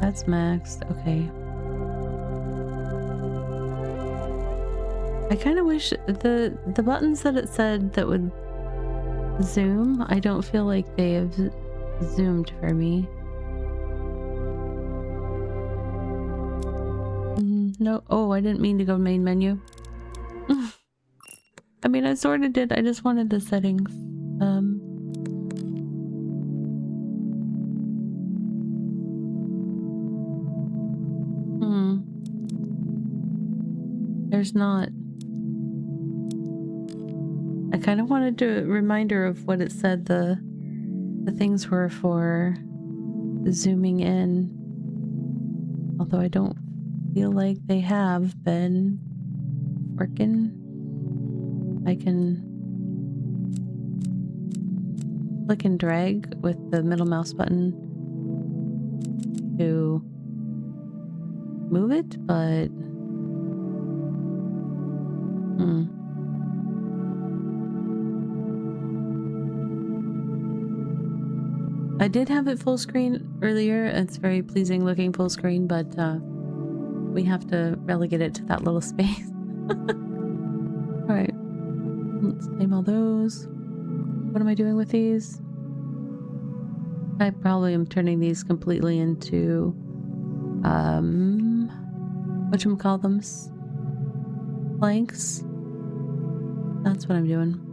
That's maxed. Okay. I kind of wish the buttons that it said that would zoom, I don't feel like they have zoomed for me. No. Oh, I didn't mean to go main menu. I mean, I sort of did. I just wanted the settings. There's not. I kind of wanted a reminder of what it said the things were for zooming in. Although I don't feel like they have been working. I can click and drag with the middle mouse button to move it, but I did have it full screen earlier. It's very pleasing looking full screen, but we have to relegate it to that little space. Alright, let's claim all those. What am I doing with these? I probably am turning these completely into whatchamacallthems? Planks. That's what I'm doing.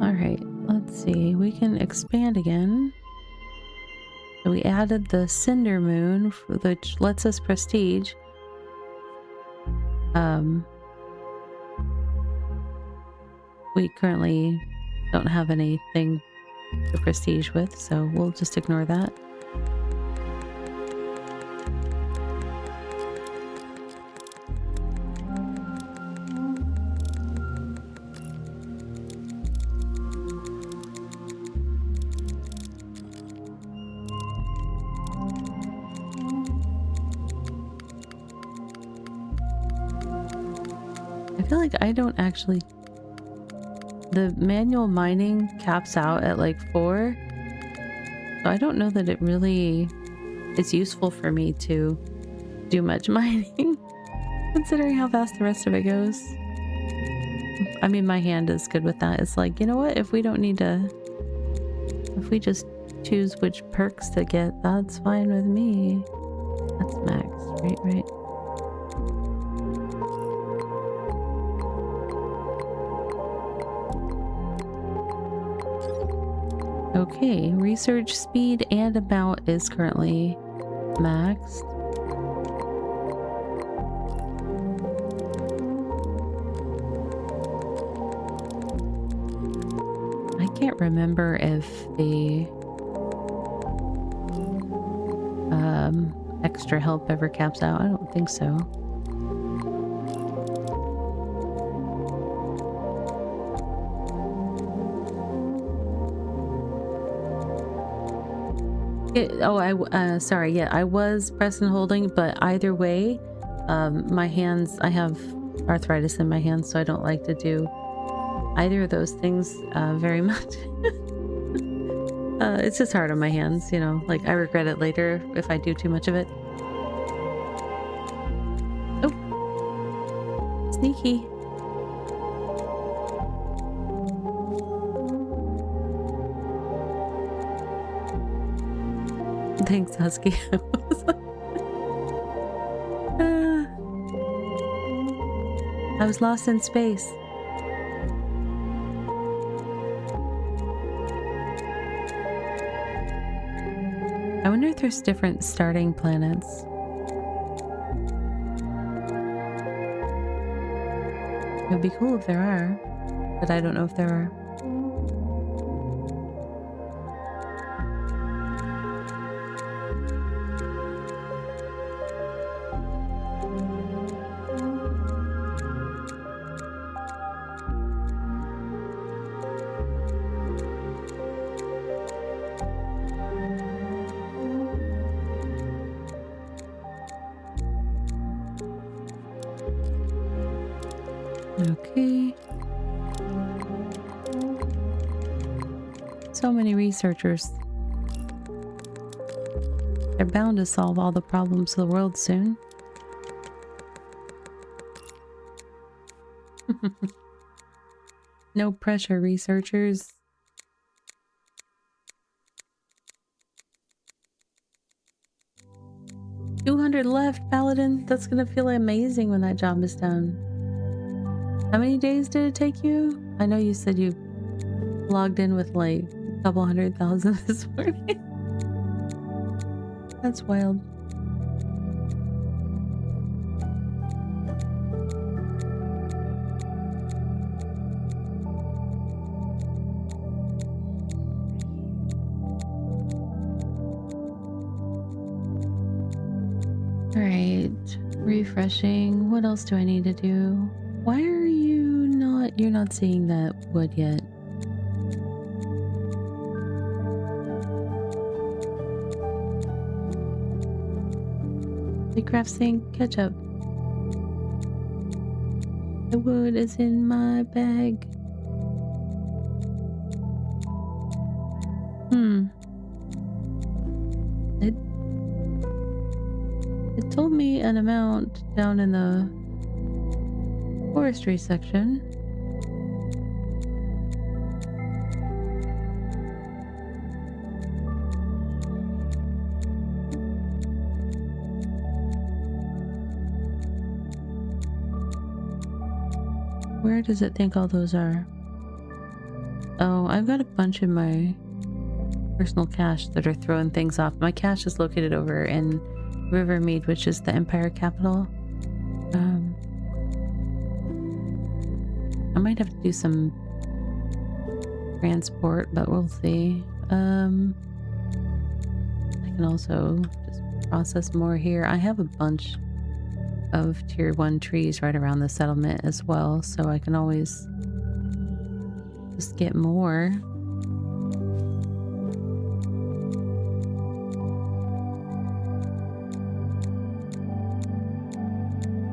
Alright, let's see. We can expand again. So we added the Cinder Moon, which lets us prestige. We currently don't have anything to prestige with, so we'll just ignore that. I feel like I don't actually... The manual mining caps out at like 4. So I don't know that it really is useful for me to do much mining, considering how fast the rest of it goes. I mean, my hand is good with that. It's like, you know what? If we don't need to... If we just choose which perks to get, that's fine with me. That's max, right? Okay, research speed and amount is currently maxed. I can't remember if the extra help ever caps out. I don't think so. Sorry, yeah, I was pressing and holding, but either way, my hands, I have arthritis in my hands, so I don't like to do either of those things very much. It's just hard on my hands, you know, like I regret it later if I do too much of it. Oh, sneaky. Thanks, Husky. I was lost in space. I wonder if there's different starting planets. It would be cool if there are, but I don't know if there are. Okay. So many researchers. They're bound to solve all the problems of the world soon. No pressure, researchers. $200 left, Paladin. That's gonna feel amazing when that job is done. How many days did it take you? I know you said you logged in with like a couple 100,000 this morning. That's wild. All right, refreshing. What else do I need to do? Why are you're not seeing that wood yet? BitCraft sink, catch up. The wood is in my bag. It told me an amount down in the forestry section. Where does it think all those are? Oh, I've got a bunch in my personal cache that are throwing things off. My cache is located over in Honeymeade, which is the Empire capital. I might have to do some transport, but we'll see. I can also just process more here. I have a bunch of tier 1 trees right around the settlement as well, so I can always just get more.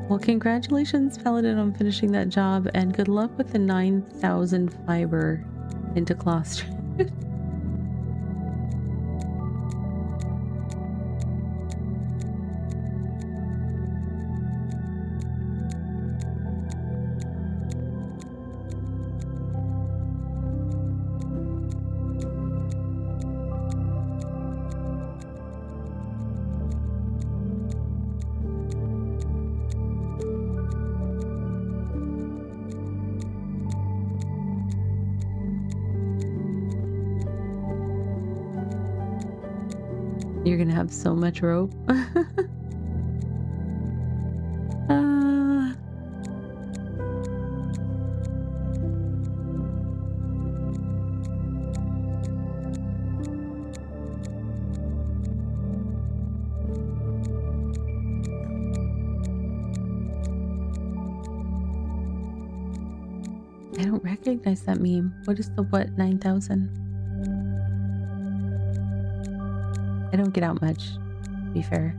Well, congratulations, Paladin, on finishing that job, and good luck with the 9,000 fiber into cloth. You're gonna have so much rope. I don't recognize that meme. What is the what 9,000? I don't get out much, to be fair.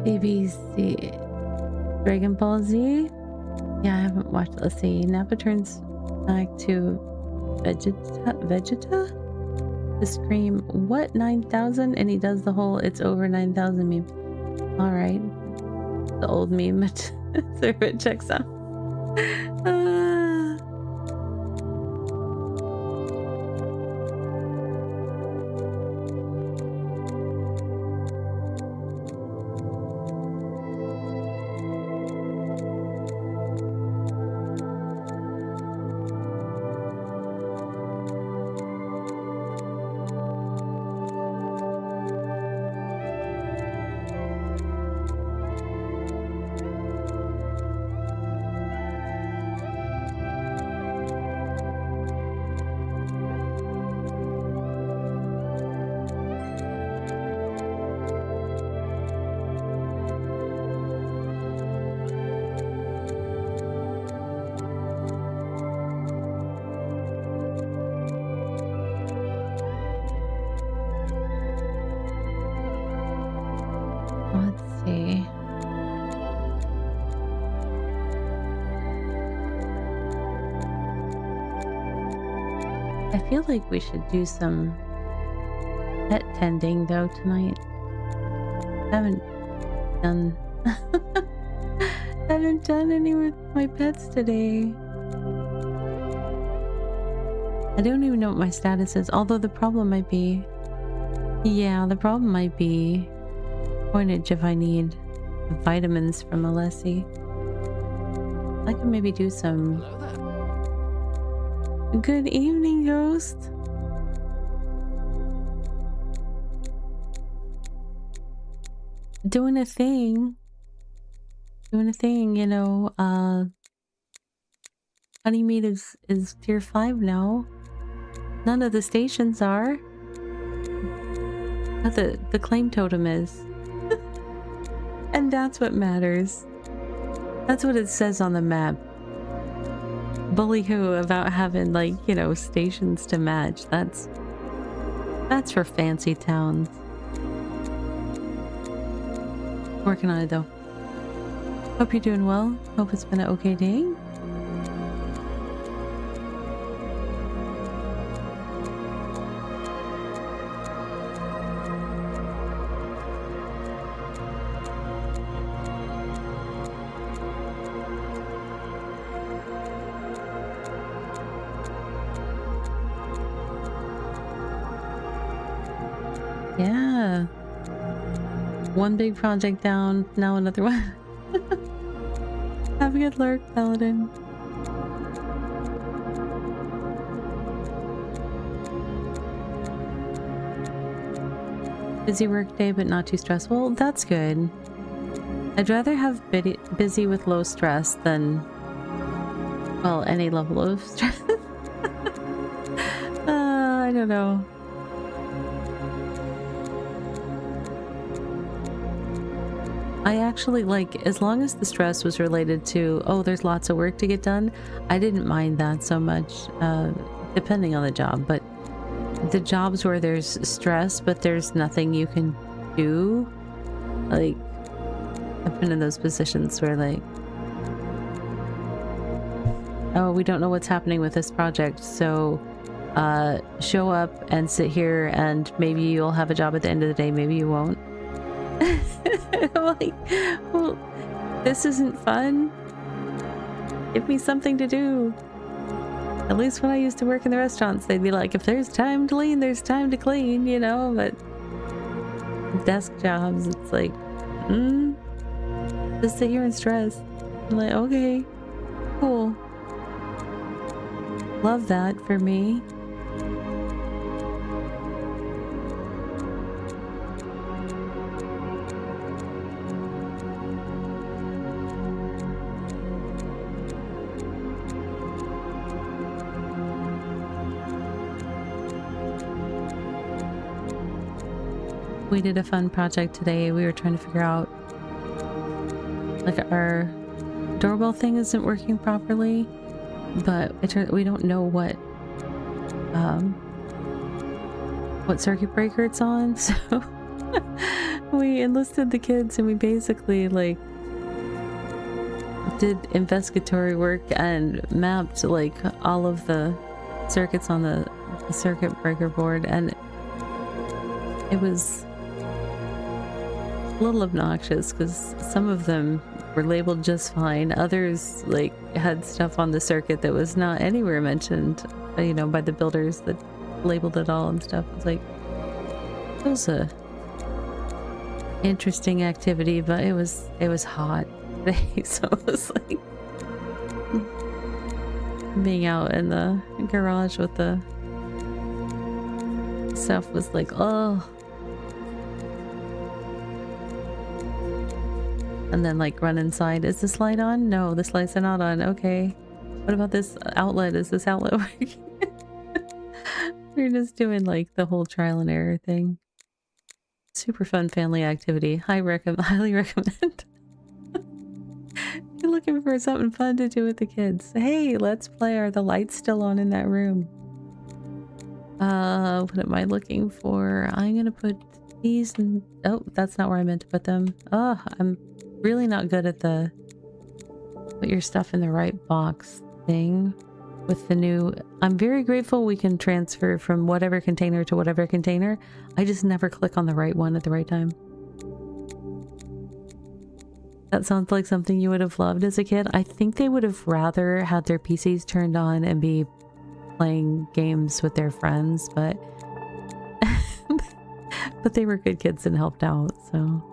BBC Dragon Ball Z. Yeah, I haven't watched it. Let's see. Nappa turns back to Vegeta to scream, "What 9,000?" And he does the whole "it's over 9,000" meme. All right, the old meme. So it checks out. Let's see. I feel like we should do some pet tending though tonight. Haven't done haven't done any with my pets today. I don't even know what my status is, although the problem might be, yeah, the problem might be coinage if I need vitamins from Alessi. I can maybe do some. Good evening, Ghost. Doing a thing, you know. Honeymeade is tier 5 now. None of the stations are, but the claim totem is. And that's what matters. That's what it says on the map. Bully who about having, like, you know, stations to match. That's for fancy towns. Working on it though. Hope you're doing well. Hope it's been an okay day. Yeah. One big project down, now another one. Have a good lurk, Paladin. Busy work day, but not too stressful. That's good. I'd rather have busy with low stress than, well, any level of stress. I don't know. I actually, like, as long as the stress was related to, oh, there's lots of work to get done, I didn't mind that so much, depending on the job. But the jobs where there's stress, but there's nothing you can do. Like, I've been in those positions where like, oh, we don't know what's happening with this project, so show up and sit here and maybe you'll have a job at the end of the day, maybe you won't. I'm like, well, this isn't fun. Give me something to do. At least when I used to work in the restaurants, they'd be like, if there's time to clean, there's time to clean, you know, but desk jobs, it's like, just sit here and stress. I'm like, okay, cool. Love that for me. We did a fun project today. We were trying to figure out, like, our doorbell thing isn't working properly, but we don't know what circuit breaker it's on. So we enlisted the kids and we basically like did investigatory work and mapped like all of the circuits on the circuit breaker board, and it was a little obnoxious because some of them were labeled just fine. Others like had stuff on the circuit that was not anywhere mentioned, you know, by the builders that labeled it all and stuff. It's like, it was a interesting activity, but it was hot today, so it was like being out in the garage with the stuff was like, oh. And then like run inside. Is this light on? No, this light's not on. Okay. What about this outlet? Is this outlet working? We're just doing like the whole trial and error thing. Super fun family activity. Highly recommend. You're looking for something fun to do with the kids. Hey, let's play. Are the lights still on in that room? What am I looking for? I'm gonna put these in... Oh, that's not where I meant to put them. Oh, I'm really not good at the put your stuff in the right box thing with the new... I'm very grateful we can transfer from whatever container to whatever container. I just never click on the right one at the right time. That sounds like something you would have loved as a kid. I think they would have rather had their PCs turned on and be playing games with their friends, but but they were good kids and helped out, so...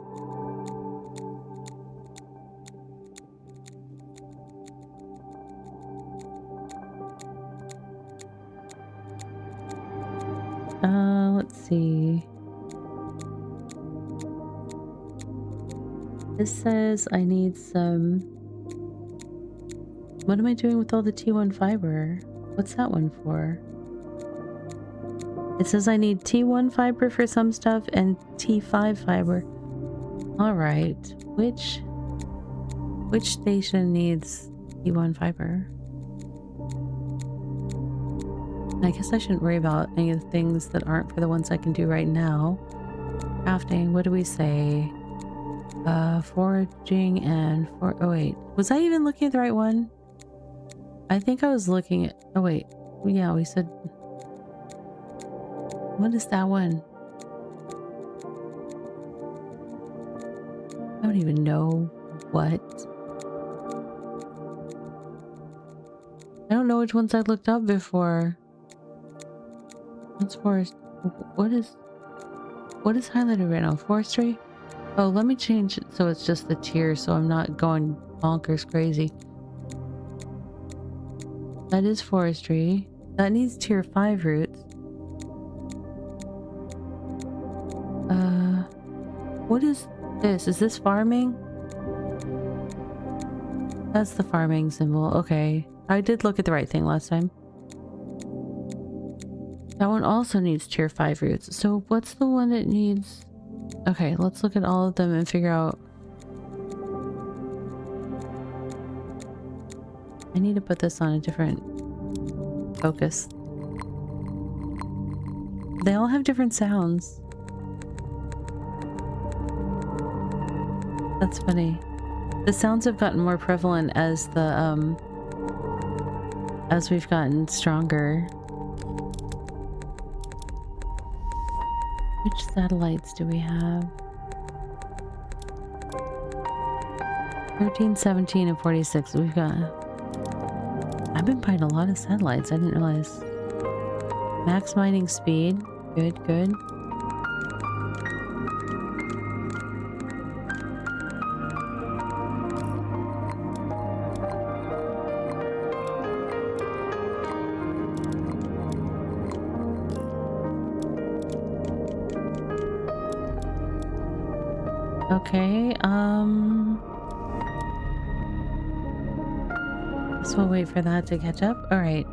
Let's see. This says I need some... What am I doing with all the T1 fiber? What's that one for? It says I need T1 fiber for some stuff and T5 fiber. Alright. Which station needs T1 fiber? I guess I shouldn't worry about any of the things that aren't for the ones I can do right now. Crafting, what do we say? Foraging and oh wait. Was I even looking at the right one? I think I was looking at... Oh wait. Yeah, we said... What is that one? I don't even know what. I don't know which ones I looked up before. What's forest? What is highlighted right now? Forestry? Oh, let me change it so it's just the tier so I'm not going bonkers crazy. That is forestry. That needs tier 5 roots. What is this? Is this farming? That's the farming symbol. Okay. I did look at the right thing last time. That one also needs tier 5 roots. So what's the one that needs... Okay, let's look at all of them and figure out... I need to put this on a different focus. They all have different sounds. That's funny. The sounds have gotten more prevalent as as we've gotten stronger. Which satellites do we have? 13, 17, and 46. We've got... I've been buying a lot of satellites. I didn't realize. Max mining speed. Good, good. Okay, so we'll wait for that to catch up. All right.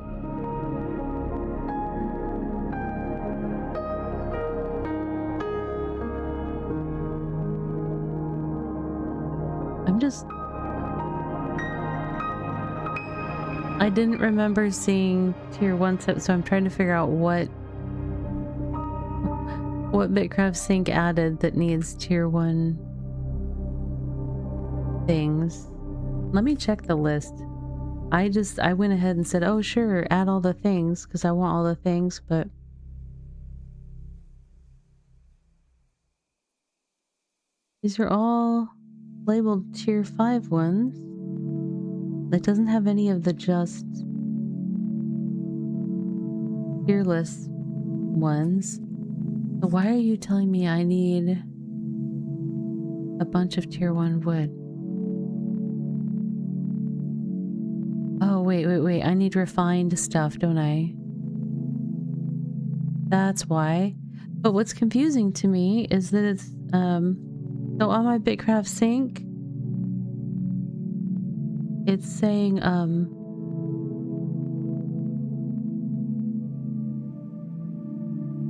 I didn't remember seeing tier 1 set, so I'm trying to figure out what BitCraft Sync added that needs tier 1 things. Let me check the list. I went ahead and said, oh sure, add all the things, because I want all the things, but these are all labeled tier 5 ones. That doesn't have any of the just fearless ones. So why are you telling me I need a bunch of tier 1 wood? Oh, wait. I need refined stuff, don't I? That's why. But what's confusing to me is that it's, so on my BitCraft Sync, it's saying,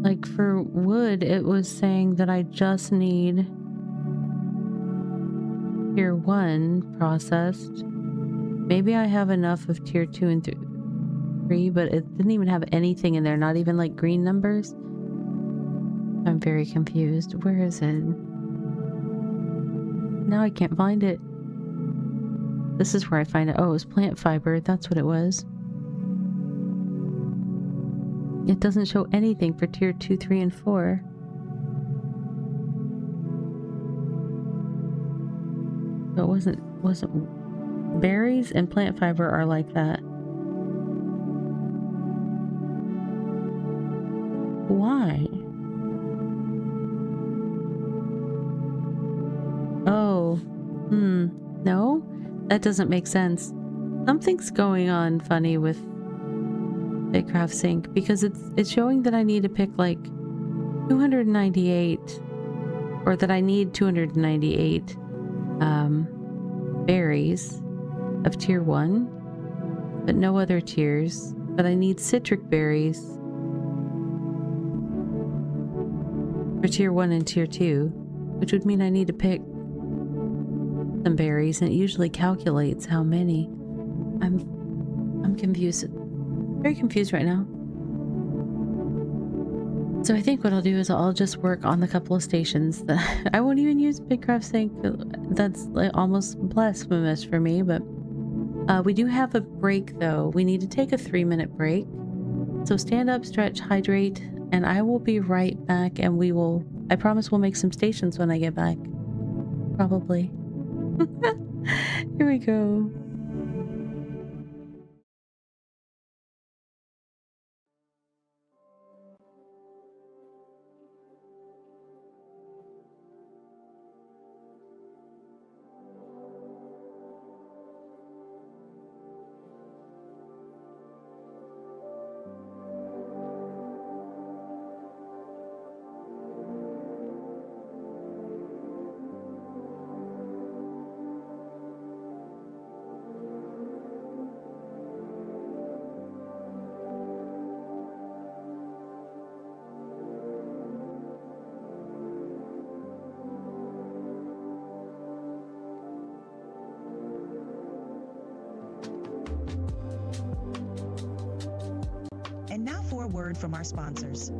like for wood, it was saying that I just need tier 1 processed. Maybe I have enough of tier 2 and 3, but it didn't even have anything in there, not even like green numbers. I'm very confused. Where is it? Now I can't find it. This is where I find it. Oh, it was plant fiber. That's what it was. It doesn't show anything for tier 2, 3, and 4. So it wasn't berries and plant fiber are like that. Why? Oh, no, that doesn't make sense. Something's going on funny with BitCraft Sync, because it's showing that I need to pick like 298, or that I need 298 berries of tier 1, but no other tiers. But I need citric berries for tier 1 and tier 2, which would mean I need to pick some berries, and it usually calculates how many. I'm confused. Very confused right now. So I think what I'll do is I'll just work on the couple of stations that I won't even use BitCraft Sync. That's like almost blasphemous for me, but we do have a break though. We need to take a 3-minute break. So stand up, stretch, hydrate, and I will be right back, and I promise we'll make some stations when I get back. Probably. Here we go. And now for a word from our sponsors.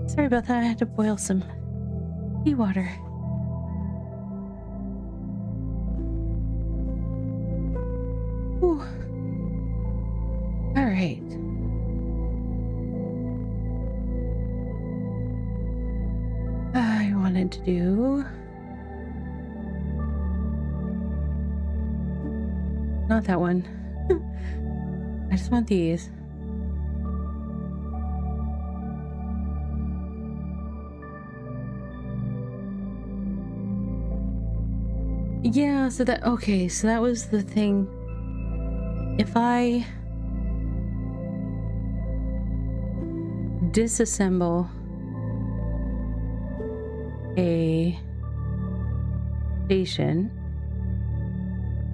Sorry about that. I had to boil some seawater. Whew. All right. I wanted to do not that one. I just want these. Yeah, so that okay, so that was the thing. If I disassemble a station,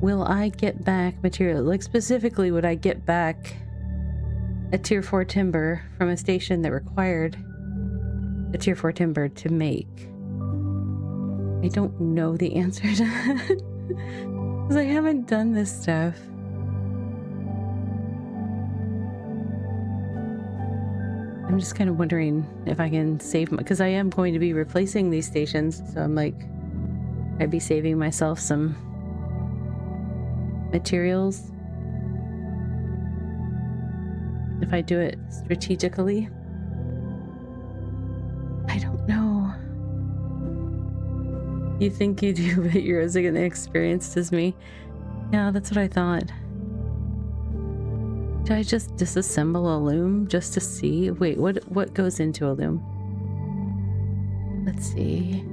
will I get back material? Like specifically, would I get back a tier 4 timber from a station that required a tier 4 timber to make? I don't know the answer to that because I haven't done this stuff. I'm just kind of wondering if I can save because I am going to be replacing these stations, so I'm like, I'd be saving myself some materials if I do it strategically. I don't know. You think you do, but you're as inexperienced as me. Yeah, that's what I thought. Did I just disassemble a loom just to see? Wait, what goes into a loom? Let's see.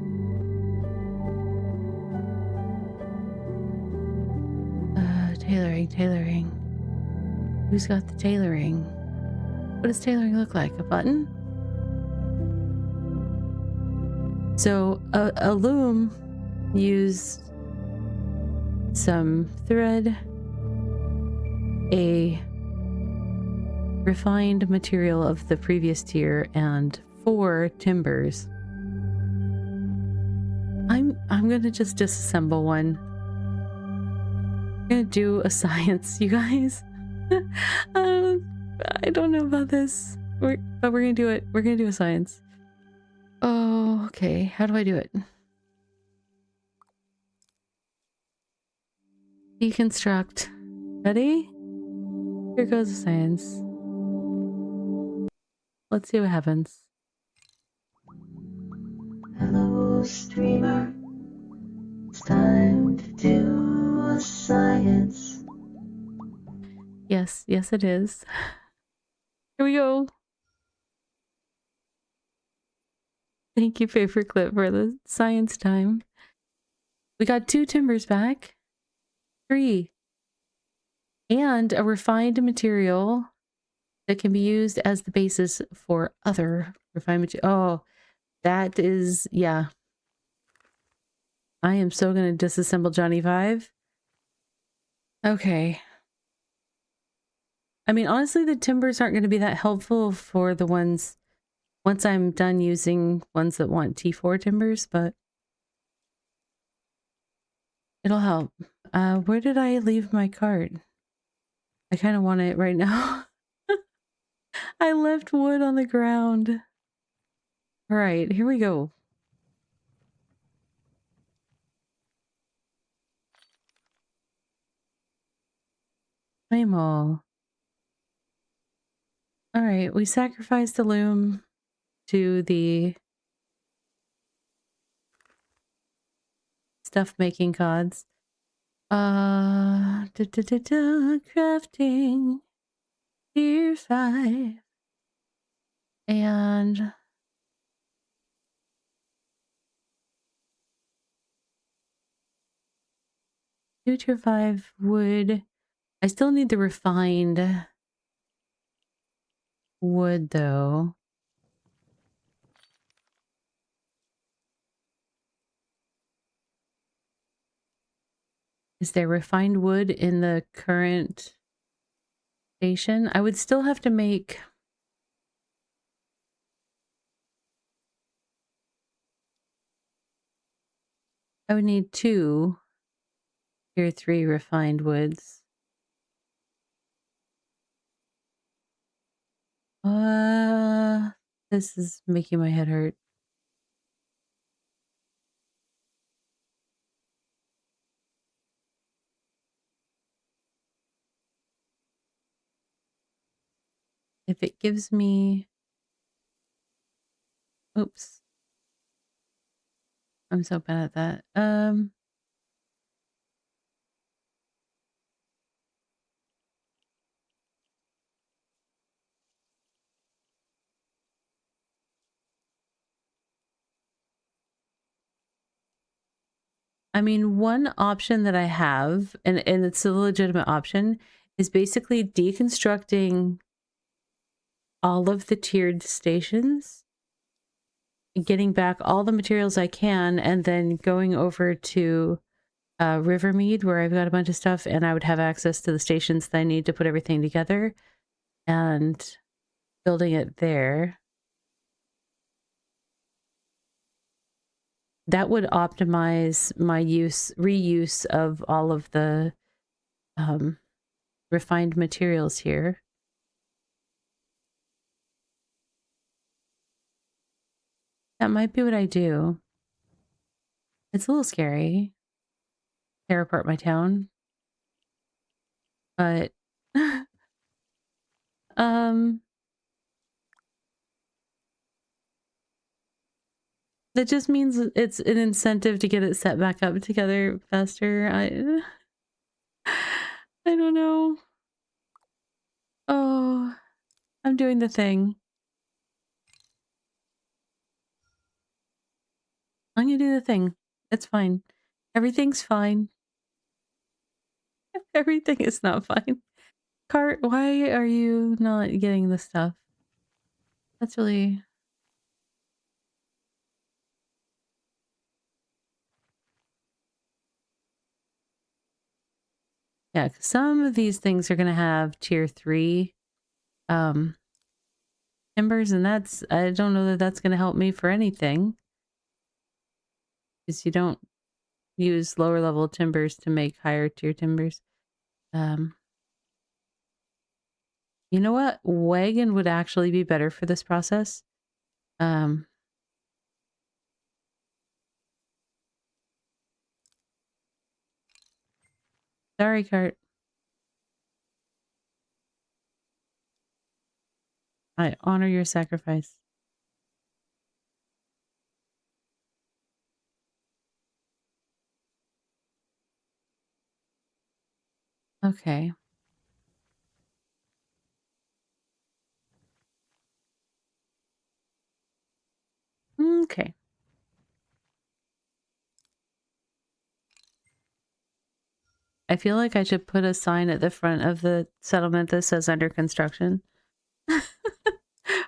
Tailoring. Who's got the tailoring? What does tailoring look like? A button? So a loom used some thread, a refined material of the previous tier, and 4 timbers. I'm gonna just disassemble one. I'm gonna do a science, you guys. I don't know about this, but we're gonna do it. We're gonna do a science. Oh, okay. How do I do it? Deconstruct. Ready? Here goes the science. Let's see what happens. Hello, streamer. It's time to do a science. Yes, it is. Here we go. Thank you, Paperclip, for the science time. We got 2 timbers back. 3. And a refined material that can be used as the basis for other refined material. Oh, that is, yeah. I am so going to disassemble Johnny 5. Okay. I mean, honestly, the timbers aren't going to be that helpful for the ones once I'm done using ones that want T4 timbers, but it'll help. Where did I leave my cart? I kind of want it right now. I left wood on the ground. All right, here we go. Claim all. All right, we sacrificed the loom to the stuff making gods. Crafting tier 5 and tier 5 wood. I still need the refined wood though. Is there refined wood in the current station? I would still have to make... I would need 2 tier 3 refined woods. This is making my head hurt. If it gives me... Oops. I'm so bad at that. I mean, one option that I have, and it's a legitimate option, is basically deconstructing all of the tiered stations, getting back all the materials I can, and then going over to Rivermead, where I've got a bunch of stuff, and I would have access to the stations that I need to put everything together, and building it there. That would optimize my reuse of all of the refined materials here. That might be what I do. It's a little scary. Tear apart my town. But that just means it's an incentive to get it set back up together faster. I don't know. Oh, I'm doing the thing. I'm gonna do the thing. It's fine. Everything's fine. Everything is not fine. Cart, why are you not getting the stuff? That's really... Yeah, 'cause some of these things are gonna have tier 3 timbers, and that's... I don't know that that's gonna help me for anything. Because you don't use lower level timbers to make higher tier timbers. You know what? Wagon would actually be better for this process. Sorry, Cart. I honor your sacrifice. Okay. Okay. I feel like I should put a sign at the front of the settlement that says under construction.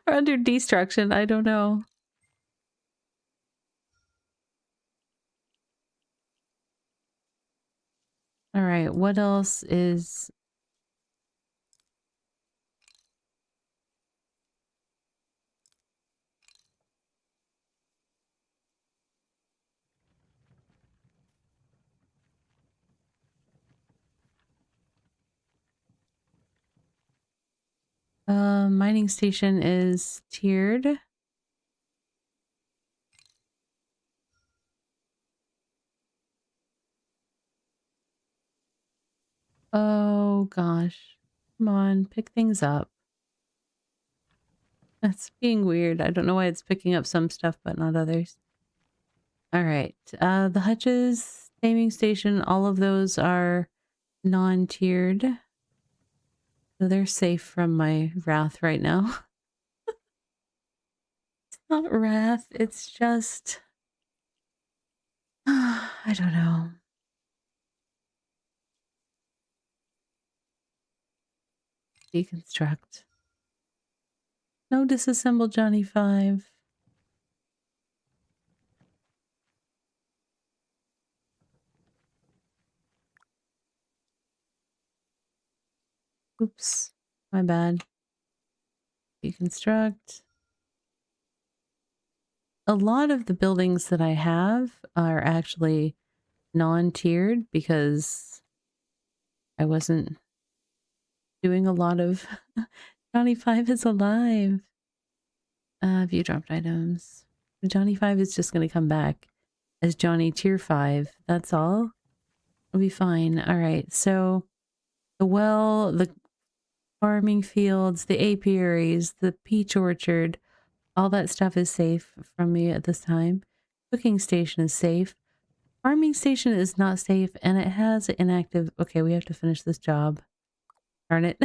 Or under destruction, I don't know. All right, what else is... mining station is tiered. Oh gosh. Come on, pick things up. That's being weird. I don't know why it's picking up some stuff but not others. All right. The hutches, taming station, all of those are non-tiered. So they're safe from my wrath right now. It's not wrath, it's just... I don't know. Deconstruct. No disassemble Johnny 5. Oops, my bad. Deconstruct. A lot of the buildings that I have are actually non-tiered because I wasn't doing a lot of Johnny 5 is alive. View dropped items. Johnny 5 is just going to come back as Johnny Tier 5. That's all. It'll be fine. All right. So the well, the farming fields, the apiaries, the peach orchard, all that stuff is safe from me at this time. Cooking station is safe. Farming station is not safe, and it has inactive... Okay, we have to finish this job. Darn it.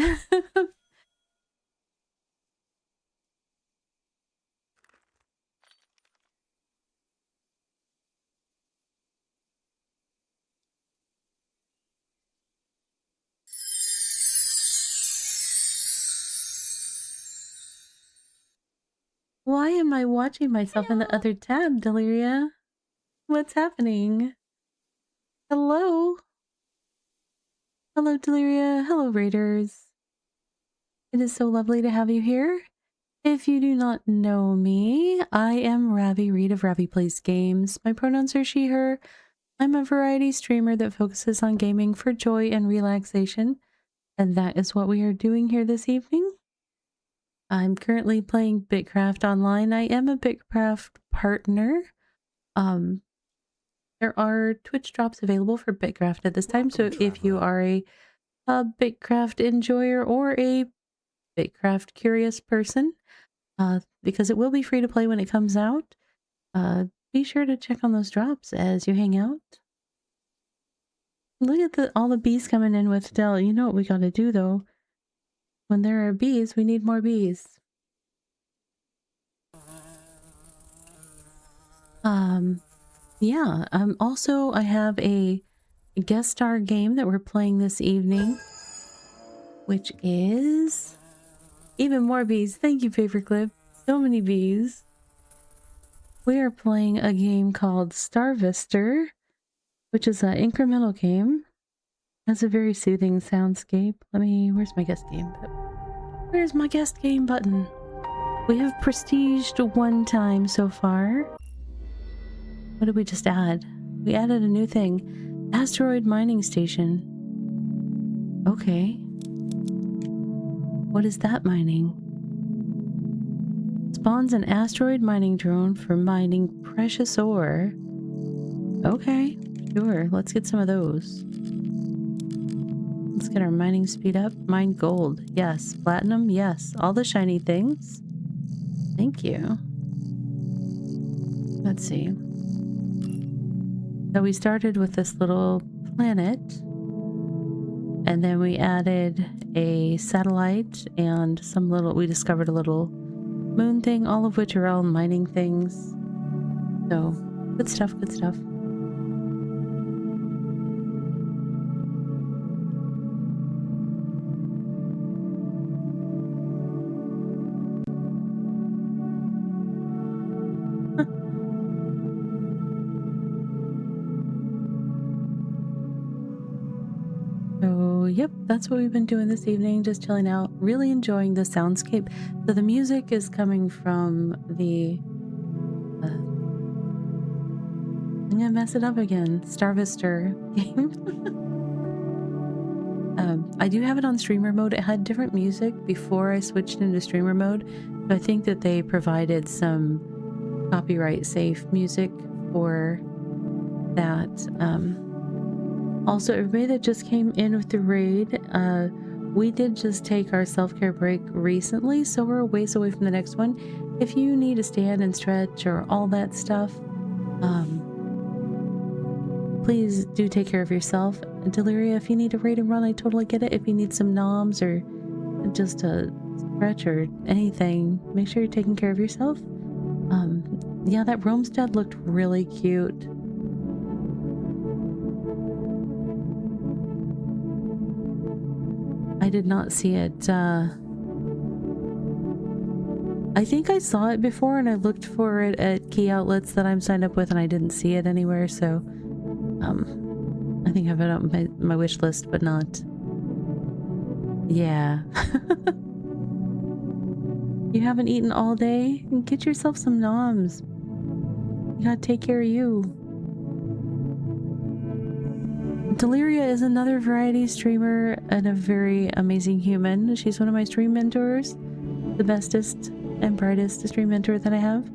Why am I watching myself in the other tab, Deliria? What's happening? Hello? Hello, Deliria. Hello, Raiders. It is so lovely to have you here. If you do not know me, I am Ravi Reed of Ravi Plays Games. My pronouns are she, her. I'm a variety streamer that focuses on gaming for joy and relaxation, and that is what we are doing here this evening. I'm currently playing BitCraft Online. I am a BitCraft partner. There are Twitch drops available for BitCraft at this time, so if you are a BitCraft enjoyer or a BitCraft curious person, because it will be free to play when it comes out, be sure to check on those drops as you hang out. Look at all the bees coming in with Dell. You know what we gotta do though. When there are bees, we need more bees. Yeah, also I have a guest star game that we're playing this evening, which is even more bees. Thank you, Paperclip. So many bees. We are playing a game called Starvester, which is an incremental game. It has a very soothing soundscape. Where's my guest game? Where's my guest game button? We have prestiged 1 time so far. What did we just add? We added a new thing. Asteroid mining station. Okay. What is that mining? Spawns an asteroid mining drone for mining precious ore. Okay, sure. Let's get some of those. Let's get our mining speed up. Mine gold. Yes. Platinum. Yes. All the shiny things. Thank you. Let's see. So we started with this little planet, and then we added a satellite and we discovered a little moon thing, all of which are all mining things. So, good stuff, good stuff. So, yep, that's what we've been doing this evening, just chilling out, really enjoying the soundscape. So the music is coming from the... I'm gonna mess it up again. Starvester game. I do have it on streamer mode. It had different music before I switched into streamer mode. So I think that they provided some copyright safe music for that. Also, everybody that just came in with the raid, we did just take our self-care break recently, so we're a ways away from the next one. If you need to stand and stretch or all that stuff, please do take care of yourself. Deliria, if you need a raid and run, I totally get it. If you need some noms or just a stretch or anything, make sure you're taking care of yourself. Yeah, that Roamstead looked really cute. I did not see it. I think I saw it before and I looked for it at key outlets that I'm signed up with and I didn't see it anywhere, so I think I have it on my wish list, but not Yeah. You haven't eaten all day? Get yourself some noms. You gotta take care of you. Deliria is another variety streamer and a very amazing human. She's one of my stream mentors. The bestest and brightest stream mentor that I have.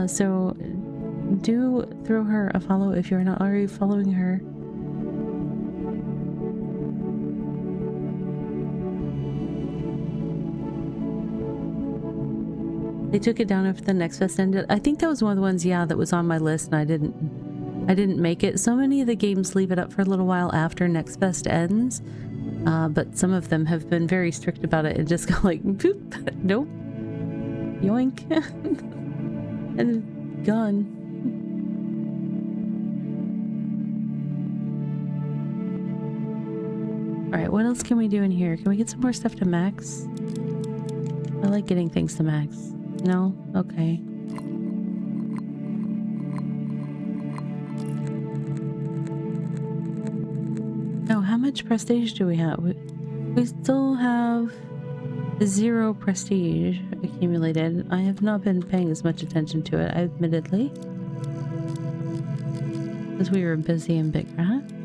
So do throw her a follow if you're not already following her. They took it down after the next fest ended. I think that was one of the ones, yeah, that was on my list and I didn't make it. So many of the games leave it up for a little while after next fest ends. But some of them have been very strict about it and just go like, boop, nope, yoink, and gone. Alright, what else can we do in here? Can we get some more stuff to max? I like getting things to max. No? Okay. Oh, how much prestige do we have? We still have 0 prestige accumulated. I have not been paying as much attention to it, admittedly. Because we were busy in BitCraft.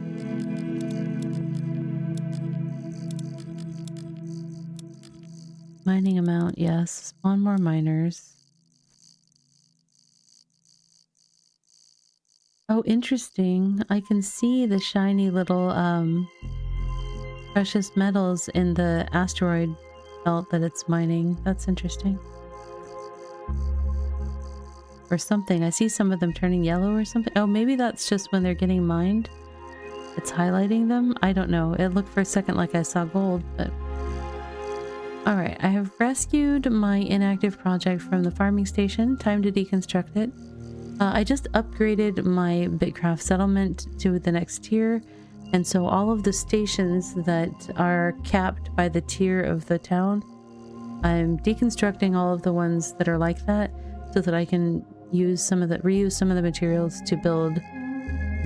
Mining amount, yes. Spawn more miners. Oh, interesting. I can see the shiny little precious metals in the asteroid belt that it's mining. That's interesting. Or something. I see some of them turning yellow or something. Oh, maybe that's just when they're getting mined. It's highlighting them. I don't know. It looked for a second like I saw gold, but... Alright, I have rescued my inactive project from the farming station. Time to deconstruct it. I just upgraded my BitCraft settlement to the next tier, and so all of the stations that are capped by the tier of the town, I'm deconstructing all of the ones that are like that so that I can reuse some of the materials to build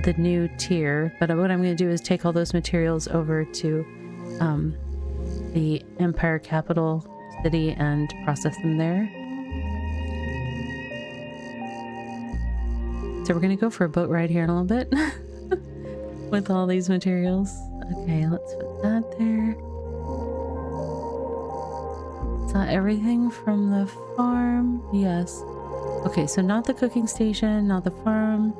the new tier. But what I'm going to do is take all those materials over to the Empire capital city and process them there. So we're gonna go for a boat ride here in a little bit with all these materials. Okay, let's put that there. Is that everything from the farm? Yes. Okay, so not the cooking station, not the farm,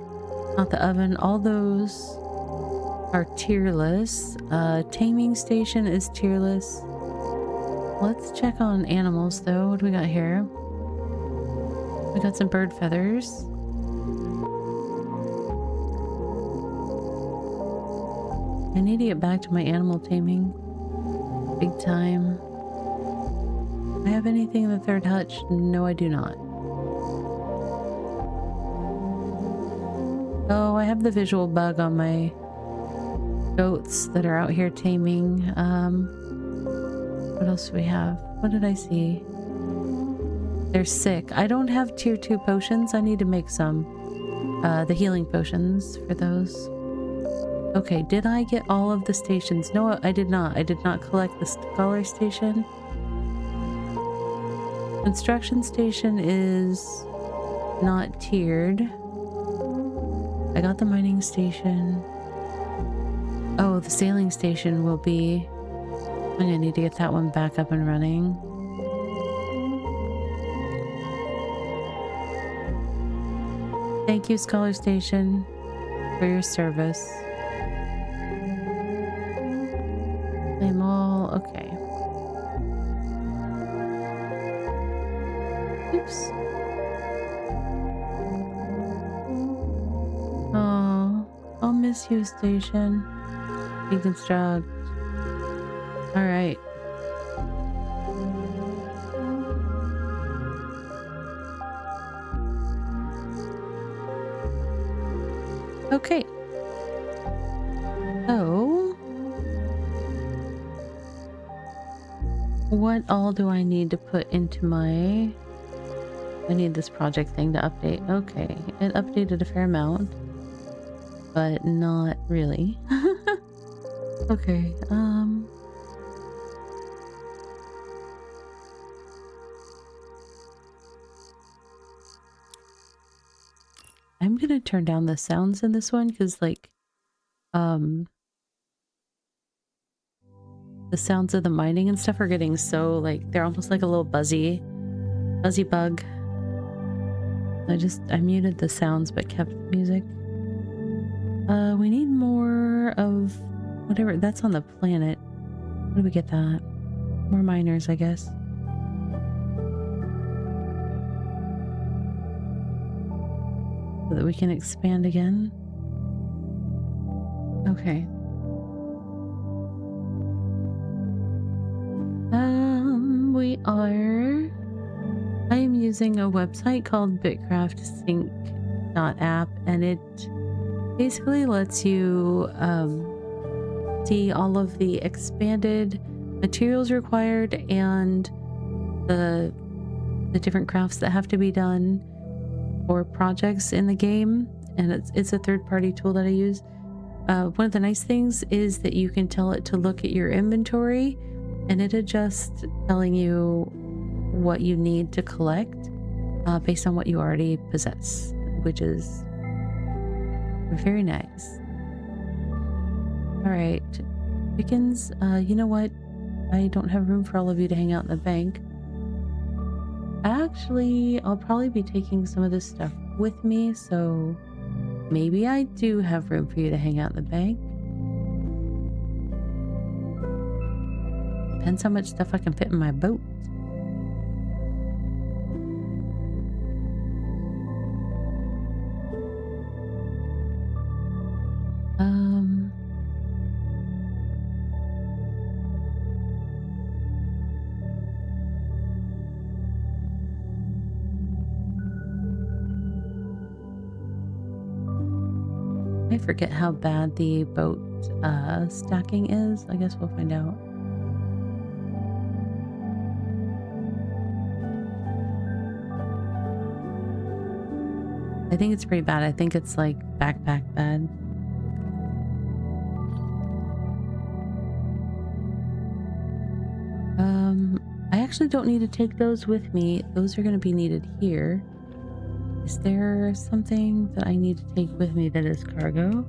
not the oven. All those are tierless. Taming station is tierless. Let's check on animals though. What do we got here? We got some bird feathers. I need to get back to my animal taming. Big time. I have anything in the third hutch? No, I do not. Oh, I have the visual bug on my goats that are out here taming. What else do we have? What did I see? They're sick. I don't have tier 2 potions. I need to make some. The healing potions for those. Okay, did I get all of the stations? No, I did not. I did not collect the scholar station. Construction station is not tiered. I got the mining station. Oh, the sailing station will be... I'm gonna need to get that one back up and running. Thank you, Scholar Station, for your service. Claim all. Okay. Oops. Oh, I'll miss you, station. Deconstruct. All right. Okay. So, what all do I need to put into my... I need this project thing to update. Okay, it updated a fair amount, but not really. Okay, gonna turn down the sounds in this one because like the sounds of the mining and stuff are getting so like they're almost like a little buzzy bug. I muted the sounds but kept the music. We need more of whatever that's on the planet. Where do we get that? More miners, I guess. So that we can expand again. Okay. I am using a website called BitCraft Sync.app, and it basically lets you see all of the expanded materials required and the different crafts that have to be done for projects in the game. And it's a third-party tool that I use. One of the nice things is that you can tell it to look at your inventory, and it adjusts telling you what you need to collect based on what you already possess, which is very nice. All right, chickens, you know what? I don't have room for all of you to hang out in the bank. Actually, I'll probably be taking some of this stuff with me, so maybe I do have room for you to hang out in the bank. Depends how much stuff I can fit in my boat. I forget how bad the boat stacking is. I guess we'll find out. I think it's pretty bad. I think it's like backpack bad. I actually don't need to take those with me. Those are going to be needed here. Is there something that I need to take with me that is cargo?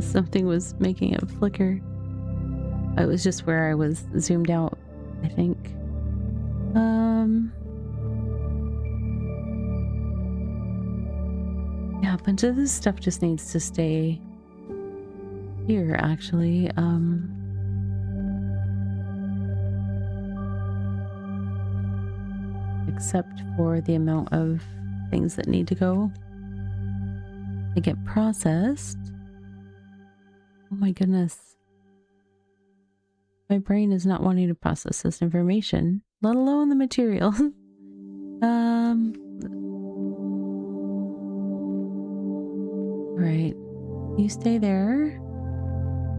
Something was making it flicker. It was just where I was zoomed out, I think. Yeah, a bunch of this stuff just needs to stay here, actually. Except for the amount of things that need to go to get processed. Oh my goodness. My brain is not wanting to process this information, let alone the material. Right. You stay there.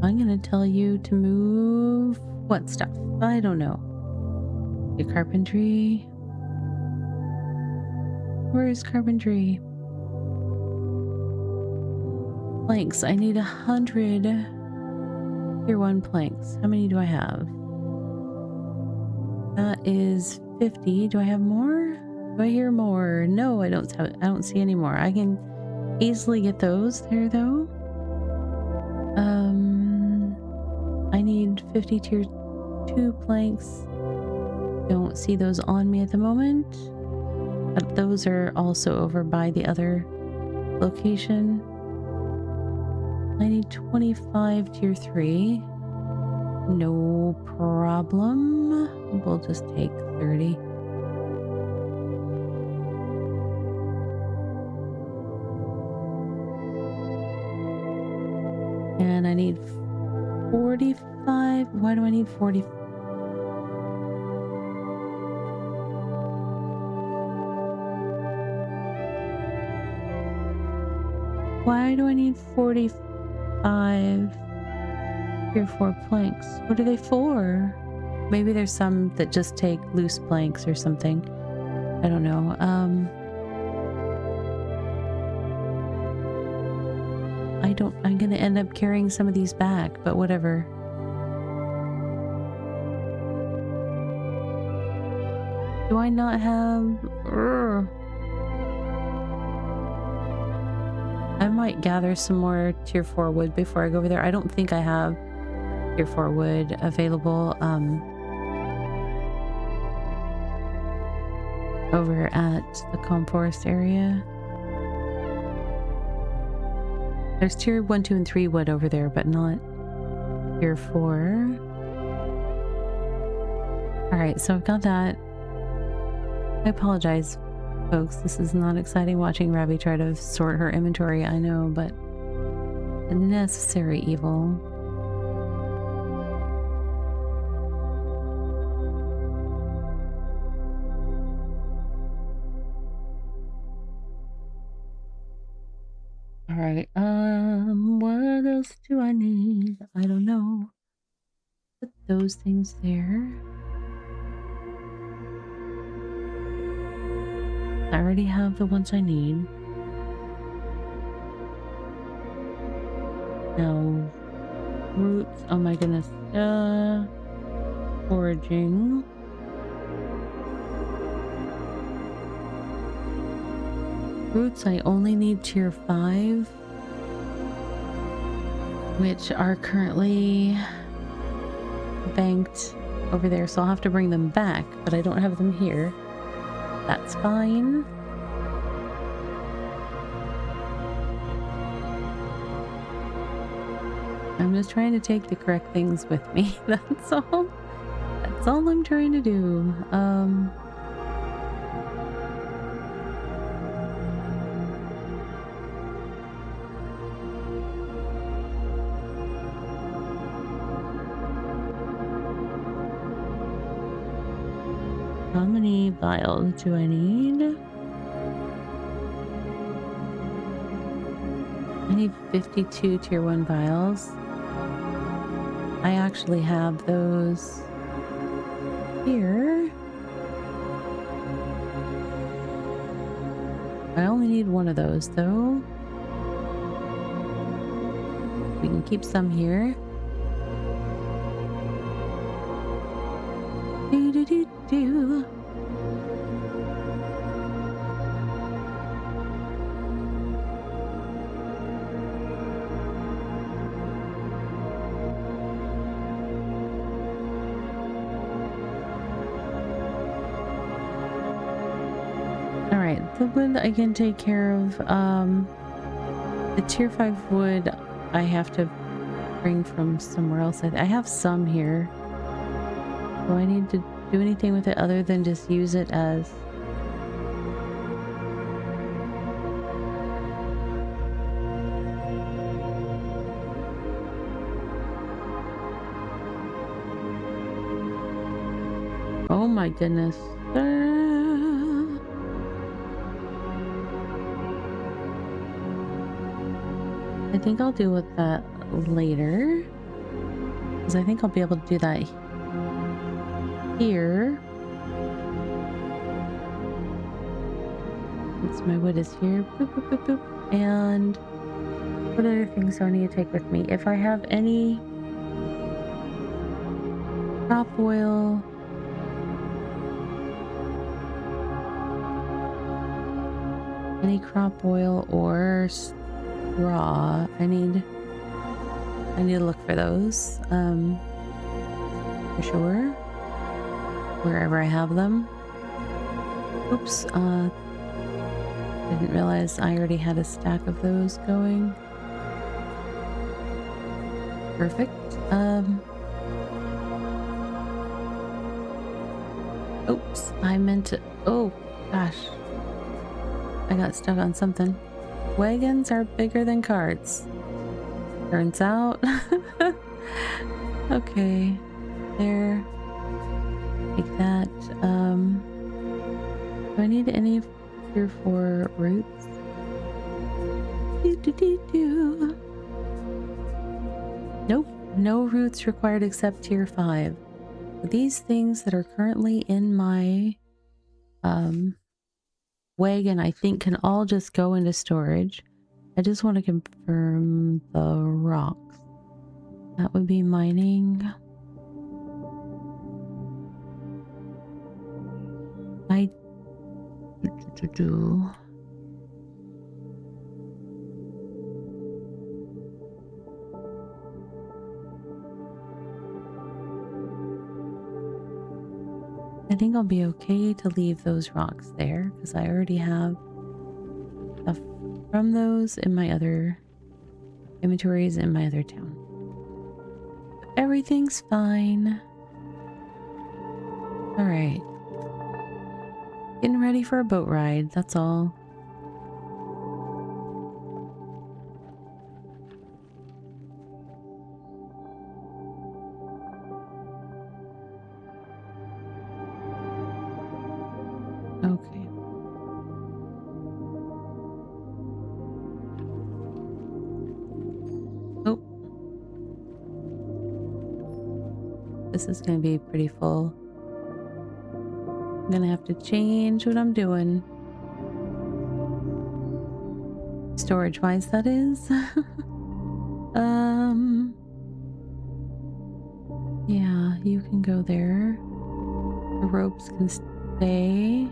I'm gonna tell you to move what stuff? I don't know. Your carpentry. Where is carpentry? Planks. I need 100 tier 1 planks. How many do I have? That is 50. Do I have more? Do I hear more? No, I don't see any more. I can easily get those there though. I need 50 tier 2 planks. Don't see those on me at the moment. But those are also over by the other location. I need 25 tier 3. No problem. We'll just take 30. And I need 45. Why do I need 40? Why do I need 45 Tier 4 planks. What are they for? Maybe there's some that just take loose planks or something. I don't know. I'm gonna end up carrying some of these back, but whatever. Do I not have... Urgh. I might gather some more tier 4 wood before I go over there. I don't think I have tier 4 wood available over at the Calm Forest area. There's tier 1, 2, and 3 wood over there, but not tier 4. Alright, so I've got that. I apologize, folks. This is not exciting watching Ravi try to sort her inventory, I know, but a necessary evil. Alright, what else do I need? I don't know. Put those things there. I already have the ones I need. Now, roots, oh my goodness. Foraging. Roots, I only need tier 5, which are currently banked over there, so I'll have to bring them back, but I don't have them here. That's fine. I'm just trying to take the correct things with me. That's all. That's all I'm trying to do. How many vials do I need? I need 52 tier 1 vials. I actually have those here. I only need one of those though. We can keep some here. Do. Alright, the wood I can take care of. The tier 5 wood I have to bring from somewhere else. I have some here. Do I need to do anything with it other than just use it as... Oh my goodness. I think I'll deal with that later, because I think I'll be able to do that here. Since my wood is here. Boop, boop, boop, boop. And what other things do I need to take with me? If I have any crop oil, or straw, I need to look for those for sure, wherever I have them. Oops, didn't realize I already had a stack of those going. Perfect. Oops, I meant to... Oh, gosh. I got stuck on something. Wagons are bigger than carts. Turns out. Okay. There. Take that. Do I need any tier 4 roots? Nope. No roots required except tier 5. These things that are currently in my wagon, I think, can all just go into storage. I just want to confirm the rocks. That would be mining. I think I'll be okay to leave those rocks there because I already have stuff from those in my other inventories in my other town. Everything's fine. All right. Getting ready for a boat ride, that's all. Okay. Oh. This is going to be pretty full. I'm going to have to change what I'm doing. Storage-wise, that is. Yeah, you can go there. The ropes can stay.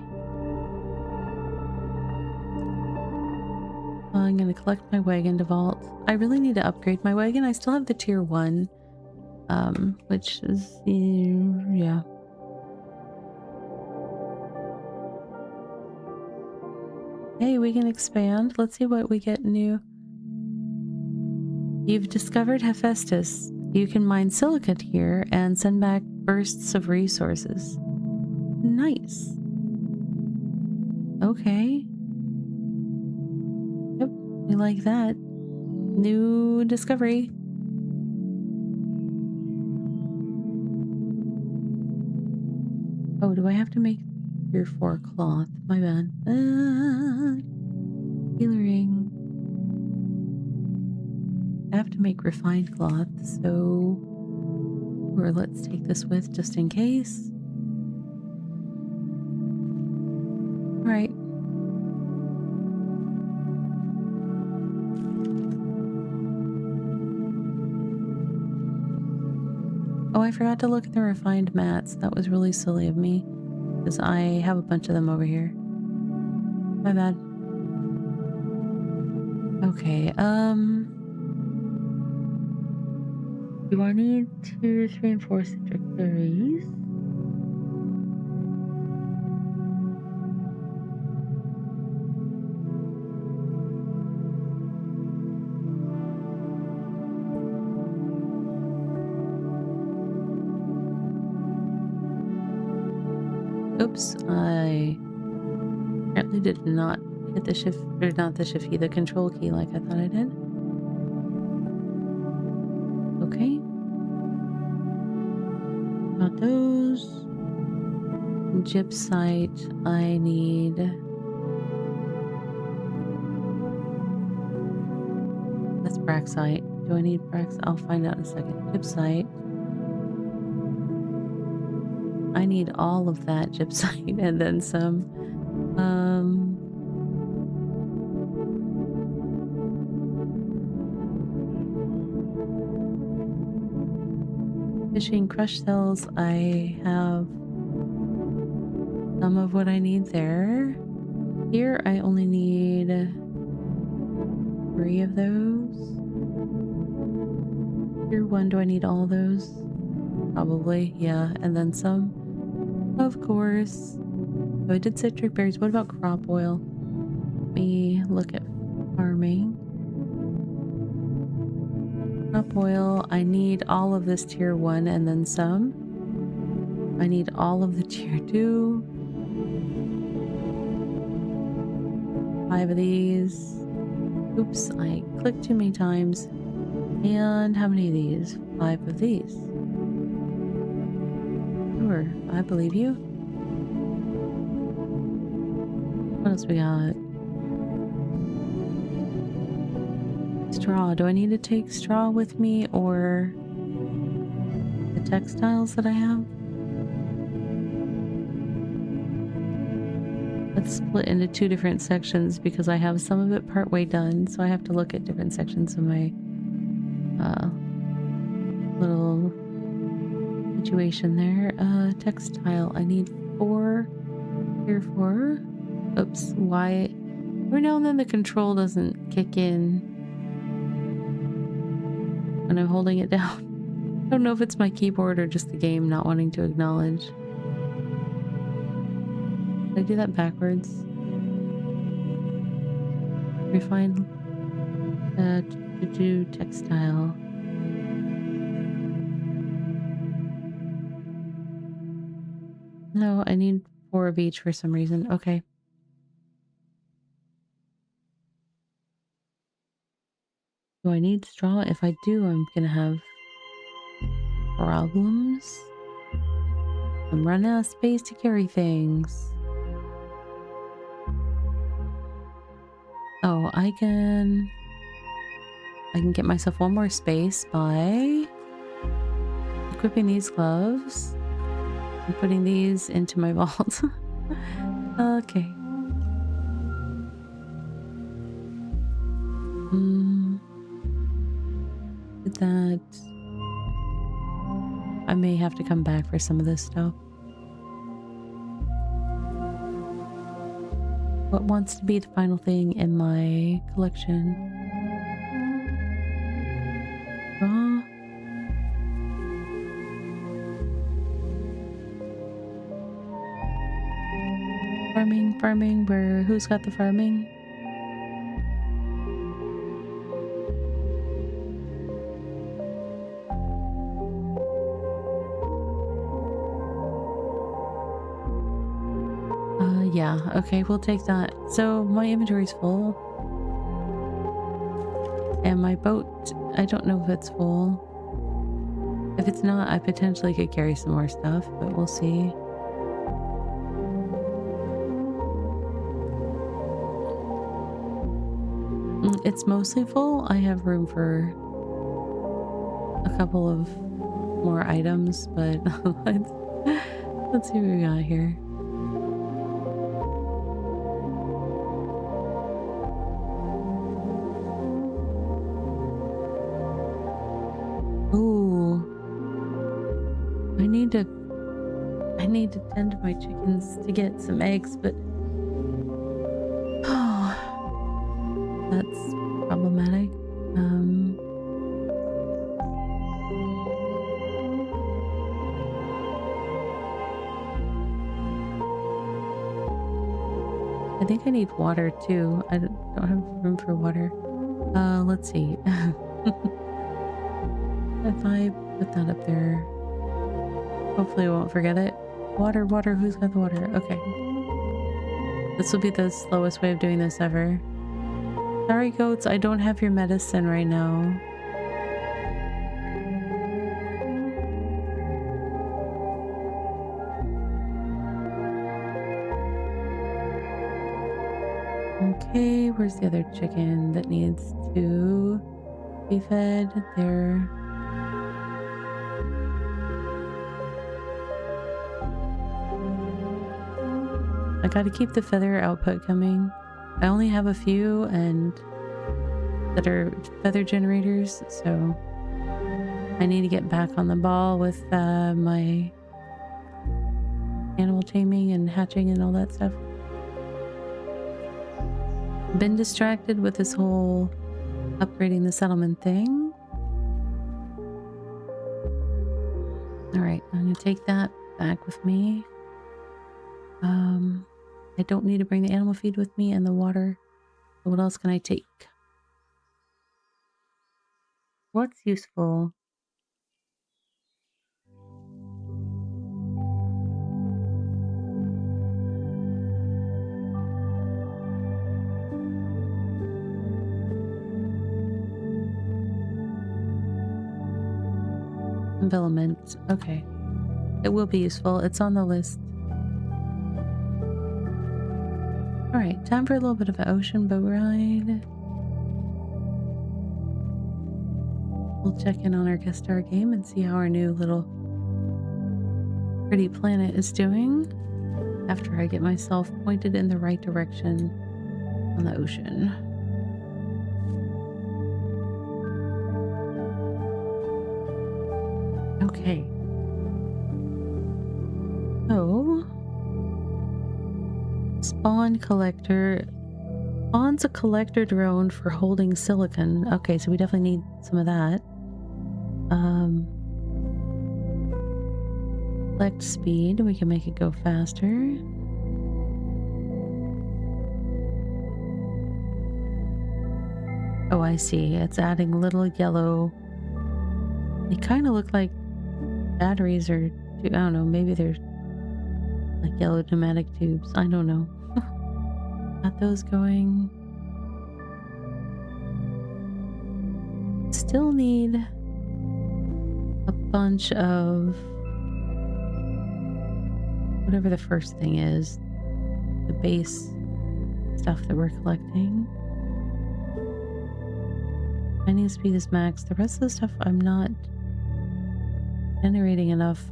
I'm gonna collect my wagon to vault. I really need to upgrade my wagon. I still have the tier 1, which is, yeah. Hey, we can expand. Let's see what we get new. You've discovered Hephaestus. You can mine silicate here and send back bursts of resources. Nice. Okay. Yep, we like that. New discovery. Oh, do I have to make tier 4 cloth? My bad. Tailoring. I have to make refined cloth, so... Or let's take this with just in case. Alright. Oh, I forgot to look at the refined mats. That was really silly of me, because I have a bunch of them over here. My bad. Okay, do I need to reinforce the trajectories? Oops, I apparently did not hit the shift, or not the shift key, the control key like I thought I did. Okay. Got those. Gypsite, I need... That's Braxite. Do I need Braxite? I'll find out in a second. Gypsite. I need all of that gypsite and then some. Fishing crush cells, I have some of what I need there. Here I only need 3 of those. Tier 1, do I need all those? Probably, yeah, and then some. Of course. Oh, I did citric berries. What about crop oil? Let me look at farming. Crop oil. I need all of this tier 1 and then some. I need all of the tier 2. 5 of these. Oops, I clicked too many times. And how many of these? 5 of these. Sure, I believe you. What else we got? Straw. Do I need to take straw with me or... textiles that I have. It's split into 2 different sections because I have some of it partway done, so I have to look at different sections of my little situation there. Textile. I need 4. Here 4. Oops. Why? Every now and then the control doesn't kick in when I'm holding it down. I don't know if it's my keyboard or just the game not wanting to acknowledge. Did I do that backwards? Refine to do textile. No, I need 4 of each for some reason. Okay. Do I need straw? If I do, I'm gonna have problems. I'm running out of space to carry things. Oh, I can get myself 1 more space by equipping these gloves and putting these into my vault. Okay. With that, I may have to come back for some of this stuff. What wants to be the final thing in my collection? Raw. Farming, who's got the farming? Yeah, okay, we'll take that. So my inventory's full. And my boat, I don't know if it's full. If it's not, I potentially could carry some more stuff, but we'll see. It's mostly full. I have room for a couple of more items, but let's see what we got here. Ooh. I need to tend to my chickens to get some eggs, but that's problematic. I think I need water too. I don't have room for water. Let's see. If I put that up there, hopefully I won't forget it. Water, who's got the water? Okay. This will be the slowest way of doing this ever. Sorry, goats, I don't have your medicine right now. Okay, where's the other chicken that needs to be fed? There. I gotta keep the feather output coming. I only have a few and that are feather generators, so I need to get back on the ball with my animal taming and hatching and all that stuff. Been distracted with this whole upgrading the settlement thing. Alright, I'm gonna take that back with me. I don't need to bring the animal feed with me and the water. What else can I take? What's useful? Envelopment. Okay. It will be useful. It's on the list. Alright, time for a little bit of an ocean boat ride. We'll check in on our guest star game and see how our new little pretty planet is doing after I get myself pointed in the right direction on the ocean. Okay. So, spawn collector. Spawns a collector drone for holding silicon. Okay, so we definitely need some of that. Select speed. We can make it go faster. Oh, I see. It's adding little yellow. They kind of look like batteries or I don't know. Maybe they're like yellow pneumatic tubes. I don't know. Got those going. Still need a bunch of whatever the first thing is, the base stuff that we're collecting. Mining speed is max. The rest of the stuff I'm not generating enough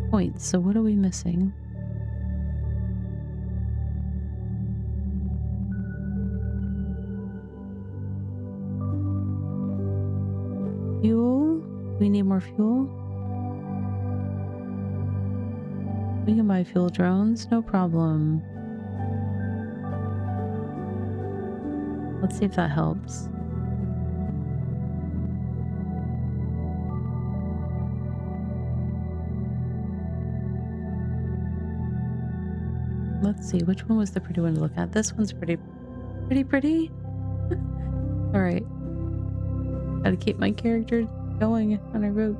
points. So what are we missing? Fuel? We need more fuel? We can buy fuel drones, no problem. Let's see if that helps. Let's see, which one was the pretty one to look at? This one's pretty. All right. Gotta keep my character going on a route.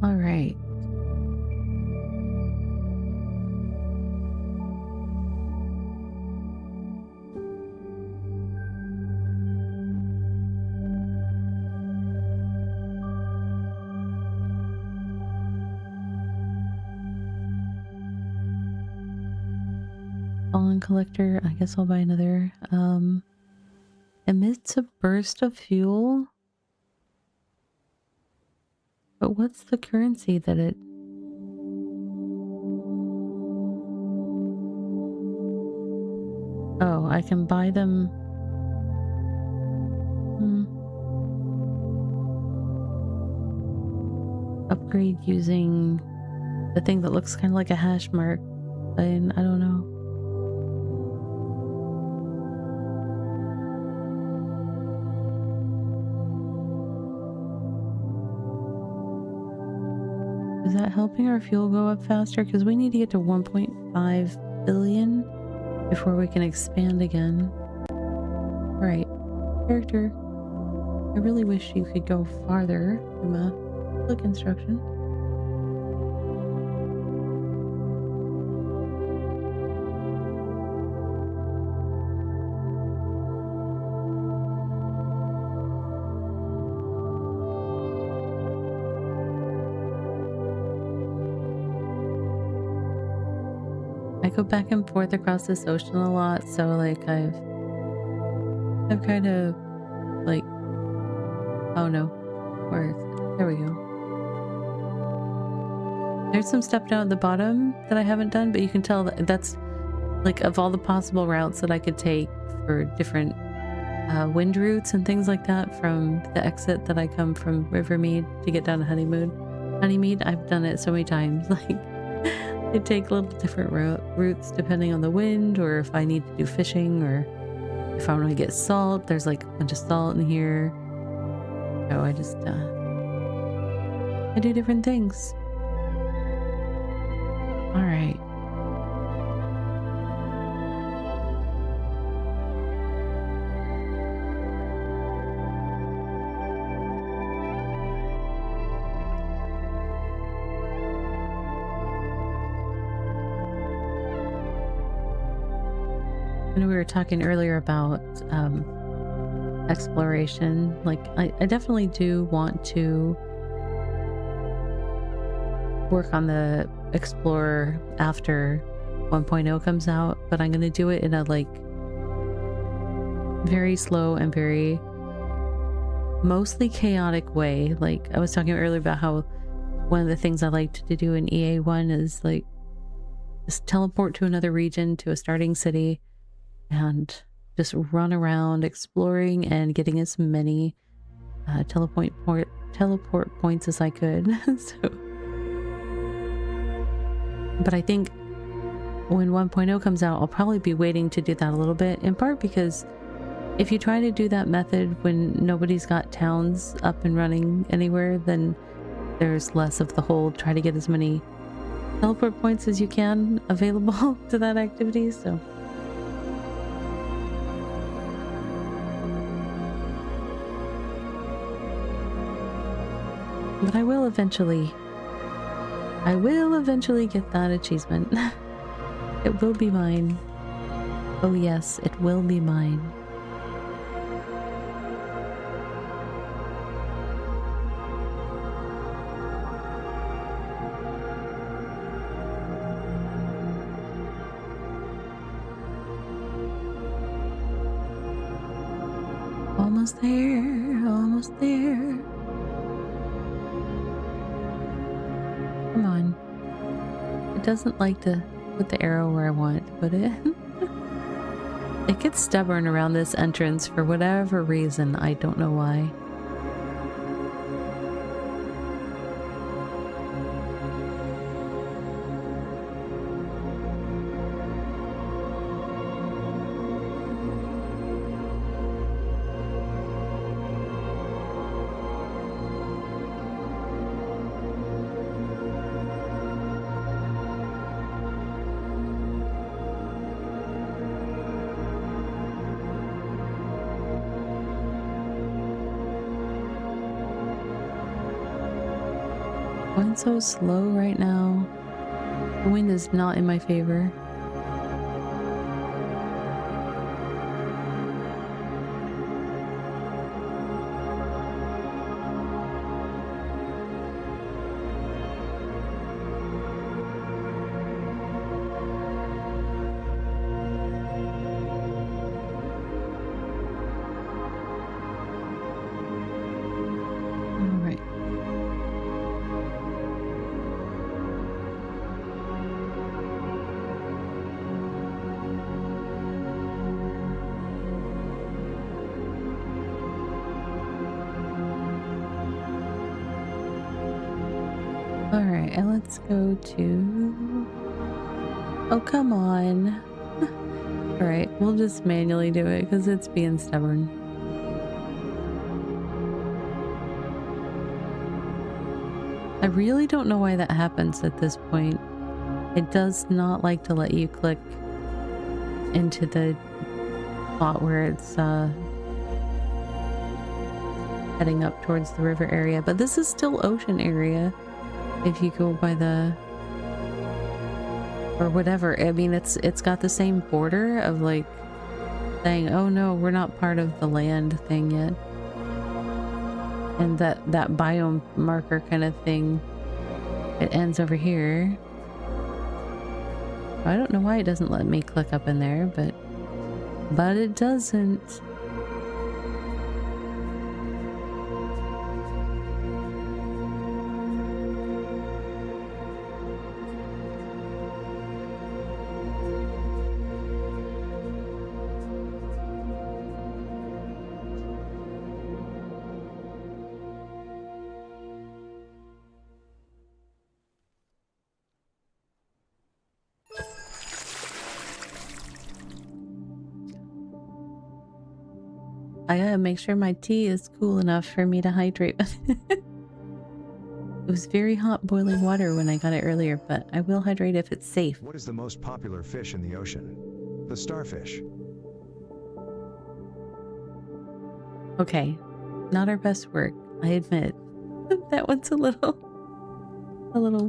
All right. Fallen collector. I guess I'll buy another. Emits a burst of fuel. But what's the currency that it... Oh, I can buy them... Upgrade using the thing that looks kind of like a hash mark. I don't know. Is that helping our fuel go up faster? Because we need to get to 1.5 billion before we can expand again. Right. Character. I really wish you could go farther from a click instruction. I go back and forth across this ocean a lot, so like I've kind of like, oh no, where is it? There we go. There's some stuff down at the bottom that I haven't done, but you can tell that that's like of all the possible routes that I could take for different wind routes and things like that from the exit that I come from Rivermead to get down to Honeymeade. I've done it so many times. Like I take little different routes depending on the wind, or if I need to do fishing, or if I want to get salt. There's like a bunch of salt in here. So I just I do different things. All right. I know we were talking earlier about exploration. Like, I definitely do want to work on the Explorer after 1.0 comes out, but I'm going to do it in a like very slow and very mostly chaotic way. Like I was talking earlier about how one of the things I liked to do in EA1 is like just teleport to another region, to a starting city, and just run around exploring and getting as many teleport points as I could. But I think when 1.0 comes out, I'll probably be waiting to do that a little bit, in part because if you try to do that method when nobody's got towns up and running anywhere, then there's less of the whole try to get as many teleport points as you can available to that activity. So but I will eventually get that achievement. It will be mine. Oh yes, it will be mine. Almost there, almost there. Come on. It doesn't like to put the arrow where I want to put it. It gets stubborn around this entrance for whatever reason. I don't know why. Going so slow right now. The wind is not in my favor. Alright, and let's go to... Oh, come on. Alright, we'll just manually do it because it's being stubborn. I really don't know why that happens at this point. It does not like to let you click into the spot where it's heading up towards the river area, but this is still ocean area. If you go by the, or whatever, I mean, it's got the same border of like saying, oh no, we're not part of the land thing yet. And that biome marker kind of thing, it ends over here. I don't know why it doesn't let me click up in there, but it doesn't. I gotta make sure my tea is cool enough for me to hydrate with it. It was very hot boiling water when I got it earlier, but I will hydrate if it's safe. What is the most popular fish in the ocean? The starfish. Okay, not our best work, I admit. That one's a little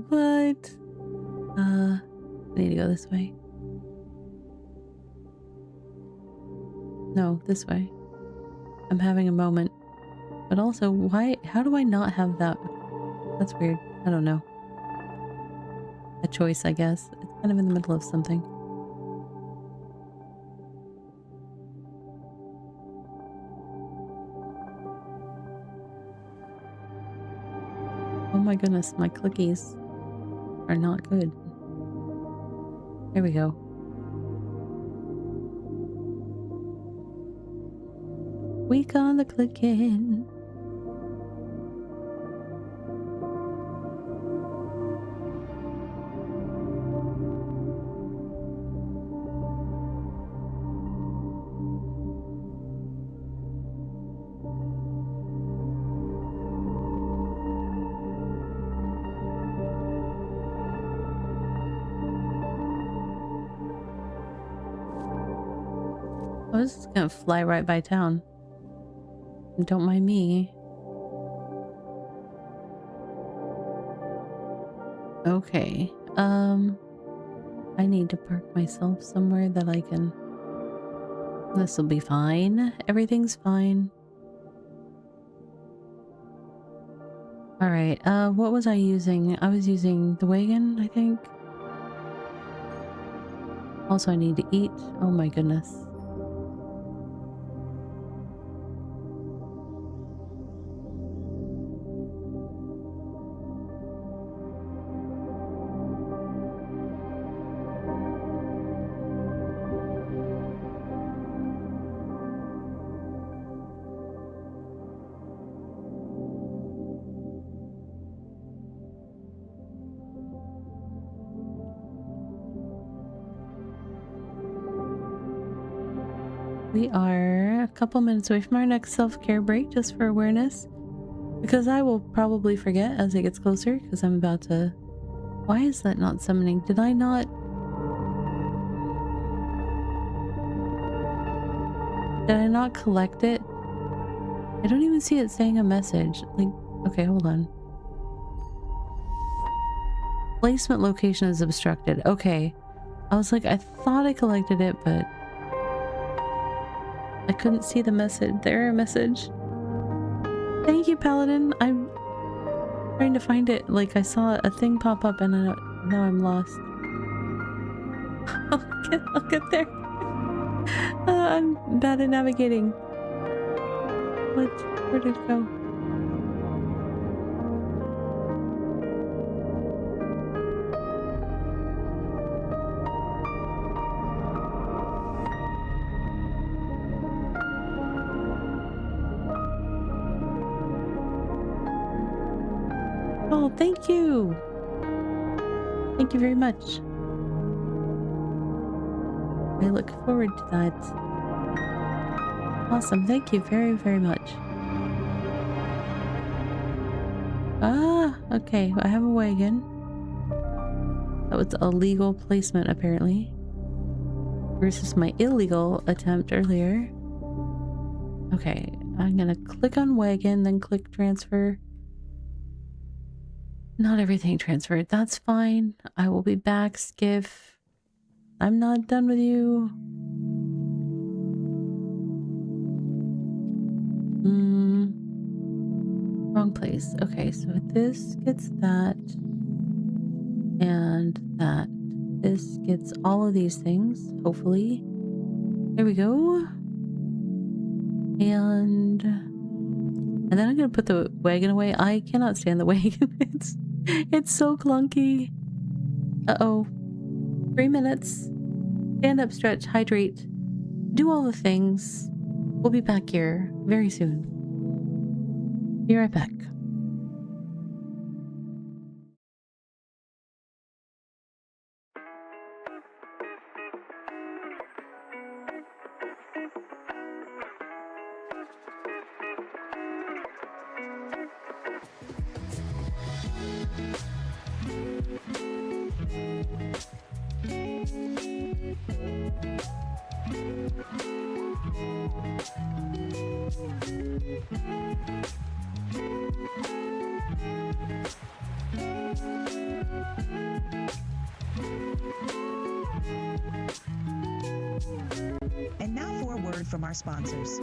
what? I need to go this way. No, this way. I'm having a moment. But also, why? How do I not have that? That's weird. I don't know. A choice, I guess. It's kind of in the middle of something. Oh my goodness, my clickies are not good. There we go. We got the clicking. I was just gonna fly right by town. Don't mind me. Okay. I need to park myself somewhere that I can... This will be fine. Everything's fine. Alright, what was I using? I was using the wagon, I think. Also, I need to eat. Oh my goodness. We are a couple minutes away from our next self-care break, just for awareness. Because I will probably forget as it gets closer, because I'm about to... Why is that not summoning? Did I not... Did I not collect it? I don't even see it saying a message. Like, okay, hold on. Placement location is obstructed. Okay. I was like, I thought I collected it, but... I couldn't see the message. There, a message. Thank you, Paladin. I'm trying to find it. Like, I saw a thing pop up and now I'm lost. I'll get there. I'm bad at navigating. Where did it go? Oh, thank you. Thank you very much. I look forward to that. Awesome. Thank you very, very much. Ah, okay. I have a wagon. That was a legal placement, apparently. Versus my illegal attempt earlier. Okay. I'm gonna click on wagon, then click transfer. Not everything transferred. That's fine. I will be back, Skiff. I'm not done with you. Wrong place. Okay, so this gets that. And that. This gets all of these things, hopefully. There we go. And then I'm gonna put the wagon away. I cannot stand the wagon. It's so clunky. Uh-oh. 3 minutes. Stand up, stretch, hydrate. Do all the things. We'll be back here very soon. Be right back. word from our sponsors.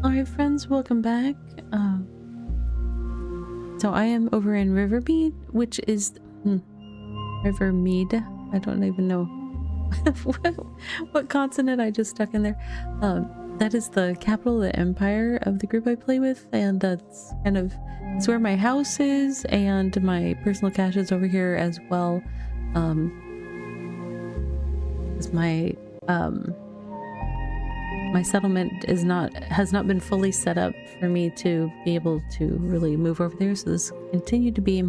Alright friends, welcome back. So I am over in Rivermeade, which is Rivermeade. I don't even know what consonant I just stuck in there. That is the capital of the empire of the group I play with, and that's kind of it's where my house is, and my personal cache is over here as well. Is my my settlement has not been fully set up for me to be able to really move over there, so this continued to be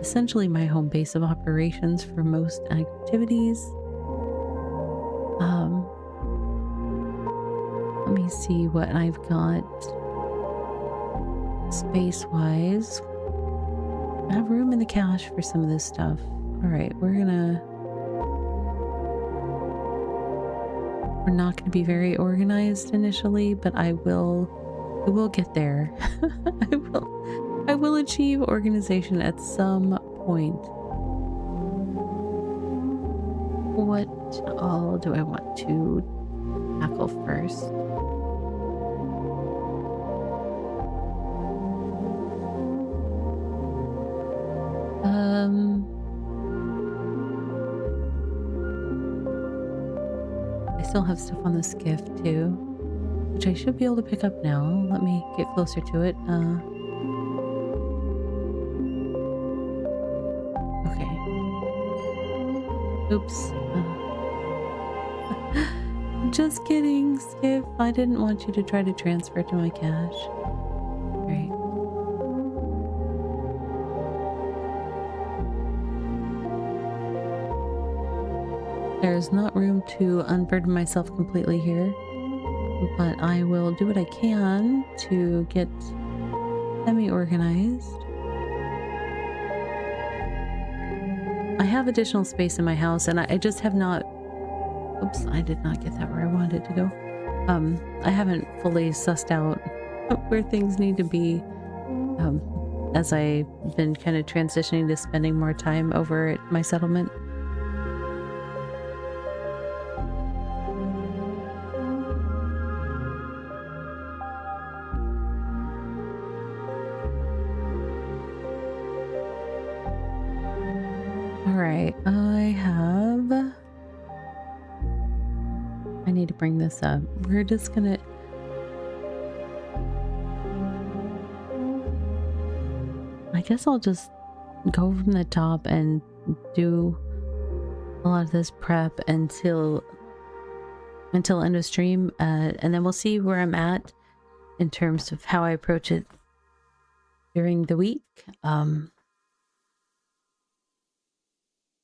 essentially my home base of operations for most activities. Let me see what I've got space wise. I have room in the cache for some of this stuff. All right, we're not going to be very organized initially, but I will get there. I will achieve organization at some point. What all do I want to tackle first? I still have stuff on the skiff too, which I should be able to pick up now. Let me get closer to it. Okay. Oops. Just kidding, skiff. I didn't want you to try to transfer to my cache. Right. There's not room to unburden myself completely here, but I will do what I can to get semi-organized. I have additional space in my house, and I just have not... Oops, I did not get that where I wanted it to go. I haven't fully sussed out where things need to be, as I've been kind of transitioning to spending more time over at my settlement. Alright, I need to bring this up. We're just gonna... I guess I'll just go from the top and do a lot of this prep until end of stream, and then we'll see where I'm at in terms of how I approach it during the week.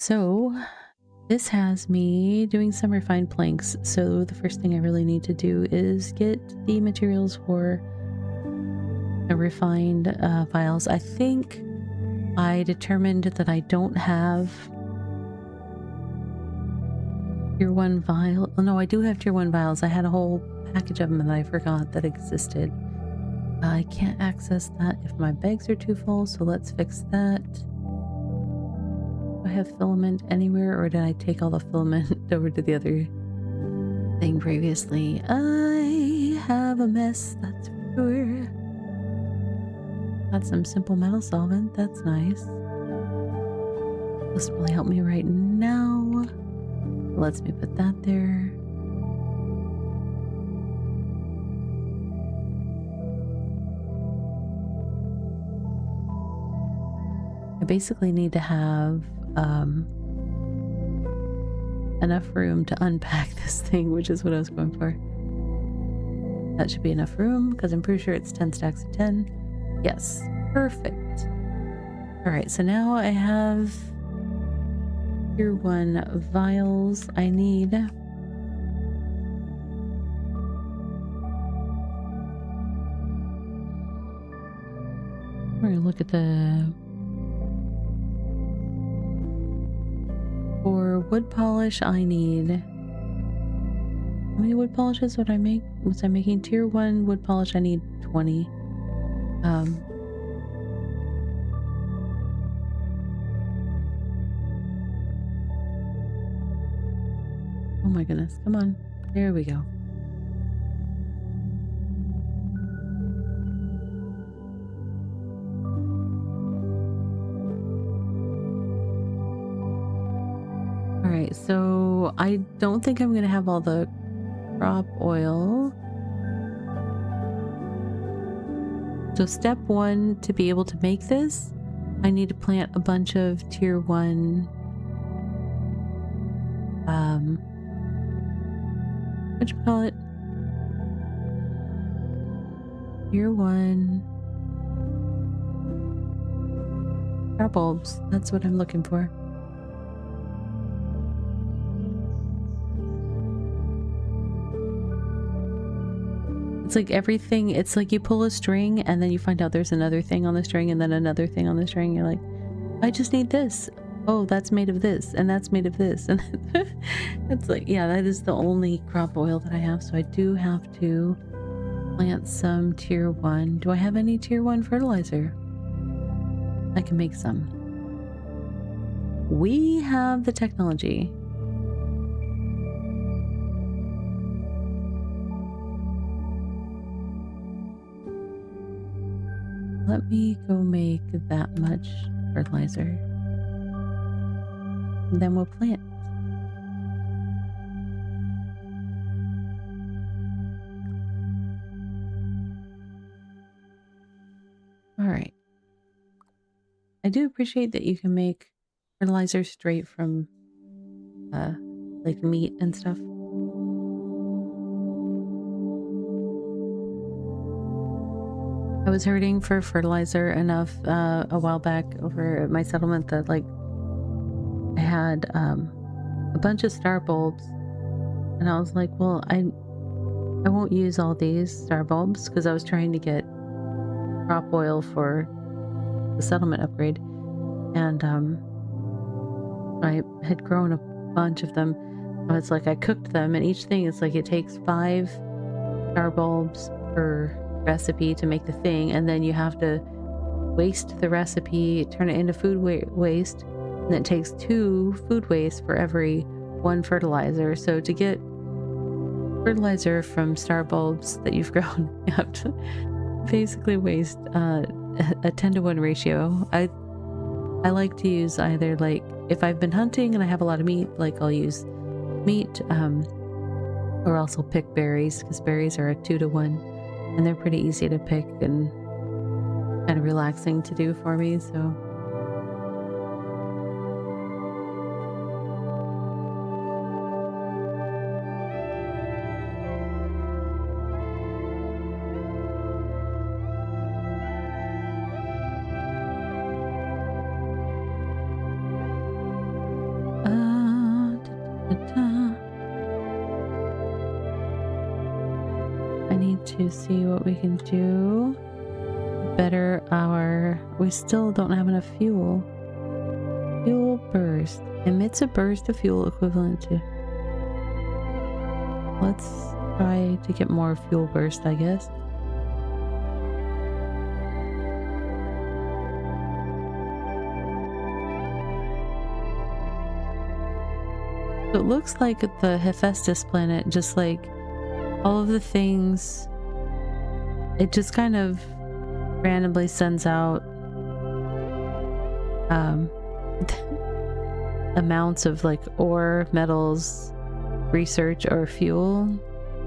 So this has me doing some refined planks. So the first thing I really need to do is get the materials for the refined vials. I think I determined that I don't have tier 1 vial. Oh, no, I do have tier 1 vials. I had a whole package of them that I forgot that existed. I can't access that if my bags are too full, so let's fix that. Do I have filament anywhere, or did I take all the filament over to the other thing previously? I have a mess, that's for sure. Got some simple metal solvent, that's nice. This will really help me right now. Lets me put that there. I basically need to have enough room to unpack this thing, which is what I was going for. That should be enough room because I'm pretty sure it's 10 stacks of 10. Yes, perfect. All right, so now I have tier 1 vials. I need... We're gonna look at the... For wood polish, I need... How many wood polishes would I make? Was I making tier 1 wood polish? I need 20. Oh my goodness, come on. There we go. Alright, so I don't think I'm gonna have all the crop oil. So step 1, to be able to make this, I need to plant a bunch of tier 1 whatchamacallit? Tier 1 crop bulbs. That's what I'm looking for. It's like everything, it's like you pull a string and then you find out there's another thing on the string and then another thing on the string. You're like, I just need this. Oh, that's made of this and that's made of this. And it's like, yeah, that is the only crop oil that I have. So I do have to plant some tier 1. Do I have any tier 1 fertilizer? I can make some. We have the technology. Let me go make that much fertilizer. And then we'll plant. All right. I do appreciate that you can make fertilizer straight from like meat and stuff. I was hurting for fertilizer enough a while back over at my settlement that like I had a bunch of star bulbs. And I was like, well, I won't use all these star bulbs because I was trying to get crop oil for the settlement upgrade. And I had grown a bunch of them. So it's like I cooked them, and each thing is like it takes 5 star bulbs per recipe to make the thing, and then you have to waste the recipe, turn it into food waste, and it takes 2 food waste for every 1 fertilizer. So to get fertilizer from star bulbs that you've grown, you have to basically waste a 10-to-1 ratio. I like to use either, like, if I've been hunting and I have a lot of meat, like I'll use meat, or also pick berries, because berries are a 2-to-1 and they're pretty easy to pick and kind of relaxing to do for me. So I need to see what we can do better our... We still don't have enough fuel. Fuel burst. Emits a burst of fuel equivalent to... Let's try to get more fuel burst, I guess. So it looks like the Hephaestus planet, just like all of the things, it just kind of randomly sends out amounts of like ore, metals, research, or fuel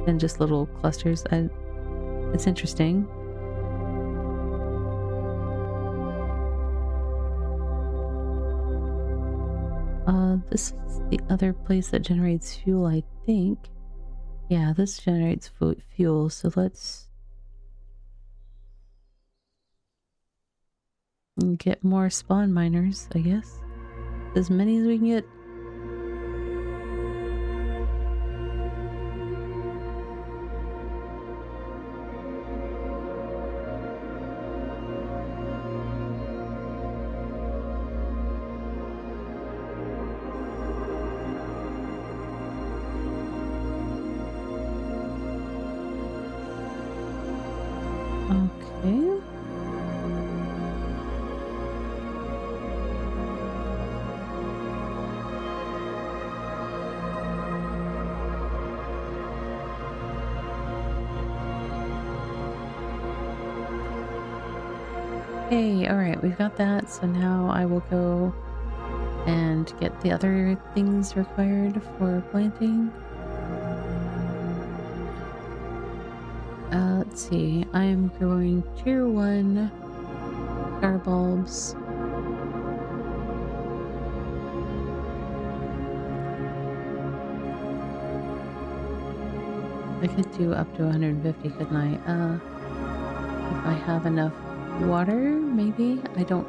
in just little clusters. It's interesting. This is the other place that generates fuel, I think. Yeah, this generates fuel, so let's get more spawn miners, I guess. As many as we can get. Okay. Hey, alright, we've got that, so now I will go and get the other things required for planting. Let's see, I am growing tier 1 star bulbs. I could do up to 150, couldn't I? If I have enough water, maybe? I don't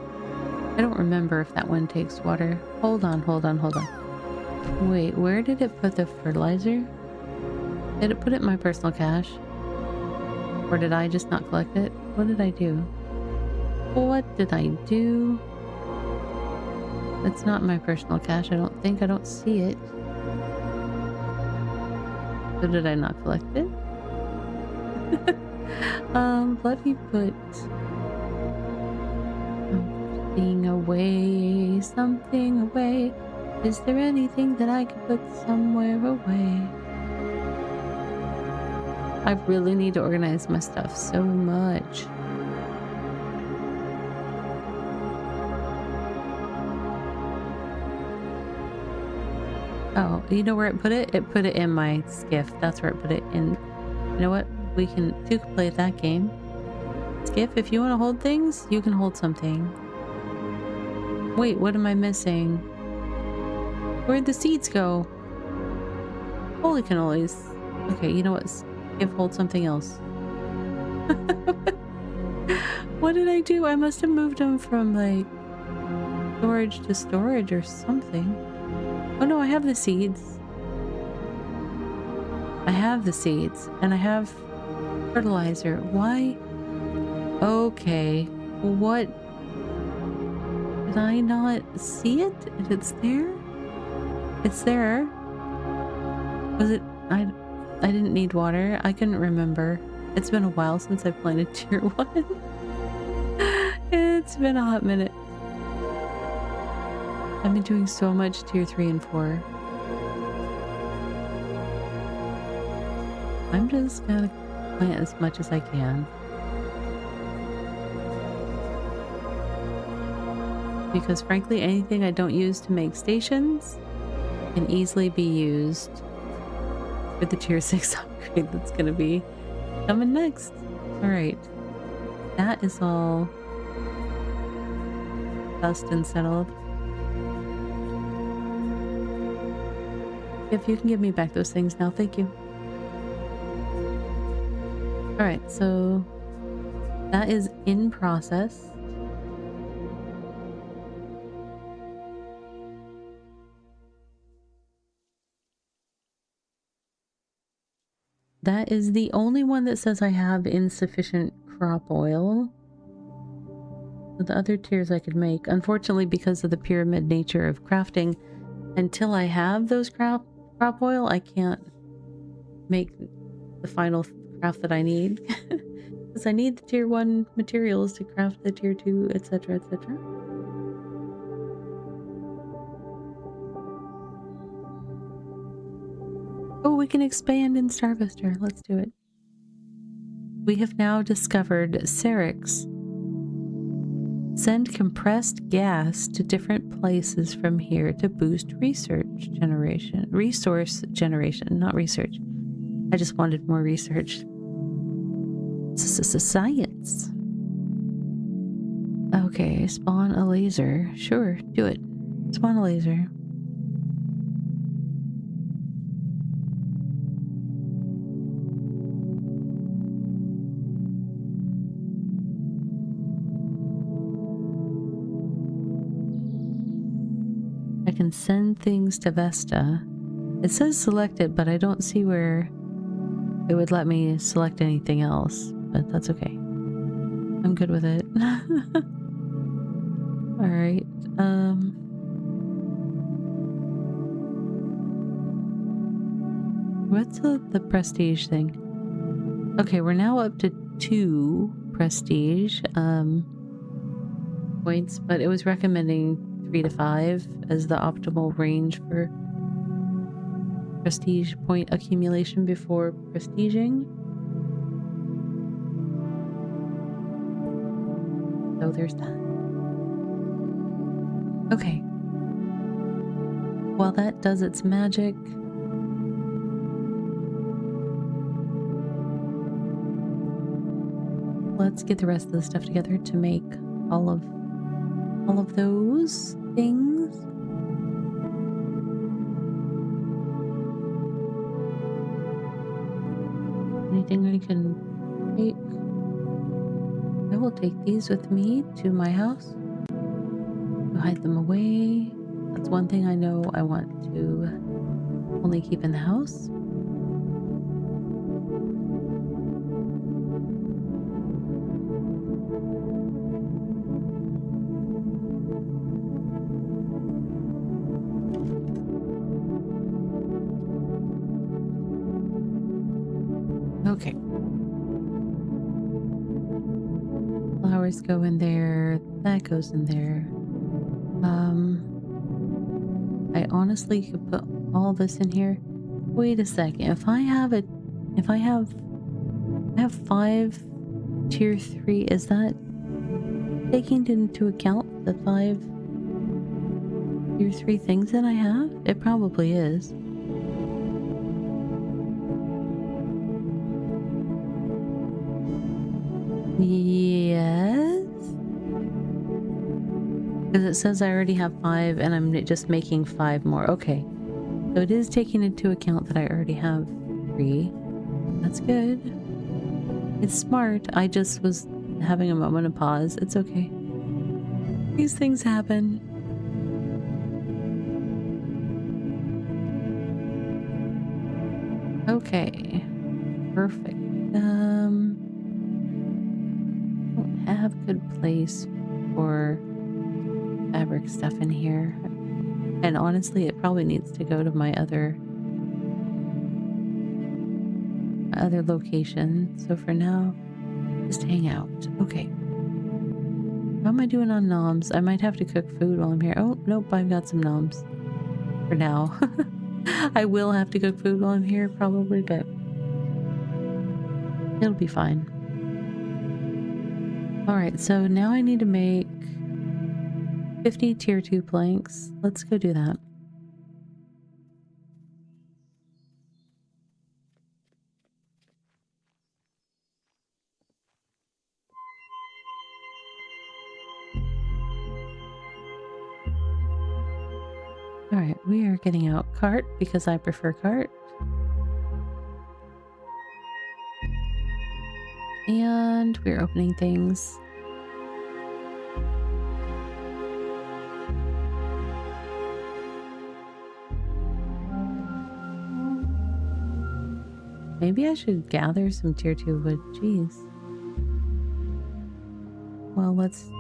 remember if that one takes water. Hold on. Wait, where did it put the fertilizer? Did it put it in my personal cache? Or did I just not collect it? What did I do? What did I do? It's not my personal cache, I don't think. I don't see it. So did I not collect it? Let me put something away. Is there anything that I could put somewhere away? I really need to organize my stuff so much. Oh, you know where it put it? It put it in my skiff. That's where it put it in. You know what? We can play that game. Skiff, if you want to hold things, you can hold something. Wait, what am I missing? Where'd the seeds go? Holy cannolis. Okay, you know what? Skiff, hold something else. What did I do? I must have moved them from like storage to storage or something. Oh no, I have the seeds. I have the seeds and I have fertilizer. Why? Okay. What? Did I not see it? And it's there? It's there. Was it? I didn't need water. I couldn't remember. It's been a while since I planted tier 1. It's been a hot minute. I've been doing so much tier 3 and 4. I'm just gonna plant as much as I can. Because frankly, anything I don't use to make stations can easily be used for the tier 6 upgrade that's gonna be coming next. Alright. That is all dust and settled. If you can give me back those things now, thank you. Alright, so that is in process. That is the only one that says I have insufficient crop oil. The other tiers I could make, unfortunately, because of the pyramid nature of crafting, until I have those crop oil, I can't make the final craft that I need. Because I need the tier 1 materials to craft the tier 2, etc., etc. Oh, we can expand in Starvester. Let's do it. We have now discovered Cerix. Send compressed gas to different places from here to boost resource generation, not research. I just wanted more research. Science. Okay, spawn a laser. Sure, do it. Spawn a laser. I can send things to Vesta. It says selected, but I don't see where it would let me select anything else, but that's okay. I'm good with it. Alright, what's the prestige thing? Okay, we're now up to 2 prestige points, but it was recommending 3 to 5 as the optimal range for prestige point accumulation before prestiging. So there's that. Okay. While that does its magic, let's get the rest of the stuff together to make all of those things. Anything I can take? I will take these with me to my house to hide them away. That's one thing I know I want to only keep in the house. Okay. Flowers go in there. That goes in there. I honestly could put all this in here. Wait a second. If I have 5 tier 3, is that taking into account the 5 tier 3 things that I have? It probably is. Yes, because it says I already have 5 and I'm just making 5 more. Okay, so it is taking into account that I already have 3. That's good. It's smart. I just was having a moment of pause. It's okay. These things happen. Okay. Perfect. Don't have good place for fabric stuff in here. And honestly, it probably needs to go to my other location. So for now, just hang out. Okay. How am I doing on noms? I might have to cook food while I'm here. Oh, nope, I've got some noms. For now. I will have to cook food while I'm here, probably, but it'll be fine. Alright, so now I need to make 50 tier 2 planks. Let's go do that. Alright, we are getting out cart because I prefer cart. And we're opening things. Maybe I should gather some tier 2 wood. Jeez. Well, let's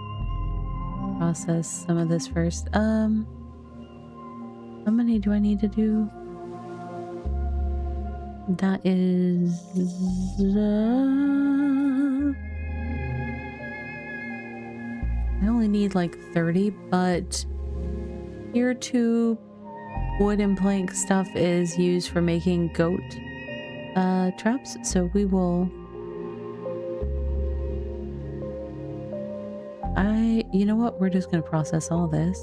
process some of this first. How many do I need to do? That is... I only need like 30, but tier 2 wood and plank stuff is used for making goat traps, so we will... You know what? We're just going to process all this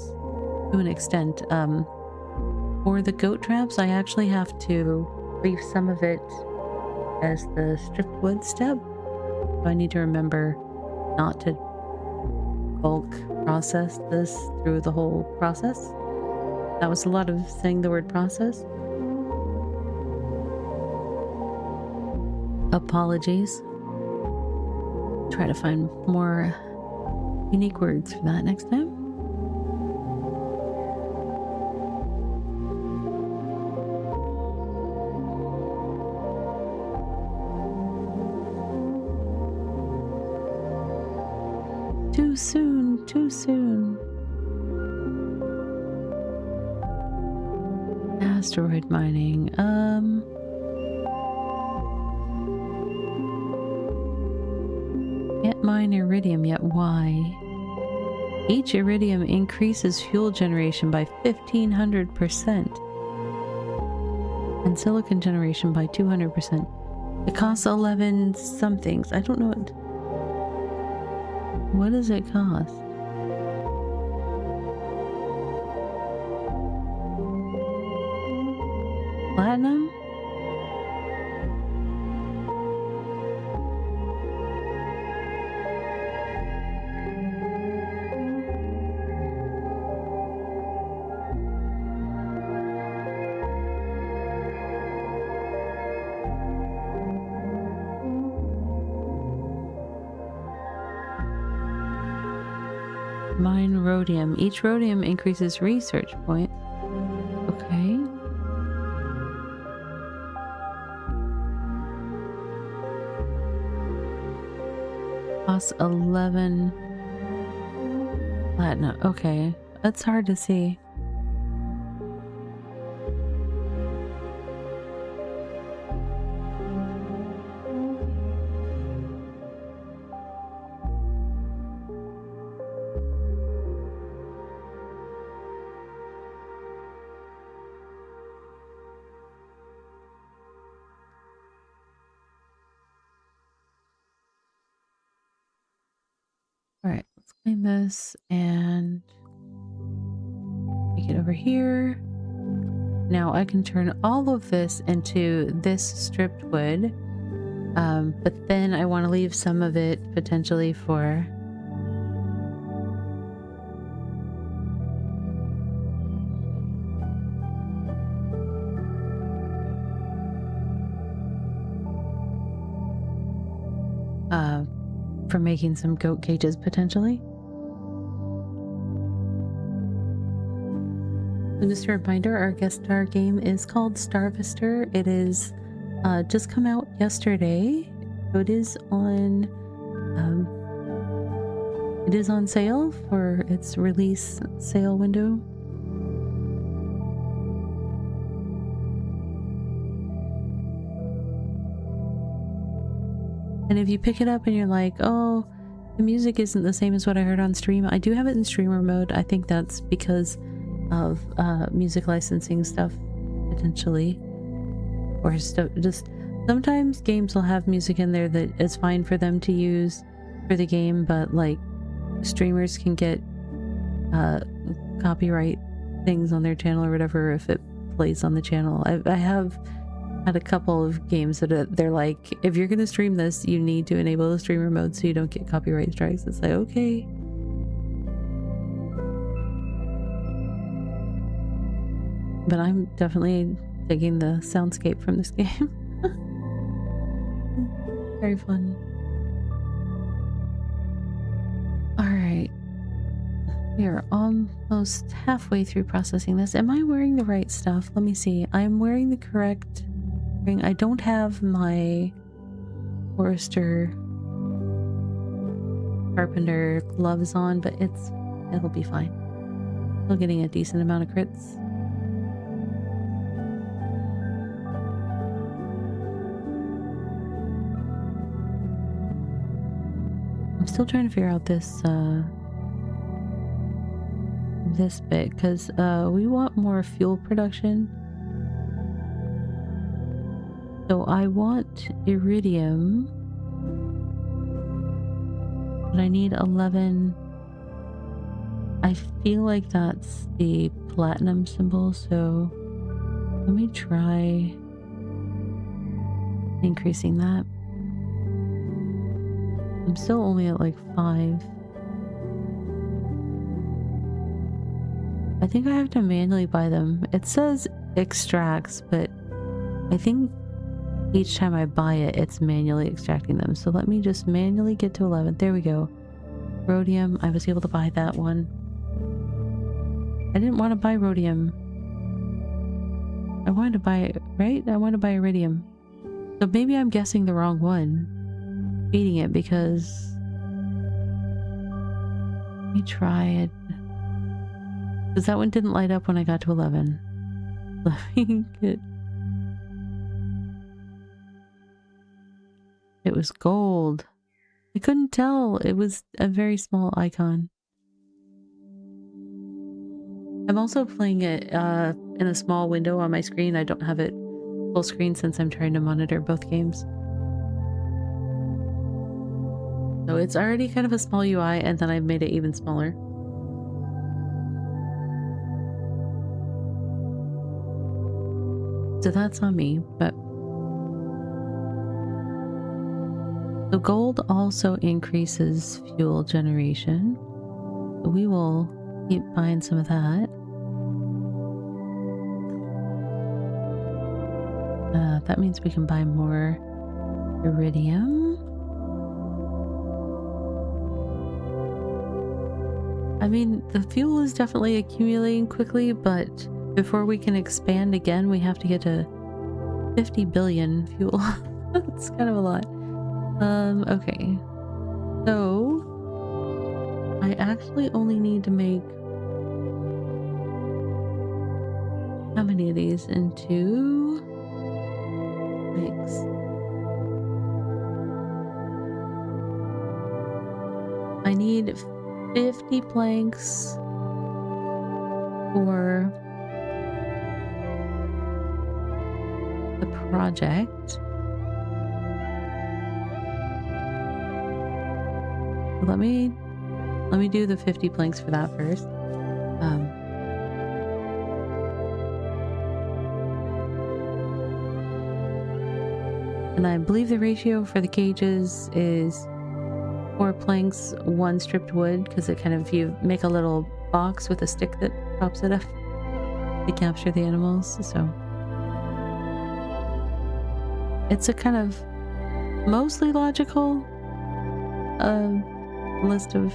to an extent. For the goat traps, I actually have to leave some of it as the stripped wood step. So I need to remember not to bulk process this through the whole process. That was a lot of saying the word process. Apologies. Try to find more unique words for that next time. Too soon, too soon. Asteroid mining. Can't mine iridium yet. Why? Each iridium increases fuel generation by 1500% and silicon generation by 200%. It costs 11 somethings. I don't know what does it cost? Platinum? Mine rhodium. Each rhodium increases research point. Okay. Costs 11 platinum. Okay. That's hard to see. All right, let's clean this and make it over here. Now I can turn all of this into this stripped wood, but then I want to leave some of it potentially for making some goat cages potentially. And just a reminder, our guest star game is called Starvester. It is just come out yesterday. So it is on sale for its release sale window. And if you pick it up and you're like, oh, the music isn't the same as what I heard on stream, I do have it in streamer mode. I think that's because of music licensing stuff, potentially. Or just sometimes games will have music in there that is fine for them to use for the game, but like streamers can get copyright things on their channel or whatever if it plays on the channel. I have had a couple of games that they're like, if you're gonna stream this, you need to enable the streamer mode so you don't get copyright strikes. It's like, okay. But I'm definitely digging the soundscape from this game. Very fun. Alright. We are almost halfway through processing this. Am I wearing the right stuff? Let me see. I'm wearing the correct ring. I don't have my Forester Carpenter gloves on, but it'll be fine. Still getting a decent amount of crits. I'm still trying to figure out this this bit because we want more fuel production. So I want iridium, but I need 11. I feel like that's the platinum symbol, so let me try increasing that. I'm still only at like 5. I think I have to manually buy them. It says extracts, but I think each time I buy it, it's manually extracting them. So let me just manually get to 11. There we go. Rhodium. I was able to buy that one. I didn't want to buy rhodium. I wanted to buy, right? I wanted to buy iridium. So maybe I'm guessing the wrong one. Beating it because... Let me try it. Because that one didn't light up when I got to 11. Let me get... It was gold. I couldn't tell. It was a very small icon. I'm also playing it in a small window on my screen. I don't have it full screen since I'm trying to monitor both games. So it's already kind of a small UI, and then I've made it even smaller. So that's on me, but... So gold also increases fuel generation. So we will keep buying some of that. That means we can buy more iridium. I mean, the fuel is definitely accumulating quickly, but before we can expand again, we have to get to 50 billion fuel. That's kind of a lot. Okay. So, I actually only need to make... How many of these? Into... 6. I need 50 planks for the project. Let me do the 50 planks for that first. And I believe the ratio for the cages is 4 planks, 1 stripped wood, because it kind of, if you make a little box with a stick that props it up to capture the animals, so it's a kind of mostly logical list of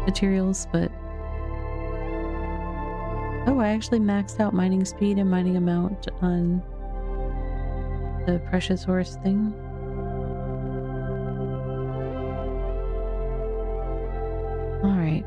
materials, but oh, I actually maxed out mining speed and mining amount on the precious horse thing. All right.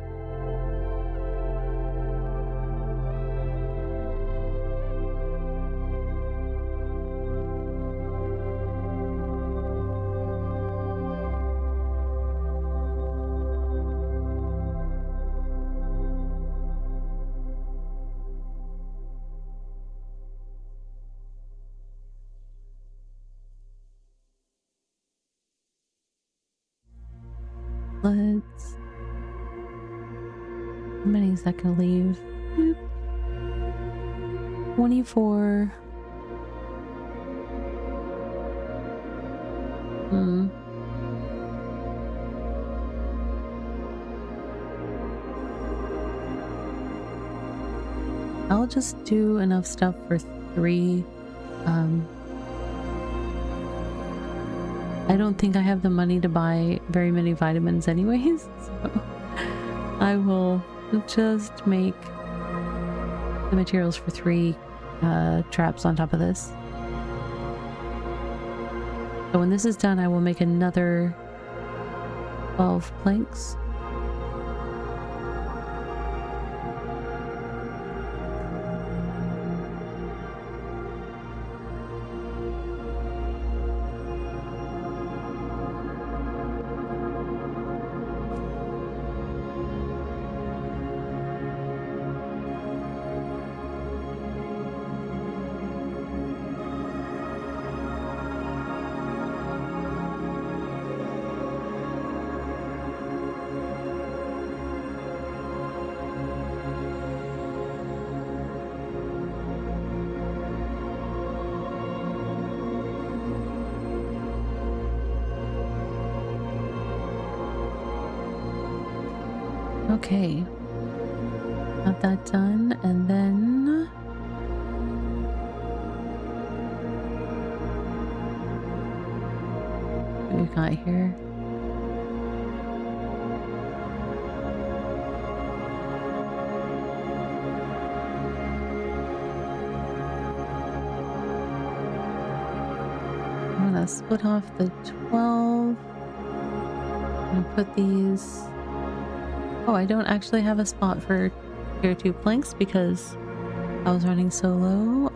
Let's... How many is that gonna leave? Boop. 24. I'll just do enough stuff for 3. I don't think I have the money to buy very many vitamins anyways, so I will just make the materials for 3 traps on top of this. So when this is done, I will make another 12 planks. Okay, got that done, and then what we got here? I'm gonna split off the 12 and put these. Oh, I don't actually have a spot for tier 2 planks because I was running solo.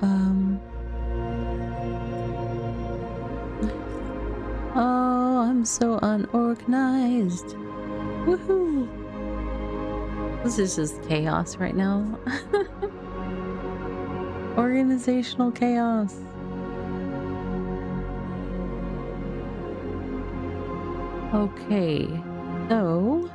Oh, I'm so unorganized. Woohoo! This is just chaos right now. Organizational chaos. Okay, so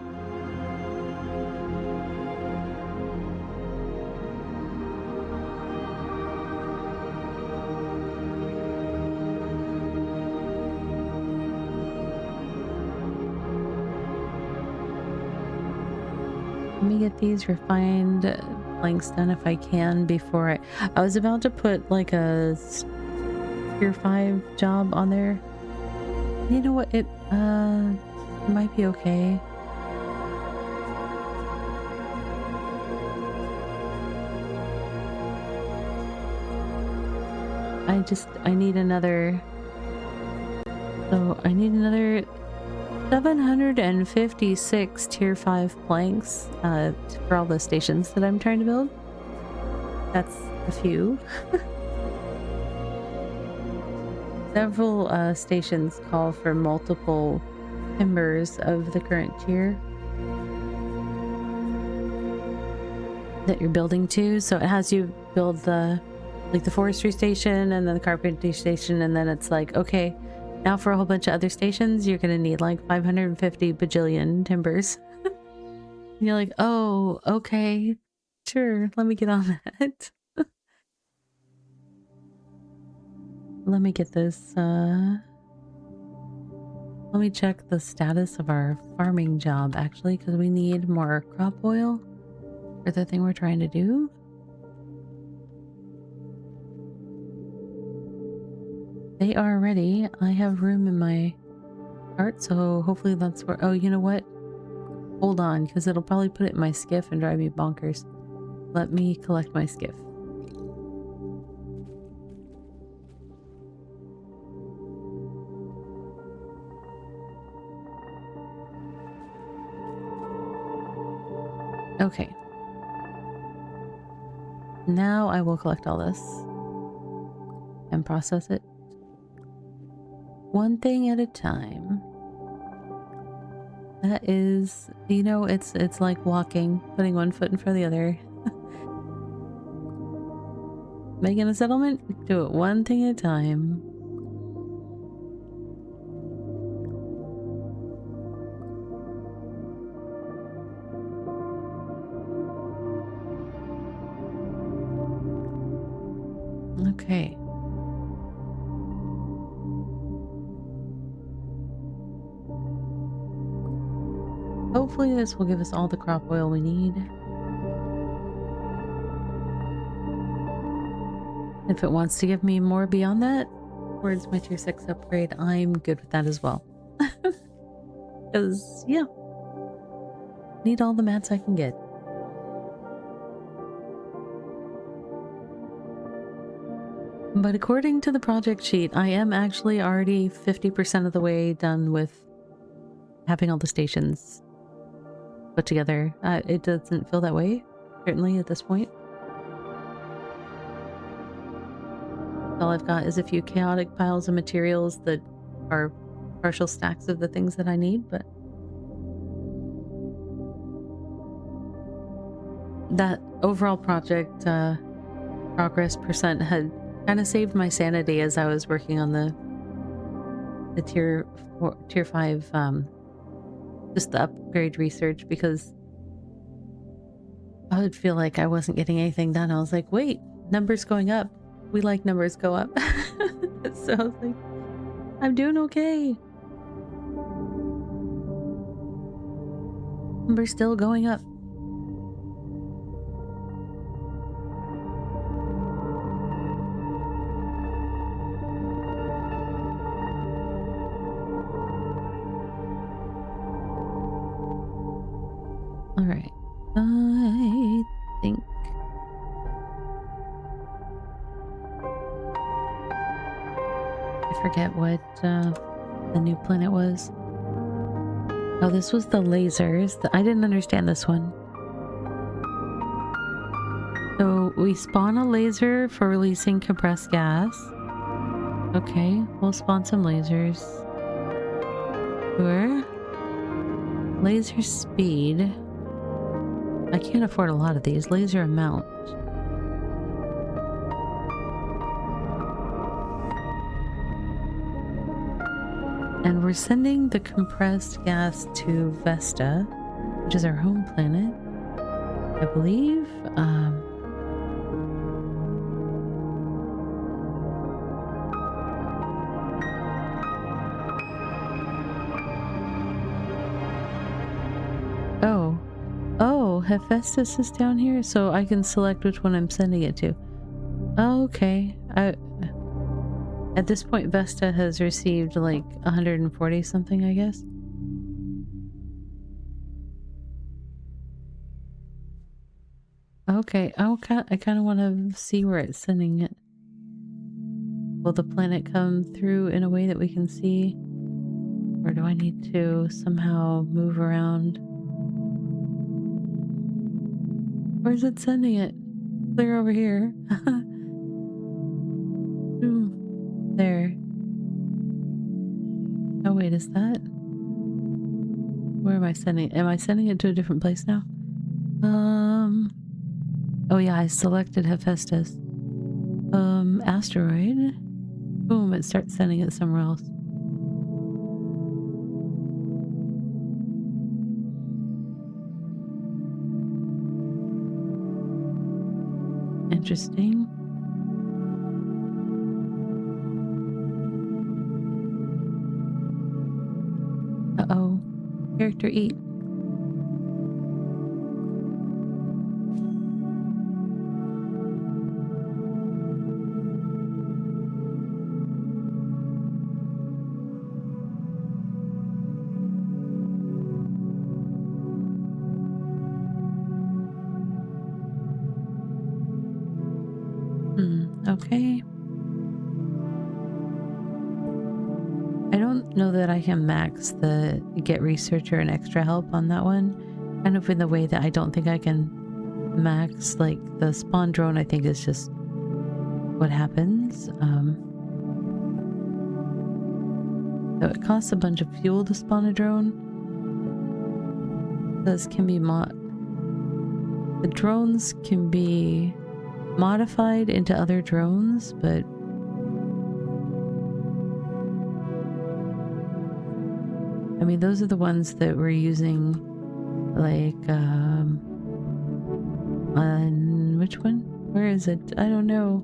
let me get these refined planks done if I can before I was about to put like a tier 5 job on there. You know what? It might be okay. I need another. So I need another 756 tier 5 planks for all the stations that I'm trying to build. That's a few. Several stations call for multiple timbers of the current tier that you're building to. So it has you build the forestry station and then the carpentry station, and then it's like, okay, now for a whole bunch of other stations, you're gonna need like 550 bajillion timbers. And you're like, oh, okay, sure, let me get on that. Let me get this, let me check the status of our farming job, actually, because we need more crop oil for the thing we're trying to do. They are ready. I have room in my cart, so hopefully that's where... Oh, you know what? Hold on, because it'll probably put it in my skiff and drive me bonkers. Let me collect my skiff. Okay. Now I will collect all this and process it one thing at a time. That is, you know, it's like walking, putting one foot in front of the other. Making a settlement, do it one thing at a time. Okay. Hopefully this will give us all the crop oil we need. If it wants to give me more beyond that, towards my tier 6 upgrade, I'm good with that as well. Because, yeah, need all the mats I can get. But according to the project sheet, I am actually already 50% of the way done with having all the stations put together. It doesn't feel that way, certainly at this point. All I've got is a few chaotic piles of materials that are partial stacks of the things that I need, but that overall project progress percent had kind of saved my sanity as I was working on the tier 5 just the upgrade research, because I would feel like I wasn't getting anything done. I was like, wait, numbers going up. We like numbers go up. So I was like, I'm doing okay. Numbers still going up. All right. I think I forget what the new planet was. Oh, this was the lasers. I didn't understand this one. So we spawn a laser for releasing compressed gas. Okay, we'll spawn some lasers. Sure. Laser speed. I can't afford a lot of these. Laser amount. And we're sending the compressed gas to Vesta, which is our home planet, I believe. Oh, Hephaestus is down here, so I can select which one I'm sending it to. Okay. At this point, Vesta has received like 140 something, I guess. Okay, I kind of want to see where it's sending it. Will the planet come through in a way that we can see? Or do I need to somehow move around? Where's it sending it? Clear over here. There. Oh wait, is that? Where am I sending it? Am I sending it to a different place now? Oh yeah, I selected Hephaestus. Asteroid. Boom, it starts sending it somewhere else. Interesting. Uh-oh. Character eat. Okay. I don't know that I can max the get researcher and extra help on that one. kind of in the way that I don't think I can max, like the spawn drone. I think is just what happens. So it costs a bunch of fuel to spawn a drone. Those can be the drones can be modified into other drones, but I mean, those are the ones that we're using, like, on which one? Where is it? I don't know.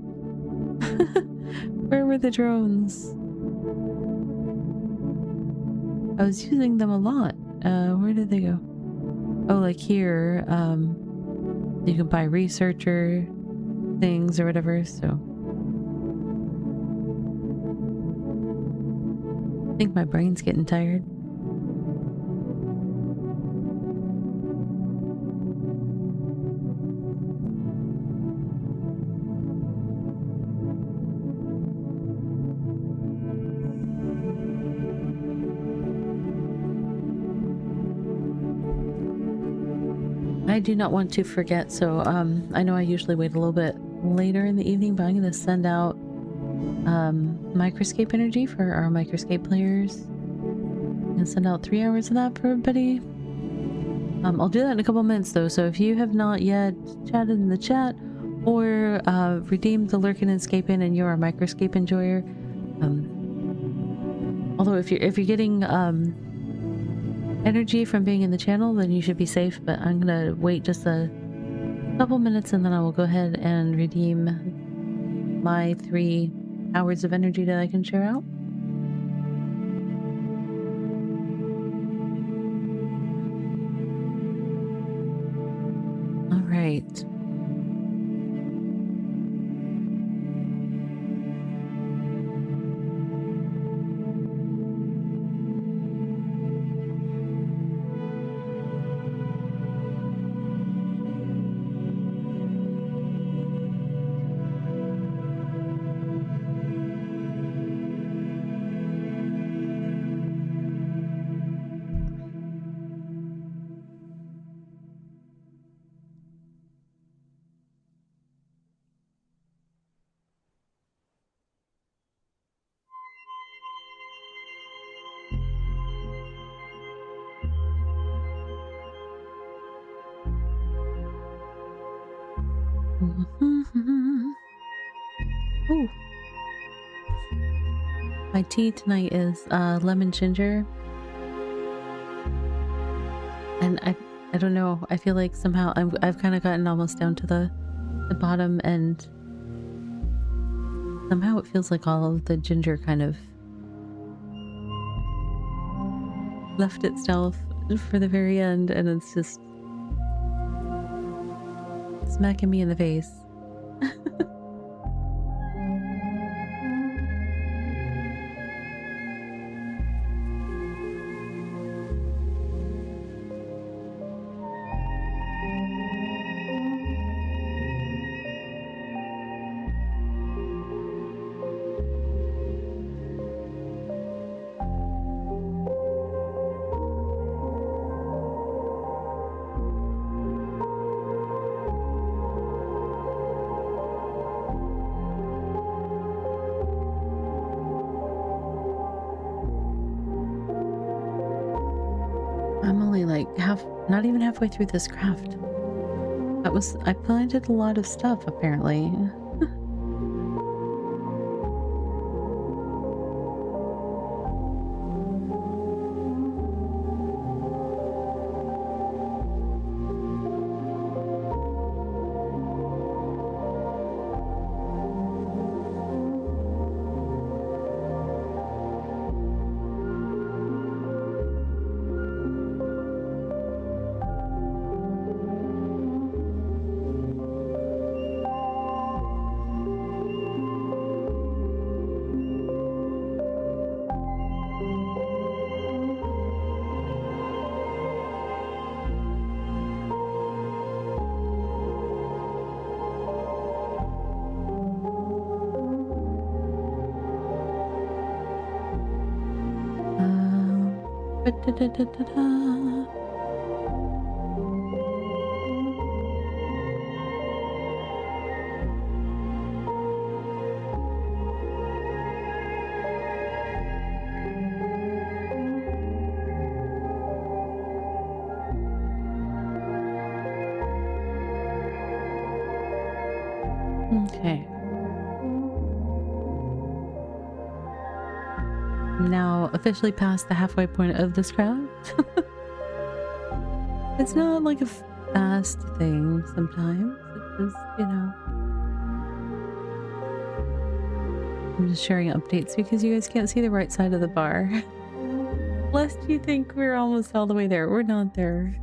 Where were the drones? I was using them a lot. Where did they go? Oh, like here, you can buy researcher things or whatever, so. I think my brain's getting tired. I do not want to forget, so I know I usually wait a little bit later in the evening, but I'm going to send out microscape energy for our microscape players and send out 3 hours of that for everybody. I'll do that in a couple minutes though, so if you have not yet chatted in the chat or redeemed the Lurkin and Escapin and you're a microscape enjoyer, although if you're getting energy from being in the channel, then you should be safe, but I'm gonna wait just a couple minutes and then I will go ahead and redeem my 3 hours of energy that I can share out. All right. Ooh. My tea tonight is lemon ginger, and I don't know, I feel like somehow I've kind of gotten almost down to the bottom, and somehow it feels like all of the ginger kind of left itself for the very end, and it's just smacking me in the face. I'm only like not even halfway through this craft. I planted a lot of stuff apparently. Okay. Now officially past the halfway point of this route. It's not like a fast thing sometimes. It's just, you know. I'm just sharing updates because you guys can't see the right side of the bar. Lest you think we're almost all the way there. We're not there.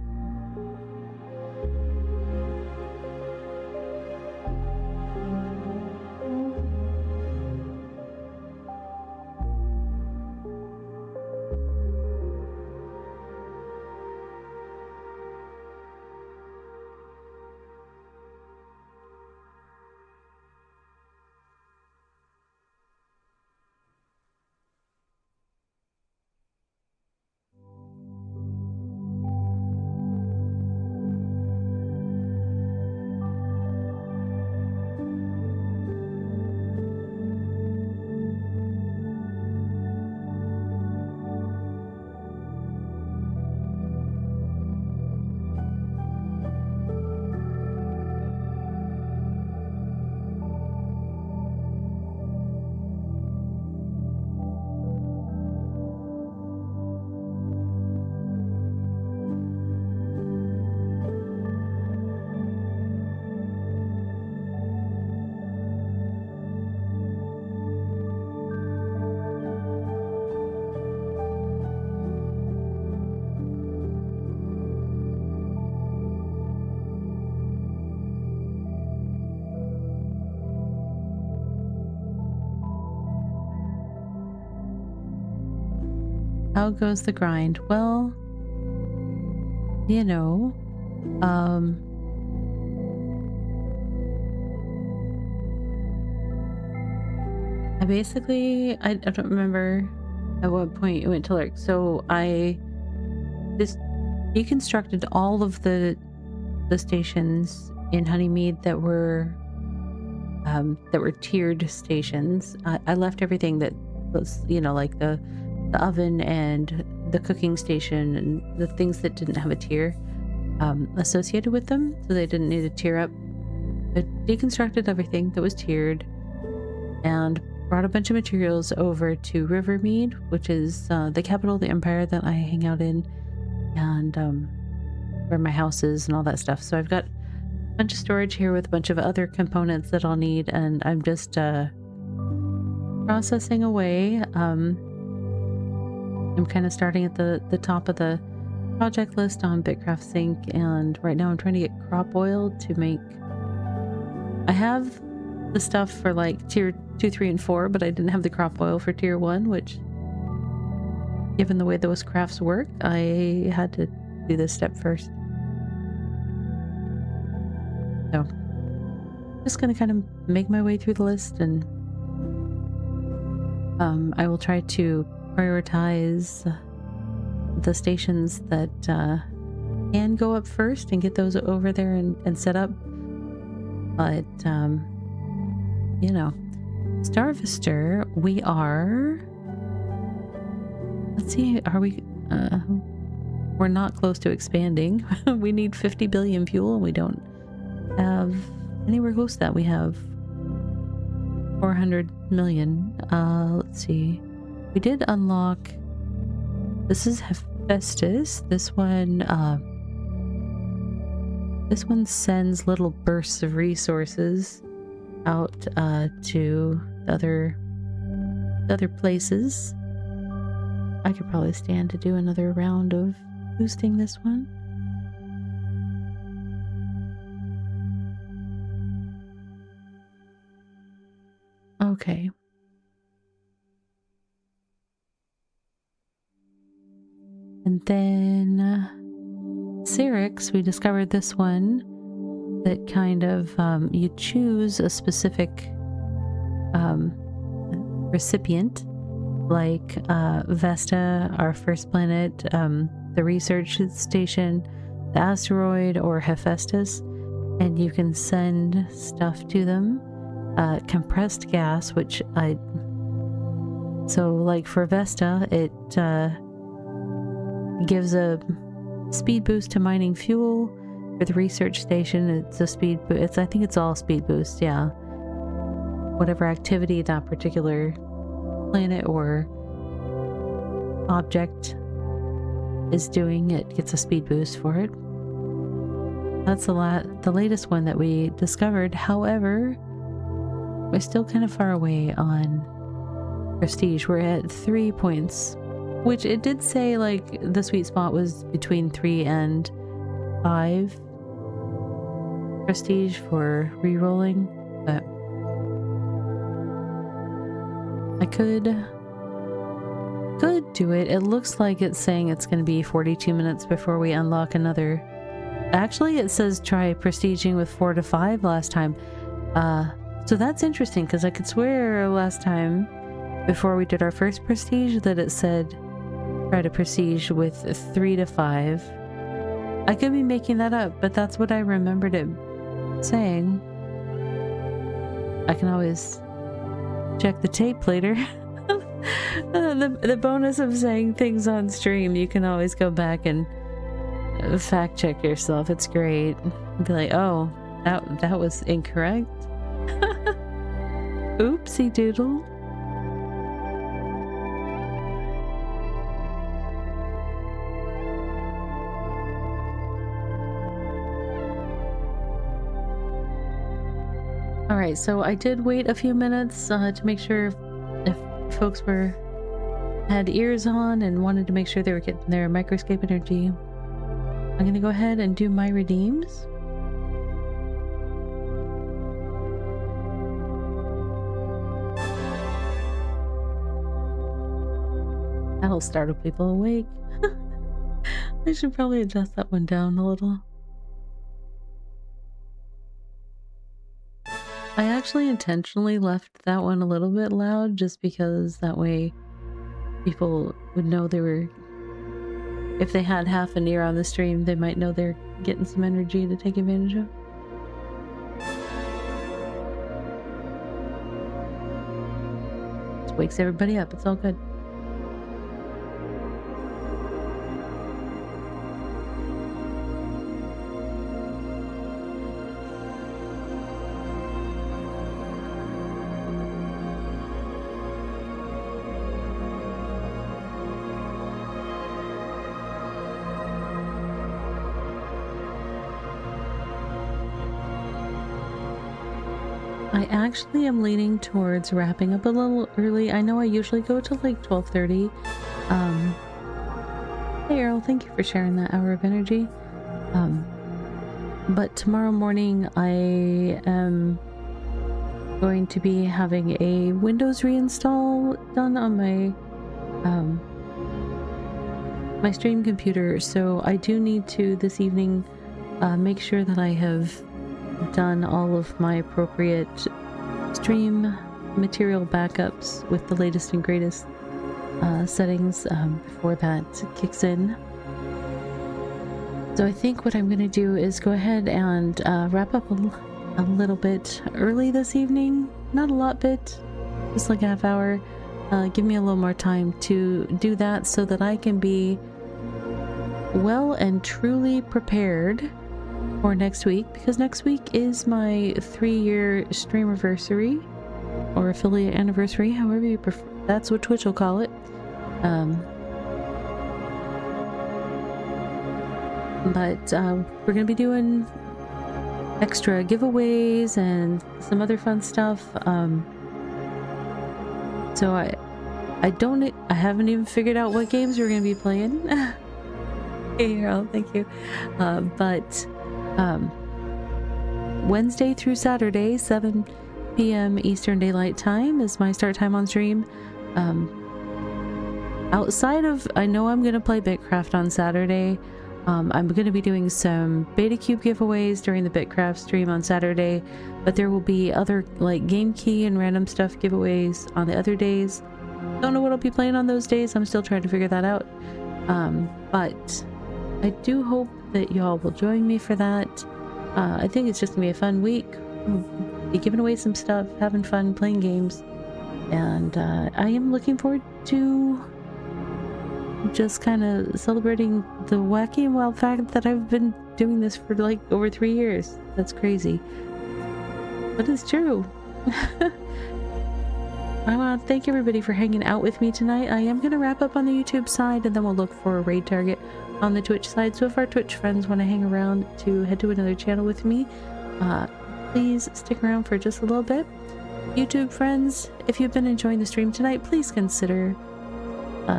How goes the grind? Well, you know, I don't remember at what point it went to Lurk. So I just deconstructed all of the stations in Honeymeade that were tiered stations. I left everything that was, you know, like the oven and the cooking station and the things that didn't have a tier associated with them, so they didn't need a tier up. I deconstructed everything that was tiered and brought a bunch of materials over to Rivermead, which is the capital of the empire that I hang out in, and where my house is and all that stuff. So I've got a bunch of storage here with a bunch of other components that I'll need, and I'm just processing away. I'm kind of starting at the top of the project list on BitCraft Sync, and right now I'm trying to get crop oil to make... I have the stuff for like tier 2, 3, and 4, but I didn't have the crop oil for tier 1, which, given the way those crafts work, I had to do this step first. So, just gonna kind of make my way through the list, and I will try to prioritize the stations that can go up first and get those over there and set up. But you know, Starvester, we are, let's see, are we we're not close to expanding. We need 50 billion fuel, and we don't have anywhere close to that. We have 400 million. Let's see. We did unlock, this is Hephaestus. This one sends little bursts of resources out to the other places. I could probably stand to do another round of boosting this one. Okay. And then Syrinx, we discovered this one that kind of you choose a specific recipient, like Vesta, our first planet, the research station, the asteroid, or Hephaestus, and you can send stuff to them. Compressed gas, which so like for Vesta, it gives a speed boost to mining fuel. For the research station, it's a speed boost. I think it's all speed boost, yeah. whatever activity that particular planet or object is doing, it gets a speed boost for it. That's the latest one that we discovered. However, we're still kind of far away on prestige. We're at 3 points, which it did say like the sweet spot was between 3 and 5 prestige for re-rolling, but I could do it. It looks like it's saying it's going to be 42 minutes before we unlock another. Actually, it says try prestiging with 4 to 5 last time. So that's interesting because I could swear last time before we did our first prestige that it said try to prestige with 3 to 5. I could be making that up, but that's what I remembered it saying. I can always check the tape later. The bonus of saying things on stream, you can always go back and fact check yourself. It's great. Be like, oh, that was incorrect. Oopsie doodle. All right, so I did wait a few minutes to make sure if folks had ears on and wanted to make sure they were getting their microscape energy. I'm gonna go ahead and do my redeems. That'll startle people awake. I should probably adjust that one down a little. I actually intentionally left that one a little bit loud just because that way people would know they were, if they had half an ear on the stream, they might know they're getting some energy to take advantage of. Just wakes everybody up, it's all good. I actually am leaning towards wrapping up a little early. I know I usually go to like 12:30. Hey Earl, thank you for sharing that hour of energy. But tomorrow morning I am going to be having a Windows reinstall done on my my stream computer, so I do need to this evening make sure that I have done all of my appropriate stream material backups with the latest and greatest settings before that kicks in. So I think what I'm going to do is go ahead and wrap up a little bit early this evening. Not a lot bit, just like a half hour. Give me a little more time to do that so that I can be well and truly prepared for next week, because next week is my 3-year streamiversary or affiliate anniversary, however you prefer. That's what Twitch will call it. But we're gonna be doing extra giveaways and some other fun stuff. So I haven't even figured out what games we're gonna be playing. Hey Earl, thank you. But Wednesday through Saturday, 7 p.m. Eastern Daylight Time is my start time on stream. Outside of, I know I'm going to play BitCraft on Saturday. I'm going to be doing some Beta Cube giveaways during the BitCraft stream on Saturday, but there will be other like game key and random stuff giveaways on the other days. Don't know what I'll be playing on those days. I'm still trying to figure that out. But I do hope that y'all will join me for that. I think it's just gonna be a fun week. We'll be giving away some stuff, having fun, playing games, and I am looking forward to just kind of celebrating the wacky and wild fact that I've been doing this for like over 3 years. That's crazy, but it's true. I want to thank everybody for hanging out with me tonight. I am going to wrap up on the YouTube side, and then we'll look for a raid target on the Twitch side. So if our Twitch friends want to hang around to head to another channel with me, please stick around for just a little bit. YouTube friends, if you've been enjoying the stream tonight, please consider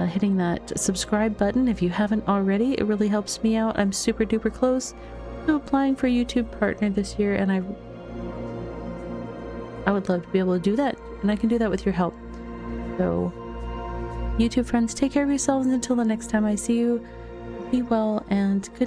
hitting that subscribe button if you haven't already. It really helps me out. I'm super duper close to applying for a YouTube partner this year, and I would love to be able to do that, and I can do that with your help. So, YouTube friends, take care of yourselves until the next time I see you. Be well, and good night.